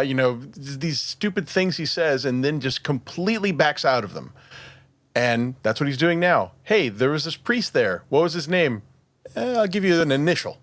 you know, these stupid things he says and then just completely backs out of them. And that's what he's doing now. Hey, there was this priest there. What was his name? I'll give you an initial,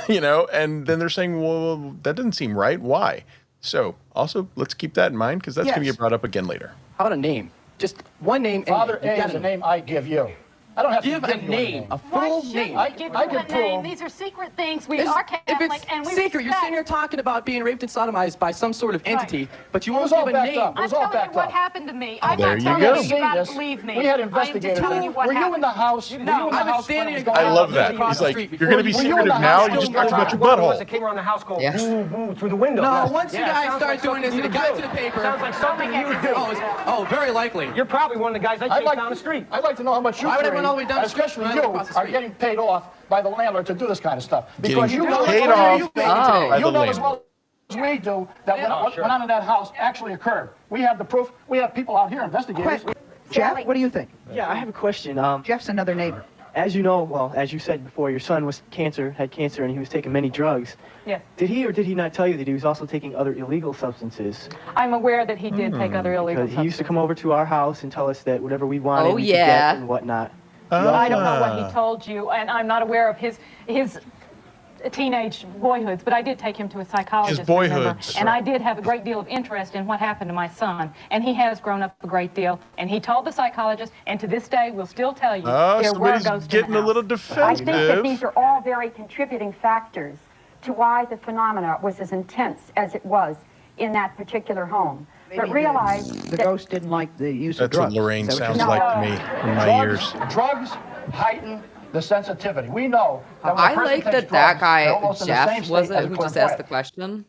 you know, and then they're saying, well, that doesn't seem right. Why? So also, let's keep that in mind because that's going to get brought up again later. How about a name? Just one name. Father A is a name I give you. I don't have to give a name, a Why full should name. we give you a name? These are secret things. We are Catholic, If it's and we secret, you're respect. sitting here talking about being raped and sodomized by some sort of entity, but you It won't was all give a backed name. up. It was I'm all telling you backed what up. happened to me. I'm There not you telling go. you. You gotta believe me. We had I am investigators. just telling you what Were you in happened. the house? No, Were you in the I was house when standing it was there going I on? love that. across He's the like, street you're going to be before you secretive were in the now. house, You just you talked were about your in the butthole. That came around the house going Yes. boo, boo, through the window. No, Yeah. once you Yeah, guys sounds started like doing this and something it got you to the do. paper. Sounds like something you do. Oh, very likely. You're probably one of the guys I chased down the street. I'd like to know how much you Why would I three, run all the way down the street especially when I you, live across the are street? getting paid off by the landlord to do this kind of stuff. Getting Because you know paid as well off as you by the know as landlord. well as we do that what went on in that house actually occurred. We have the proof. We have people out here, investigators. Jeff, what do you think? Yeah, I have a question. Jeff's another neighbor. As you know, well, as you said before, your son had cancer, and he was taking many drugs. Yes. Did he or did he not tell you that he was also taking other illegal substances? I'm aware that he did take other illegal Because he used to come over to our house and tell us that whatever we wanted, Oh, we could yeah. get and whatnot. I don't know what he told you, and I'm not aware of his teenage boyhoods, but I did take him to a psychologist. His remember? boyhoods. And I did have a great deal of interest in what happened to my son, and he has grown up a great deal. And he told the psychologist, and to this day, will still tell you Oh, there were somebody's ghosts in getting the a little house. I think that defensive. these are all very contributing factors to why the phenomena was as intense as it was in that particular home. But realize the ghost didn't like the use of That's what drugs. Lorraine Is that what sounds you're like saying? to me in my ears. Drugs heighten the sensitivity. We know that when a I person like takes that drugs, guy they're almost in the same Jeff state was as it a who just asked the clairvoyant. question.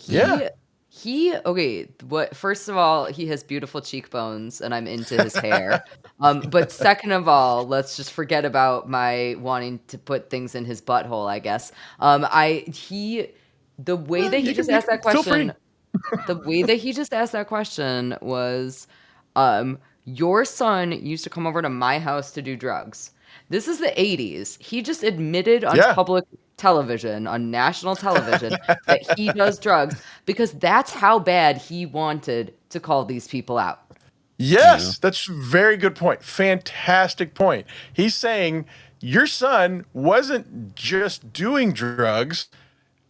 Yeah. He okay. What? First of all, he has beautiful cheekbones, and I'm into his hair. But second of all, let's just forget about my wanting to put things in his butthole. I guess. The way that he just asked that feel free. question. The way that he just asked that question was, your son used to come over to my house to do drugs. This is the 80s. He just admitted on Yeah. public television, on national television, that he does drugs because that's how bad he wanted to call these people out. Yes, that's a very good point. Fantastic point. He's saying your son wasn't just doing drugs,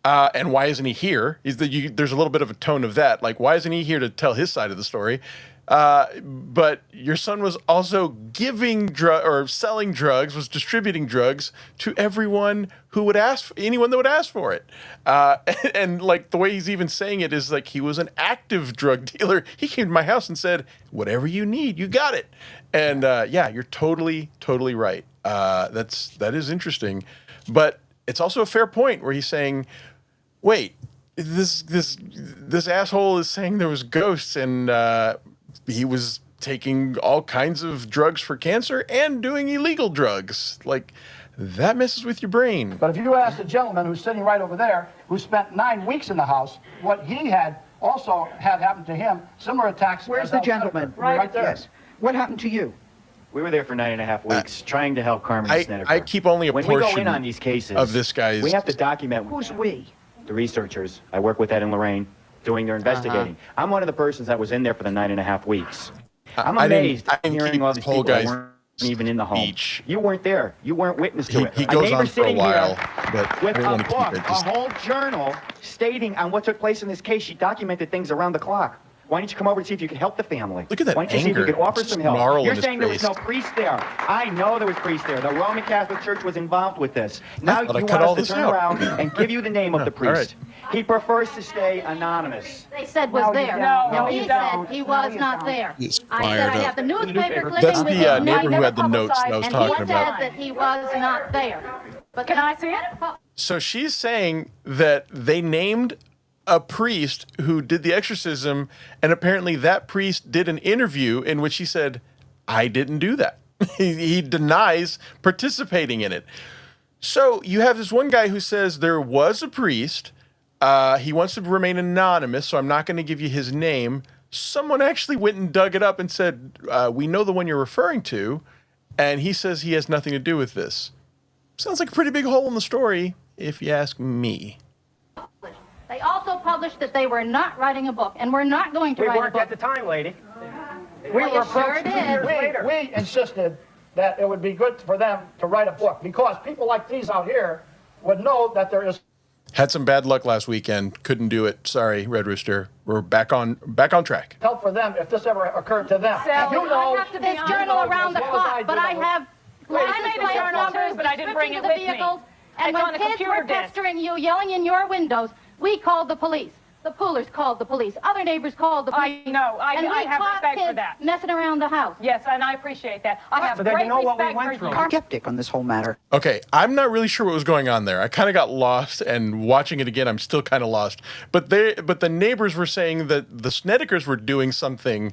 and why isn't he here? There's a little bit of a tone of that. Like, why isn't he here to tell his side of the story? But your son was also giving or selling drugs, was distributing drugs to everyone who would anyone that would ask for it. And like the way he's even saying it is like he was an active drug dealer. He came to my house and said, "Whatever you need, you got it." And yeah, you're totally right. That is interesting, but it's also a fair point where he's saying, "Wait, this asshole is saying there was ghosts and." He was taking all kinds of drugs for cancer and doing illegal drugs. Like, that messes with your brain. But if you ask the gentleman who's sitting right over there, who spent 9 weeks in the house, what he had also had happened to him, similar attacks. Where's as the Al gentleman? Snedeker, right there. Yes. What happened to you? We were there for 9.5 weeks, trying to help Carmen Snedeker. I keep only a when we go portion in on these cases of this guy's. We have to document. Who's we? The researchers. I work with Ed and Lorraine, doing their investigating. I'm one of the persons that was in there for the 9.5 weeks. I'm amazed I didn't hearing keep all the these whole people that guy's weren't even in the home. speech. You weren't there. You weren't witness to it. He A goes neighbor on for a sitting while, here but with I a don't want to book, keep it. a whole journal stating on what took place in this case. She documented things around the clock. Why don't you come over and see if you can help the family? Look at that Why don't you see if you anger, can offer some help? snarl in You're his saying there was face. no priest there. I know there was priest there. The Roman Catholic Church was involved with this. Now thought I you cut want all us to this turn out. around and give you the name of the all right. priest. He prefers to stay anonymous. They said was there. He said he was not there. He's I said fired I up. have the newspaper clipping That's with the his neighbor name, who had the notes I was and talking he about. said that he was not there. But Can I see it? So she's saying that they named a priest who did the exorcism, and apparently that priest did an interview in which he said, I didn't do that. He denies participating in it. So you have this one guy who says there was a priest. He wants to remain anonymous, so I'm not going to give you his name. Someone actually went and dug it up and said, we know the one you're referring to, and he says he has nothing to do with this. Sounds like a pretty big hole in the story, if you ask me. They also published that they were not writing a book, and we're not going to We write a weren't book. at the time, lady. We were sure did. We insisted that it would be good for them to write a book because people like these out here would know that there is. Had some bad luck last weekend. Couldn't do it. Sorry, Red Rooster. We're back on track. Help for them if this ever occurred to them. Sally, You know, I have to this journal around the clock, but I have I made a journal too, but I didn't bring it with me. And It's on when a kids computer were disk. pestering you, yelling in your windows, we called the police. The Poolers called the police. Other neighbors called the police. I know. And I we have caught respect for kids that. messing around the house. Yes, and I appreciate that. I have So then great you know what we respect went for through. you. I'm skeptic on this whole matter. Okay, I'm not really sure what was going on there. I kind of got lost, and watching it again, I'm still kind of lost. But the neighbors were saying that the Snedekers were doing something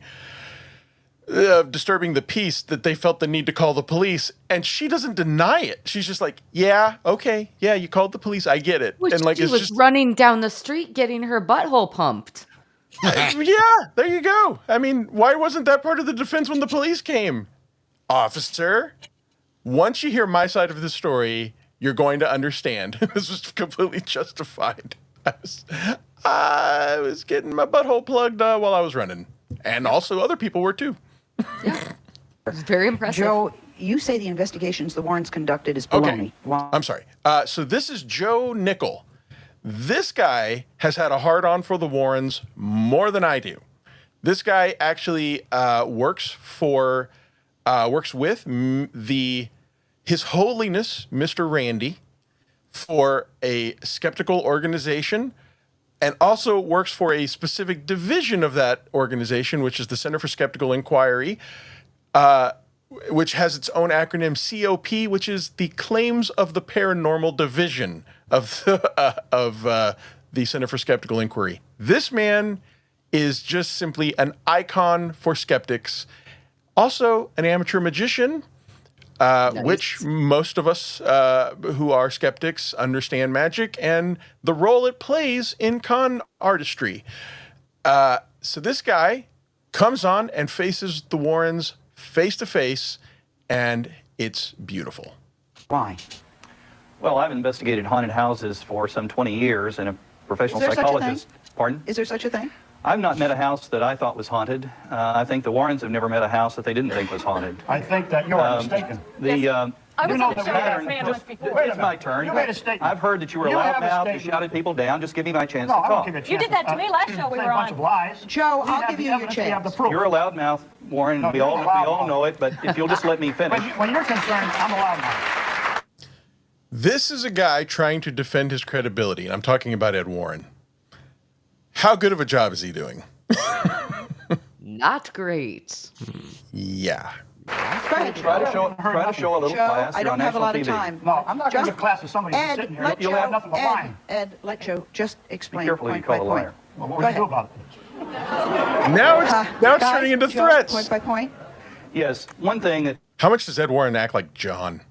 disturbing the peace that they felt the need to call the police, and she doesn't deny it. She's just like, yeah, okay, yeah, you called the police, I get it. Which and like she it's was just running down the street getting her butthole pumped. yeah, there you go. I mean, why wasn't that part of the defense when the police came? Officer, once you hear my side of the story, you're going to understand. This was completely justified. I was getting my butthole plugged while I was running. And also other people were too. It's very impressive. Joe, you say the investigations the Warrens conducted is Okay, baloney. I'm sorry. So this is Joe Nickel. This guy has had a hard-on for the Warrens more than I do. This guy actually works with His Holiness, Mr. Randy, for a skeptical organization, and also works for a specific division of that organization, which is the Center for Skeptical Inquiry, which has its own acronym COP, which is the Claims of the Paranormal Division of the Center for Skeptical Inquiry. This man is just simply an icon for skeptics. Also, an amateur magician, which most of us who are skeptics understand magic and the role it plays in con artistry. So this guy comes on and faces the Warrens face to face, and it's beautiful. Why? Well, I've investigated haunted houses for some 20 years and a professional Is there such a psychologist. Pardon? Is there such a thing? I've not met a house that I thought was haunted. I think the Warrens have never met a house that they didn't think was haunted. I think that you are mistaken. I was know on the that show we last had- man once before. Wait a It's my minute. turn. You made a statement. I've heard that you were a You have a loudmouth, you statement. shouted people down. Just give me my chance No, to I talk. don't give you a chance. You did that to me last show we say were a bunch on. of lies. Joe, We I'll have give the you your evidence, we have the chance. proof. You're a loudmouth, Warren. No, we you're all a we all loudmouth. know it, but if you'll just let me finish. When you're concerned, I'm a loudmouth. This is a guy trying to defend his credibility, and I'm talking about Ed Warren. How good of a job is he doing? Not great. Yeah. Try to show a little Joe, class. I You're don't on have a national lot of TV. time. No, I'm not going to Just- give class to somebody who's Ed, sitting here. let You'll Joe, have nothing but lying. Ed, let Joe just explain careful who you point call by a point. liar. Well, what Go do you do ahead. about it? Now it's Guys, turning into Joe, threats. Point by point. Yes, one thing that How much does Ed Warren act like John?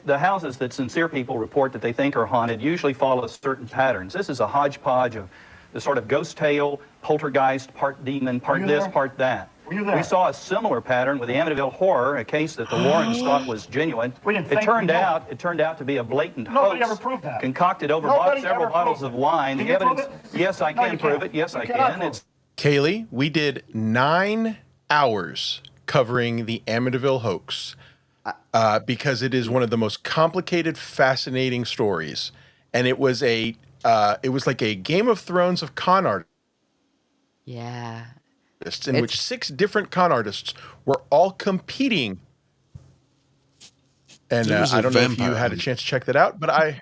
the houses that sincere people report that they think are haunted usually follow certain patterns. This is a hodgepodge of the sort of ghost tale, poltergeist, part demon, part you this, there? part that. Were you there? We saw a similar pattern with the Amityville Horror, a case that the Warrens thought was genuine. We didn't It think turned we know. out to be a blatant Nobody hoax ever proved that. concocted over Nobody several ever bottles proved of it. wine. Can The you prove evidence, it? yes, I No, can you prove can't. it. Yes, You I cannot can. prove It's Cayley, we did 9 hours covering the Amityville hoax because it is one of the most complicated, fascinating stories, and it was like a Game of Thrones of con art. Yeah. artists, in which 6 different con artists were all competing. And I don't know if you had a chance to check that out, but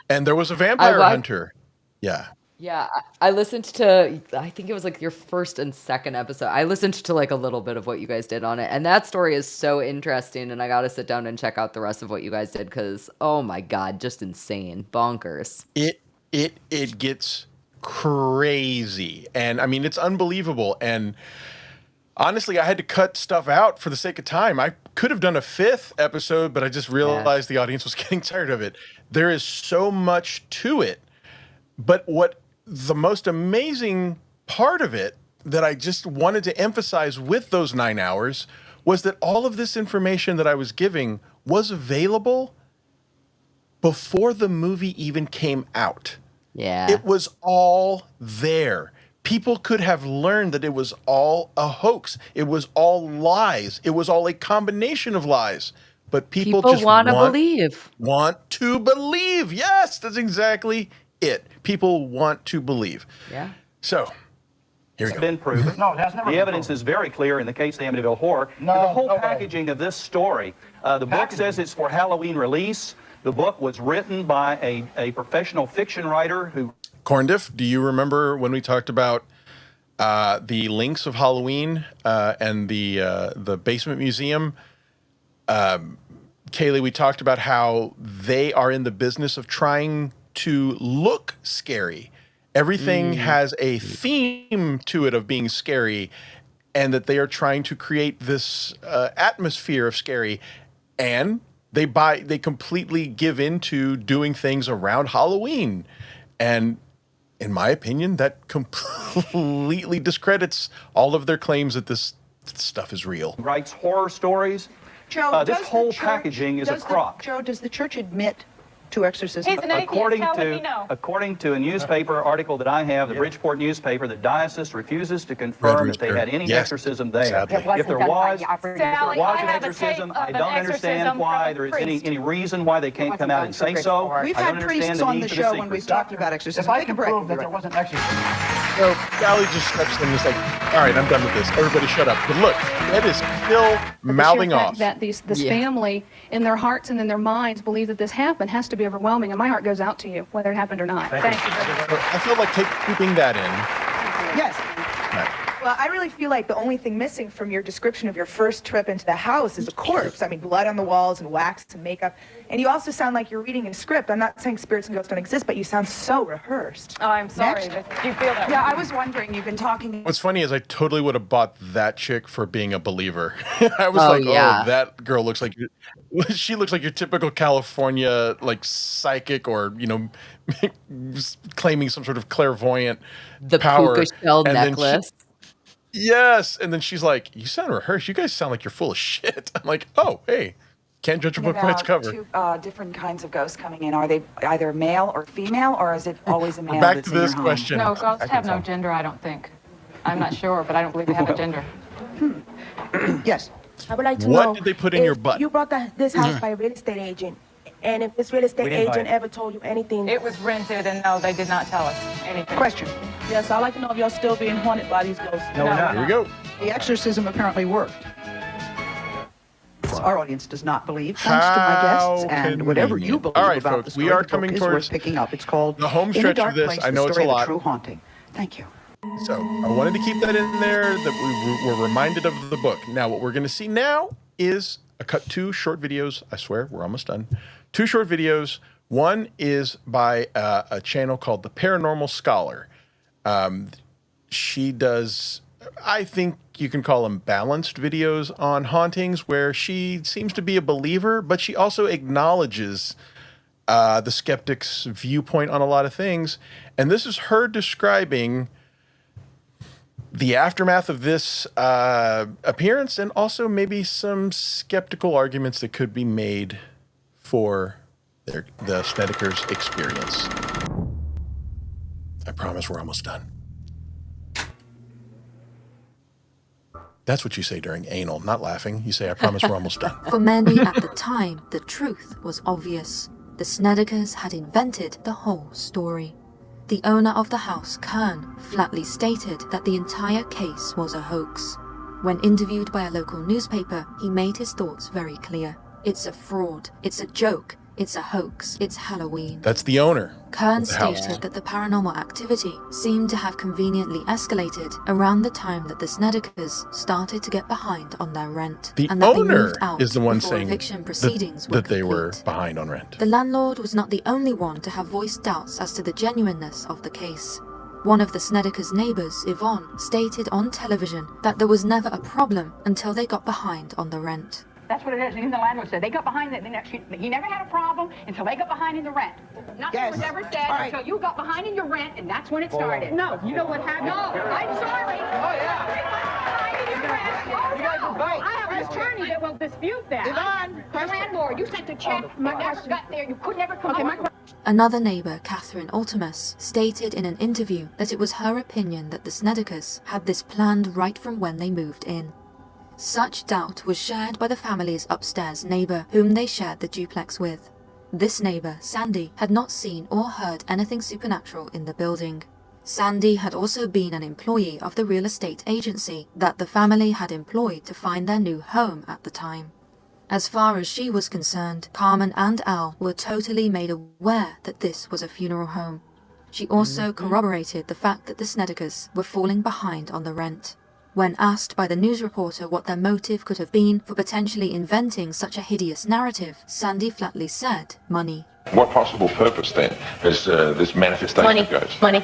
and there was a vampire hunter. Yeah. Yeah, I listened to, I think it was like your first and second episode. I listened to like a little bit of what you guys did on it. And that story is so interesting. And I got to sit down and check out the rest of what you guys did because, oh my God, just insane. Bonkers. It gets crazy. And I mean, it's unbelievable. And honestly, I had to cut stuff out for the sake of time. I could have done a 5th episode, but I just realized the audience was getting tired of it. There is so much to it. But what the most amazing part of it that I just wanted to emphasize with those 9 hours was that all of this information that I was giving was available before the movie even came out. Yeah. It was all there. People could have learned that it was all a hoax. It was all lies. It was all a combination of lies. But people just want to believe. Want to believe. Yes, that's exactly it. People want to believe. Yeah. So, here we go. It's been proven. No, it has never The been evidence proven. is very clear in the case of the Amityville Horror. No, and the whole no way. packaging of this story. The book says it's for Halloween release. The book was written by a professional fiction writer who... Corndiff, do you remember when we talked about the links of Halloween and the basement museum? Cayley, we talked about how they are in the business of trying to look scary. Everything has a theme to it of being scary, and that they are trying to create this atmosphere of scary. And they completely give into doing things around Halloween. And in my opinion, that completely discredits all of their claims that this stuff is real. Writes horror stories. Joe, This whole packaging is a crock. Joe, does the church admit to exorcism? According to a newspaper article that I have, the Bridgeport newspaper, the diocese refuses to confirm that they had any exorcism there. Sadly. If there was Sally, an I have a exorcism, tape of I an don't understand exorcism why from a there is priest. any reason why they can't come out and say so. We've I had don't understand priests the on need the for show when secrecy. we've talked about exorcism. If I Take a can break. prove that there was an exorcism. So Sally just steps in and is like, all right, I'm done with this. Everybody shut up. But look, Ed is still mouthing off. That this family, in their hearts and in their minds, believe that this happened has to be overwhelming, and my heart goes out to you, whether it happened or not. Thank you. I feel like keeping that in. Yes. Well, I really feel like the only thing missing from your description of your first trip into the house is a corpse. I mean, blood on the walls and wax and makeup. And you also sound like you're reading a script. I'm not saying spirits and ghosts don't exist, but you sound so rehearsed. Oh, I'm sorry that you feel that way. Yeah, I was wondering, you've been talking... What's funny is I totally would have bought that chick for being a believer. I was oh, that girl looks like she looks like your typical California like psychic, or claiming some sort of clairvoyant power. Puka shell necklace. Yes, and then she's like, "You sound rehearsed. You guys sound like you're full of shit." I'm like, "Oh, hey, can't judge a book by its cover." Two different kinds of ghosts coming in. Are they either male or female, or is it always a male? Back that's to in this your home? question. No, ghosts have no gender, I don't think. I'm not sure, but I don't believe they have a gender. Yes. I would like to What know did they put in your butt? You brought this house by a real estate agent, and if this real estate agent ever told you anything... It was rented, and no, they did not tell us anything. Question. Yes, I'd like to know if y'all still being haunted by these ghosts. No, we're not. Here we go. The exorcism apparently worked. Our audience does not believe, thanks to my guests, and whatever you believe All right, about folks, this we story, are the coming book is towards worth picking up. It's called the home In the stretch Dark of this. Place, I know the it's Story a of lot. True Haunting. Thank you. So I wanted to keep that in there, that we were reminded of the book. Now, what we're going to see now is two short videos. I swear, we're almost done. 2 short videos. One is by a channel called The Paranormal Scholar. She does, I think you can call them balanced videos on hauntings, where she seems to be a believer, but she also acknowledges the skeptic's viewpoint on a lot of things. And this is her describing the aftermath of this appearance, and also maybe some skeptical arguments that could be made for the Snedeker's experience. I promise we're almost done. That's what you say during anal, not laughing. You say, I promise we're almost done. For many at the time, the truth was obvious. The Snedekers had invented the whole story. The owner of the house, Kern, flatly stated that the entire case was a hoax. When interviewed by a local newspaper, he made his thoughts very clear. It's a fraud. It's a joke. It's a hoax. It's Halloween. That's the owner. Kern of the house. stated that the paranormal activity seemed to have conveniently escalated around the time that the Snedekers started to get behind on their rent. The and that they owner moved out is the one before saying eviction proceedings that they complete. were behind on rent. The landlord was not the only one to have voiced doubts as to the genuineness of the case. One of the Snedekers' neighbors, Yvonne, stated on television that there was never a problem until they got behind on the rent. That's what it is. Even the landlord said they got behind. He never had a problem until they got behind in the rent. Nothing was ever said until you got behind in your rent, and that's when it started. No, you know what happened? No, I'm sorry. Oh yeah. You guys are both. I have an attorney that will dispute that. Yvonne, the landlord, you sent the check. You never got there. You could never come up. Another neighbor, Catherine Altimus, stated in an interview that it was her opinion that the Snedekers had this planned right from when they moved in. Such doubt was shared by the family's upstairs neighbor, whom they shared the duplex with. This neighbor, Sandy, had not seen or heard anything supernatural in the building. Sandy had also been an employee of the real estate agency that the family had employed to find their new home at the time. As far as she was concerned, Carmen and Al were totally made aware that this was a funeral home. She also corroborated the fact that the Snedekers were falling behind on the rent. When asked by the news reporter what their motive could have been for potentially inventing such a hideous narrative, Sandy flatly said, money. What possible purpose then has this manifestation of ghosts? Money.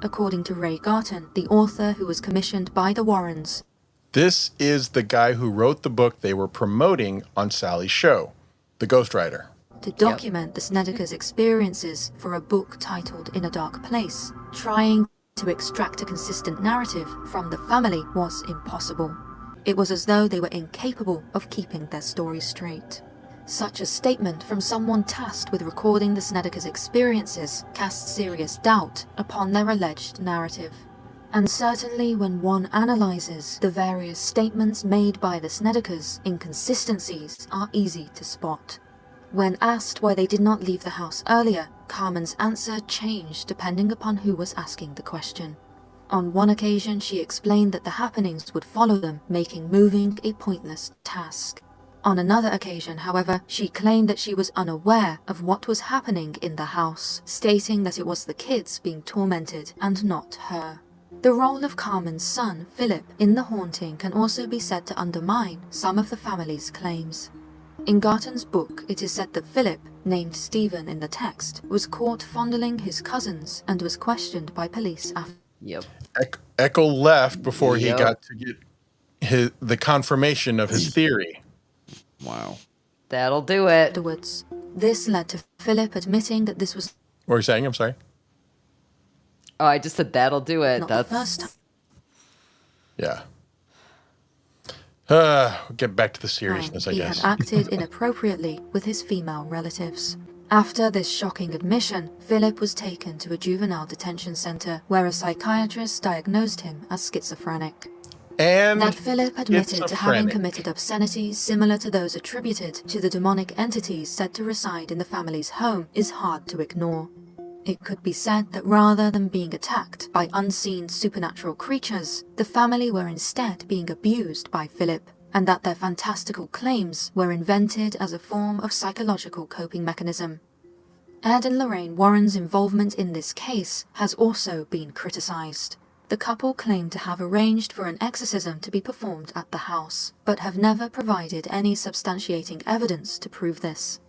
According to Ray Garton, the author who was commissioned by the Warrens. This is the guy who wrote the book they were promoting on Sally's show, The Ghostwriter. To document the Snedekers' experiences for a book titled In a Dark Place, trying to extract a consistent narrative from the family was impossible. It was as though they were incapable of keeping their story straight. Such a statement from someone tasked with recording the Snedekers' experiences casts serious doubt upon their alleged narrative. And certainly when one analyzes the various statements made by the Snedekers, inconsistencies are easy to spot. When asked why they did not leave the house earlier, Carmen's answer changed depending upon who was asking the question. On one occasion, she explained that the happenings would follow them, making moving a pointless task. On another occasion, however, she claimed that she was unaware of what was happening in the house, stating that it was the kids being tormented and not her. The role of Carmen's son, Philip, in the haunting can also be said to undermine some of the family's claims. In Garton's book, it is said that Philip, named Stephen in the text, was caught fondling his cousins and was questioned by police after. Ekul left before he got to get the confirmation of his theory. Wow. That'll do it. Afterwards, this led to Philip admitting that this was. What were you saying? I'm sorry. Oh, I just said that'll do it. Not That's the first time. Yeah. Get back to the seriousness, I He guess. had acted inappropriately with his female relatives. After this shocking admission, Philip was taken to a juvenile detention center where a psychiatrist diagnosed him as schizophrenic. And that Philip admitted to having committed obscenities similar to those attributed to the demonic entities said to reside in the family's home is hard to ignore. It could be said that rather than being attacked by unseen supernatural creatures, the family were instead being abused by Philip, and that their fantastical claims were invented as a form of psychological coping mechanism. Ed and Lorraine Warren's involvement in this case has also been criticized. The couple claim to have arranged for an exorcism to be performed at the house, but have never provided any substantiating evidence to prove this.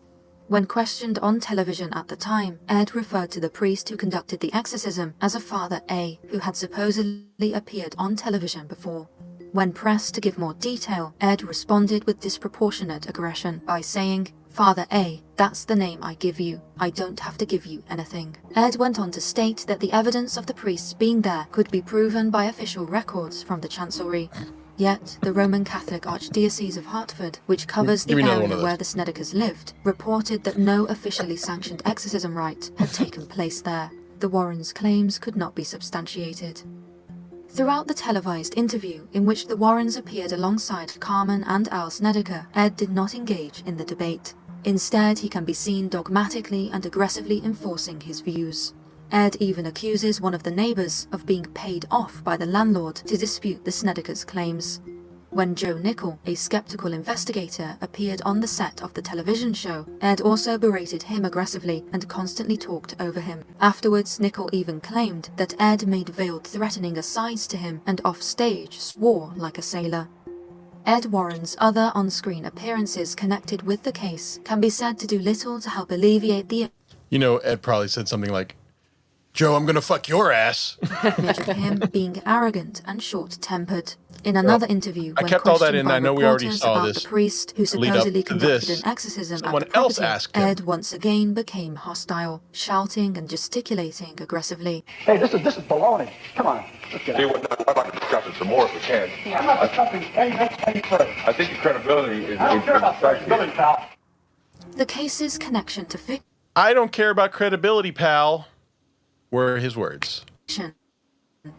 When questioned on television at the time, Ed referred to the priest who conducted the exorcism as a Father A, who had supposedly appeared on television before. When pressed to give more detail, Ed responded with disproportionate aggression by saying, "Father A, that's the name I give you. I don't have to give you anything." Ed went on to state that the evidence of the priests being there could be proven by official records from the Chancellery. Yet, the Roman Catholic Archdiocese of Hartford, which covers the area where the Snedekers lived, reported that no officially sanctioned exorcism rite had taken place there. The Warrens' claims could not be substantiated. Throughout the televised interview, in which the Warrens appeared alongside Carmen and Al Snedeker, Ed did not engage in the debate. Instead, he can be seen dogmatically and aggressively enforcing his views. Ed even accuses one of the neighbors of being paid off by the landlord to dispute the Snedekers' claims. When Joe Nickell, a skeptical investigator, appeared on the set of the television show, Ed also berated him aggressively and constantly talked over him. Afterwards, Nickell even claimed that Ed made veiled threatening asides to him and offstage swore like a sailor. Ed Warren's other on-screen appearances connected with the case can be said to do little to help alleviate the You know, Ed probably said something like, Joe, I'm gonna fuck your ass. image of him being arrogant and short-tempered. In another interview, I when kept all that questioned in. by I know we already reporters saw about this the priest who lead up supposedly to conducted this. an exorcism Someone at the else property, asked him. Ed once again became hostile, shouting and gesticulating aggressively. Hey, this is baloney. Come on, let's get out. I'd like to discuss it some more if we can. Yeah, I'm not discussing any further. I think your credibility is... I don't care about credibility, pal. The case's connection to fiction I don't care about credibility, pal, were his words.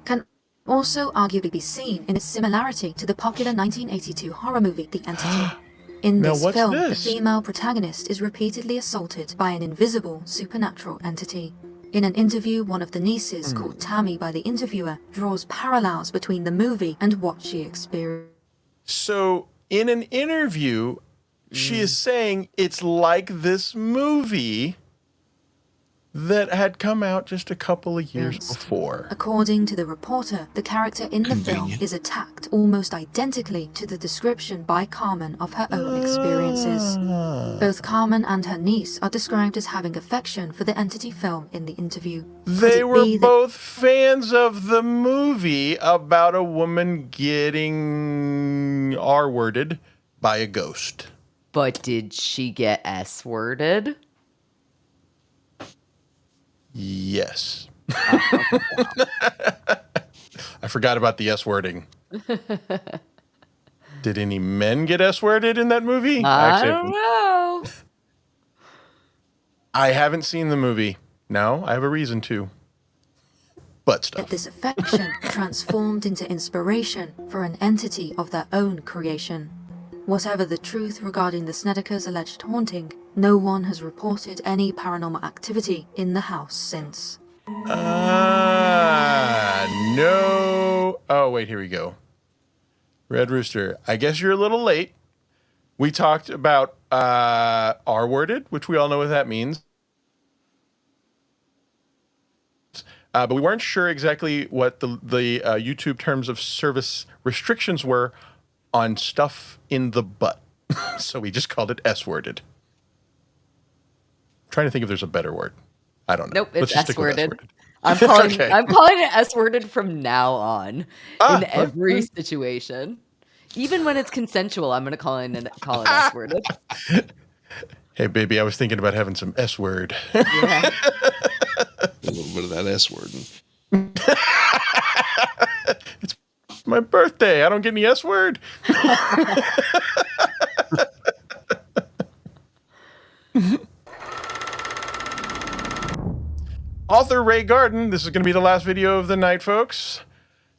can also arguably be seen in its similarity to the popular 1982 horror movie The Entity. In Now, this what's film, this? the female protagonist is repeatedly assaulted by an invisible supernatural entity. In an interview, one of the nieces, called Tammy by the interviewer, draws parallels between the movie and what she experienced. So, in an interview, she is saying it's like this movie that had come out just a couple of years before. According to the reporter, the character in the film is attacked almost identically to the description by Carmen of her own experiences. Both Carmen and her niece are described as having affection for the entity film in the interview. They were both fans of the movie about a woman getting R-worded by a ghost. But did she get S-worded? Yes. I forgot about the S-wording. Did any men get S-worded in that movie? I don't know. I haven't seen the movie. No, I have a reason to. Butt stuff. That this affection transformed into inspiration for an entity of their own creation. Whatever the truth regarding the Snedekers' alleged haunting, no one has reported any paranormal activity in the house since. No. Oh, wait, here we go. Red Rooster, I guess you're a little late. We talked about R-worded, which we all know what that means. But we weren't sure exactly what the YouTube terms of service restrictions were on stuff in the butt. So we just called it S-worded. I'm trying to think if there's a better word. I don't know. Nope, it's Let's just stick with S-worded. S-worded. I'm calling it S-worded from now on in every situation. Even when it's consensual, I'm going to call it S-worded. Hey, baby, I was thinking about having some S-word. Yeah. A little bit of that S-word. It's my birthday. I don't get any S-word. Author Ray Garden, this is going to be the last video of the night, folks,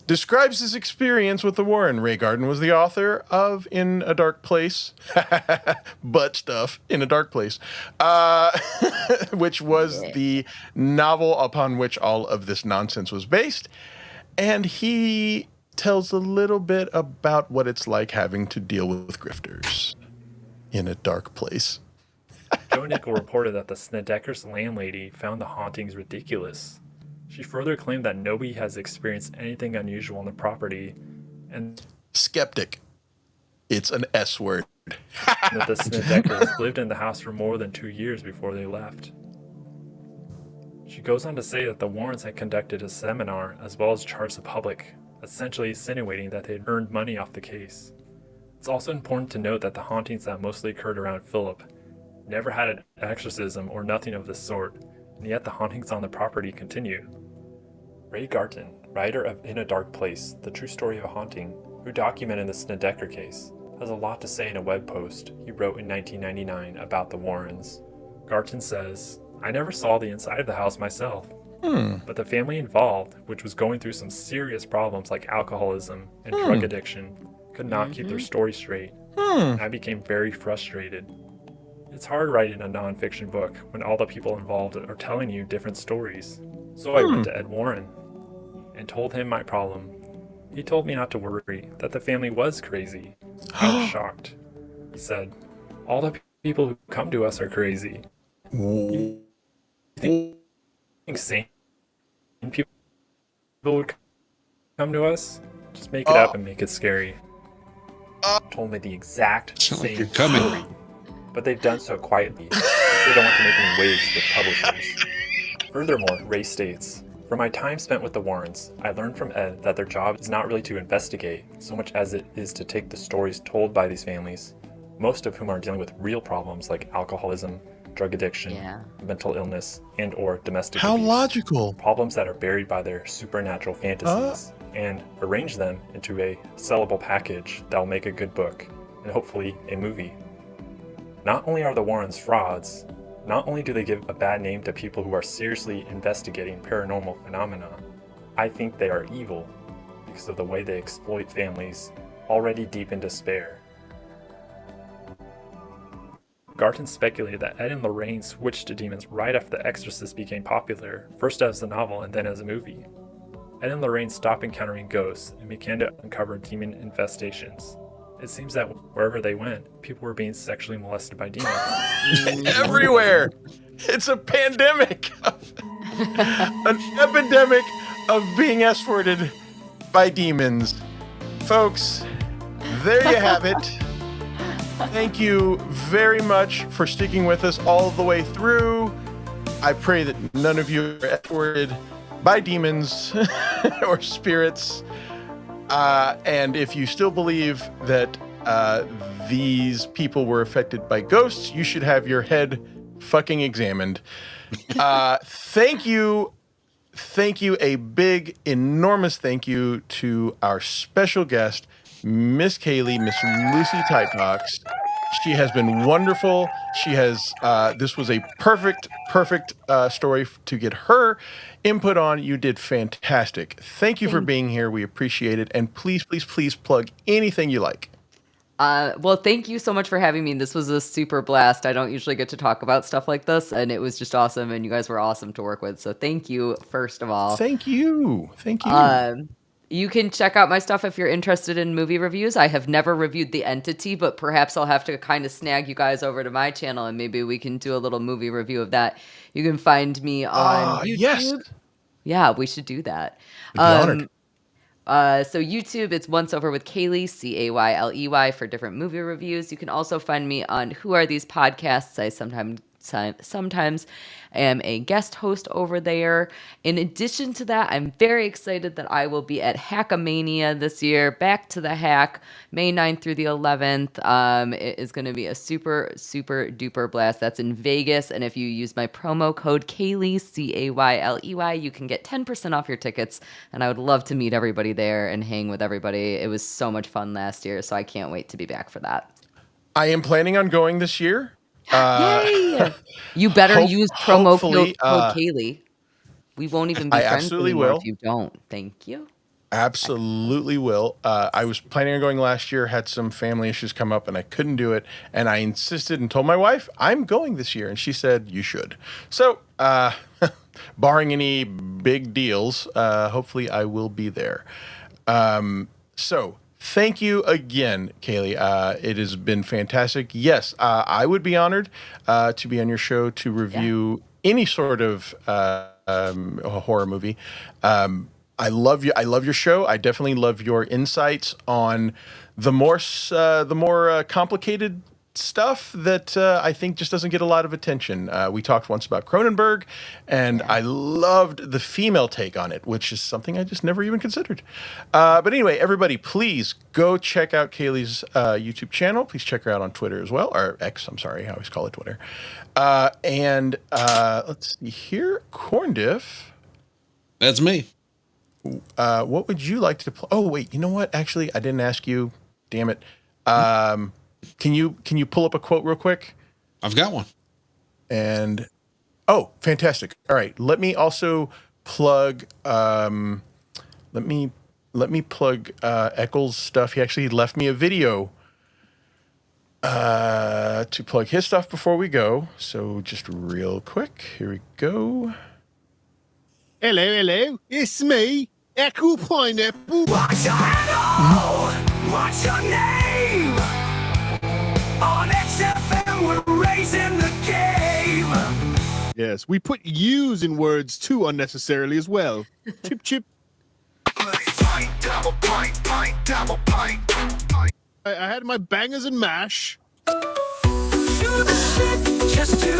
describes his experience with the Warren. Ray Garden was the author of In a Dark Place, butt stuff, In a Dark Place, which was the novel upon which all of this nonsense was based. And he tells a little bit about what it's like having to deal with grifters in a dark place. Joe Nickell reported that the Snedeker's landlady found the hauntings ridiculous. She further claimed that nobody has experienced anything unusual on the property, and skeptic. It's an S word. That the Snedekers lived in the house for more than 2 years before they left. She goes on to say that the Warrens had conducted a seminar as well as charged the public, essentially insinuating that they had earned money off the case. It's also important to note that the hauntings that mostly occurred around Philip never had an exorcism or nothing of this sort, and yet the hauntings on the property continue. Ray Garden, writer of In a Dark Place, The True Story of a Haunting, who documented the Snedeker case, has a lot to say in a web post he wrote in 1999 about the Warrens. Garton says, "I never saw the inside of the house myself, but the family involved, which was going through some serious problems like alcoholism and drug addiction, could not keep their story straight. And I became very frustrated. It's hard writing a nonfiction book when all the people involved are telling you different stories. So I went to Ed Warren and told him my problem. He told me not to worry, that the family was crazy. I was shocked. He said, all the people who come to us are crazy. You think sane people would come to us? Just make it up and make it scary. Told me the exact same story, but they've done so quietly. They don't want to make any waves with publishers. Furthermore, Ray states, from my time spent with the Warrens, I learned from Ed that their job is not really to investigate so much as it is to take the stories told by these families, most of whom are dealing with real problems like alcoholism, drug addiction, mental illness, and or domestic abuse. How logical. Problems that are buried by their supernatural fantasies, and arrange them into a sellable package that will make a good book, and hopefully a movie. Not only are the Warrens frauds, not only do they give a bad name to people who are seriously investigating paranormal phenomena, I think they are evil because of the way they exploit families already deep in despair. Garton speculated that Ed and Lorraine switched to demons right after The Exorcist became popular, first as a novel and then as a movie. Ed and Lorraine stopped encountering ghosts and began to uncover demon infestations. It seems that wherever they went, people were being sexually molested by demons. Everywhere! It's a pandemic! An epidemic of being escorted by demons. Folks, there you have it. Thank you very much for sticking with us all the way through. I pray that none of you are escorted by demons or spirits. And if you still believe that these people were affected by ghosts, you should have your head fucking examined. Thank you. Thank you. A big, enormous thank you to our special guest, Miss Cayley, Miss Lucy Tightbox. She has been wonderful. She has, this was a perfect story to get her input on. You did fantastic. Thank you for being here. We appreciate it. And please, please, please plug anything you like. Well, thank you so much for having me. This was a super blast. I don't usually get to talk about stuff like this, and it was just awesome, and you guys were awesome to work with. So thank you, first of all. Thank you. Thank you. You can check out my stuff if you're interested in movie reviews. I have never reviewed The Entity, but perhaps I'll have to kind of snag you guys over to my channel, and maybe we can do a little movie review of that. You can find me on YouTube. Yes. Yeah, we should do that. Honored. So YouTube, it's Once Over with Cayley, Cayley, for different movie reviews. You can also find me on Who Are These Podcasts. I sometimes am a guest host over there. In addition to that, I'm very excited that I will be at Hackamania this year. Back to the Hack, May 9th through the 11th. It is going to be a super, super duper blast. That's in Vegas. And if you use my promo code Cayley, Cayley, you can get 10% off your tickets. And I would love to meet everybody there and hang with everybody. It was so much fun last year, so I can't wait to be back for that. I am planning on going this year. Yay! You better use promo code Cayley. We won't even be friends anymore if you don't. Thank you. Absolutely will. I was planning on going last year, had some family issues come up, and I couldn't do it. And I insisted and told my wife, I'm going this year. And she said, you should. So, barring any big deals, hopefully I will be there. Thank you again, Cayley. It has been fantastic. Yes, I would be honored to be on your show to review any sort of horror movie. I love you. I love your show. I definitely love your insights on the more complicated stuff that I think just doesn't get a lot of attention. We talked once about Cronenberg, and I loved the female take on it, which is something I just never even considered. But anyway, everybody, please go check out Cayley's YouTube channel. Please check her out on Twitter as well, or X, I'm sorry, I always call it Twitter. Let's see here, Corndiff. That's me. What would you like to play? Oh, wait, you know what? Actually, I didn't ask you. Damn it. Can you pull up a quote real quick? I've got one. And fantastic. All right. Let me also plug let me plug Ekul's stuff. He actually left me a video. to plug his stuff before we go. So just real quick, here we go. Hello. It's me, Ekul Pineapple. What's your handle? What's your name? On XFM, we're raising the game. Yes, we put U's in words too unnecessarily as well. Chip, chip. Pint, double pint, double pint. I had my bangers and mash. Do the shit, just do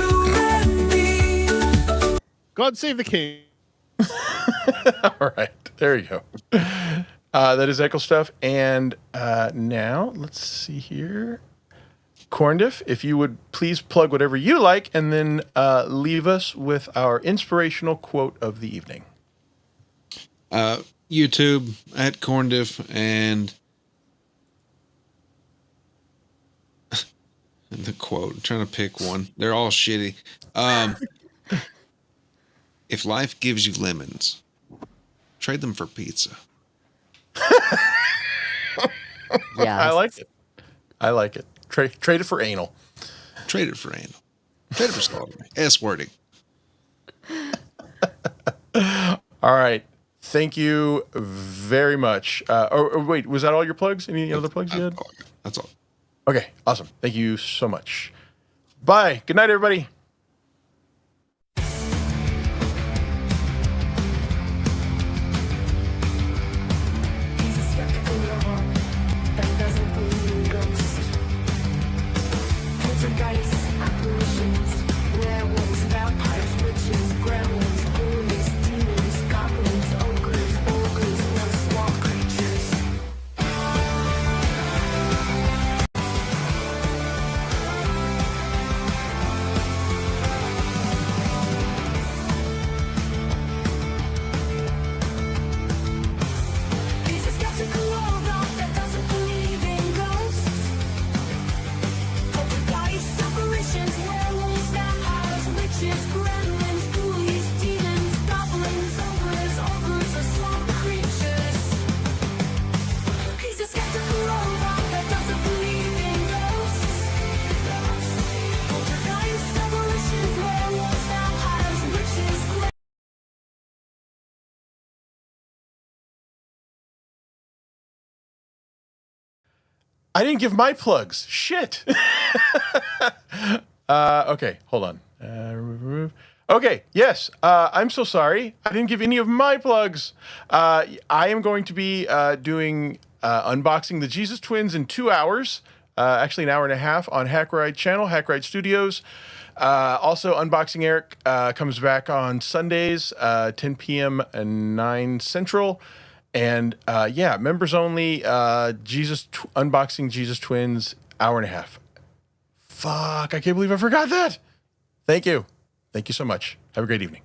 me. God save the king. All right, there you go. That is Ekul stuff. And now, let's see here. Corndiff, if you would please plug whatever you like, and then leave us with our inspirational quote of the evening. YouTube at Corndiff and the quote. I'm trying to pick one. They're all shitty. If life gives you lemons, trade them for pizza. Yeah, I like it. I like it. Trade it for anal. Trade it for anal. Trade it for sodomy. S-wording. All right. Thank you very much. Or wait, was that all your plugs? Any other plugs you had? That's all. Okay, awesome. Thank you so much. Bye. Good night, everybody. I didn't give my plugs. Shit. Okay, hold on. Okay, yes. I'm so sorry. I didn't give any of my plugs. I am going to be doing unboxing the Jesus Twins in 2 hours. Actually, an hour and a half on Hackride channel, Hackride Studios. Also, Unboxing Eric comes back on Sundays, 10 p.m. and 9 Central. And yeah, members only, unboxing Jesus Twins, hour and a half. Fuck, I can't believe I forgot that. Thank you. Thank you so much. Have a great evening.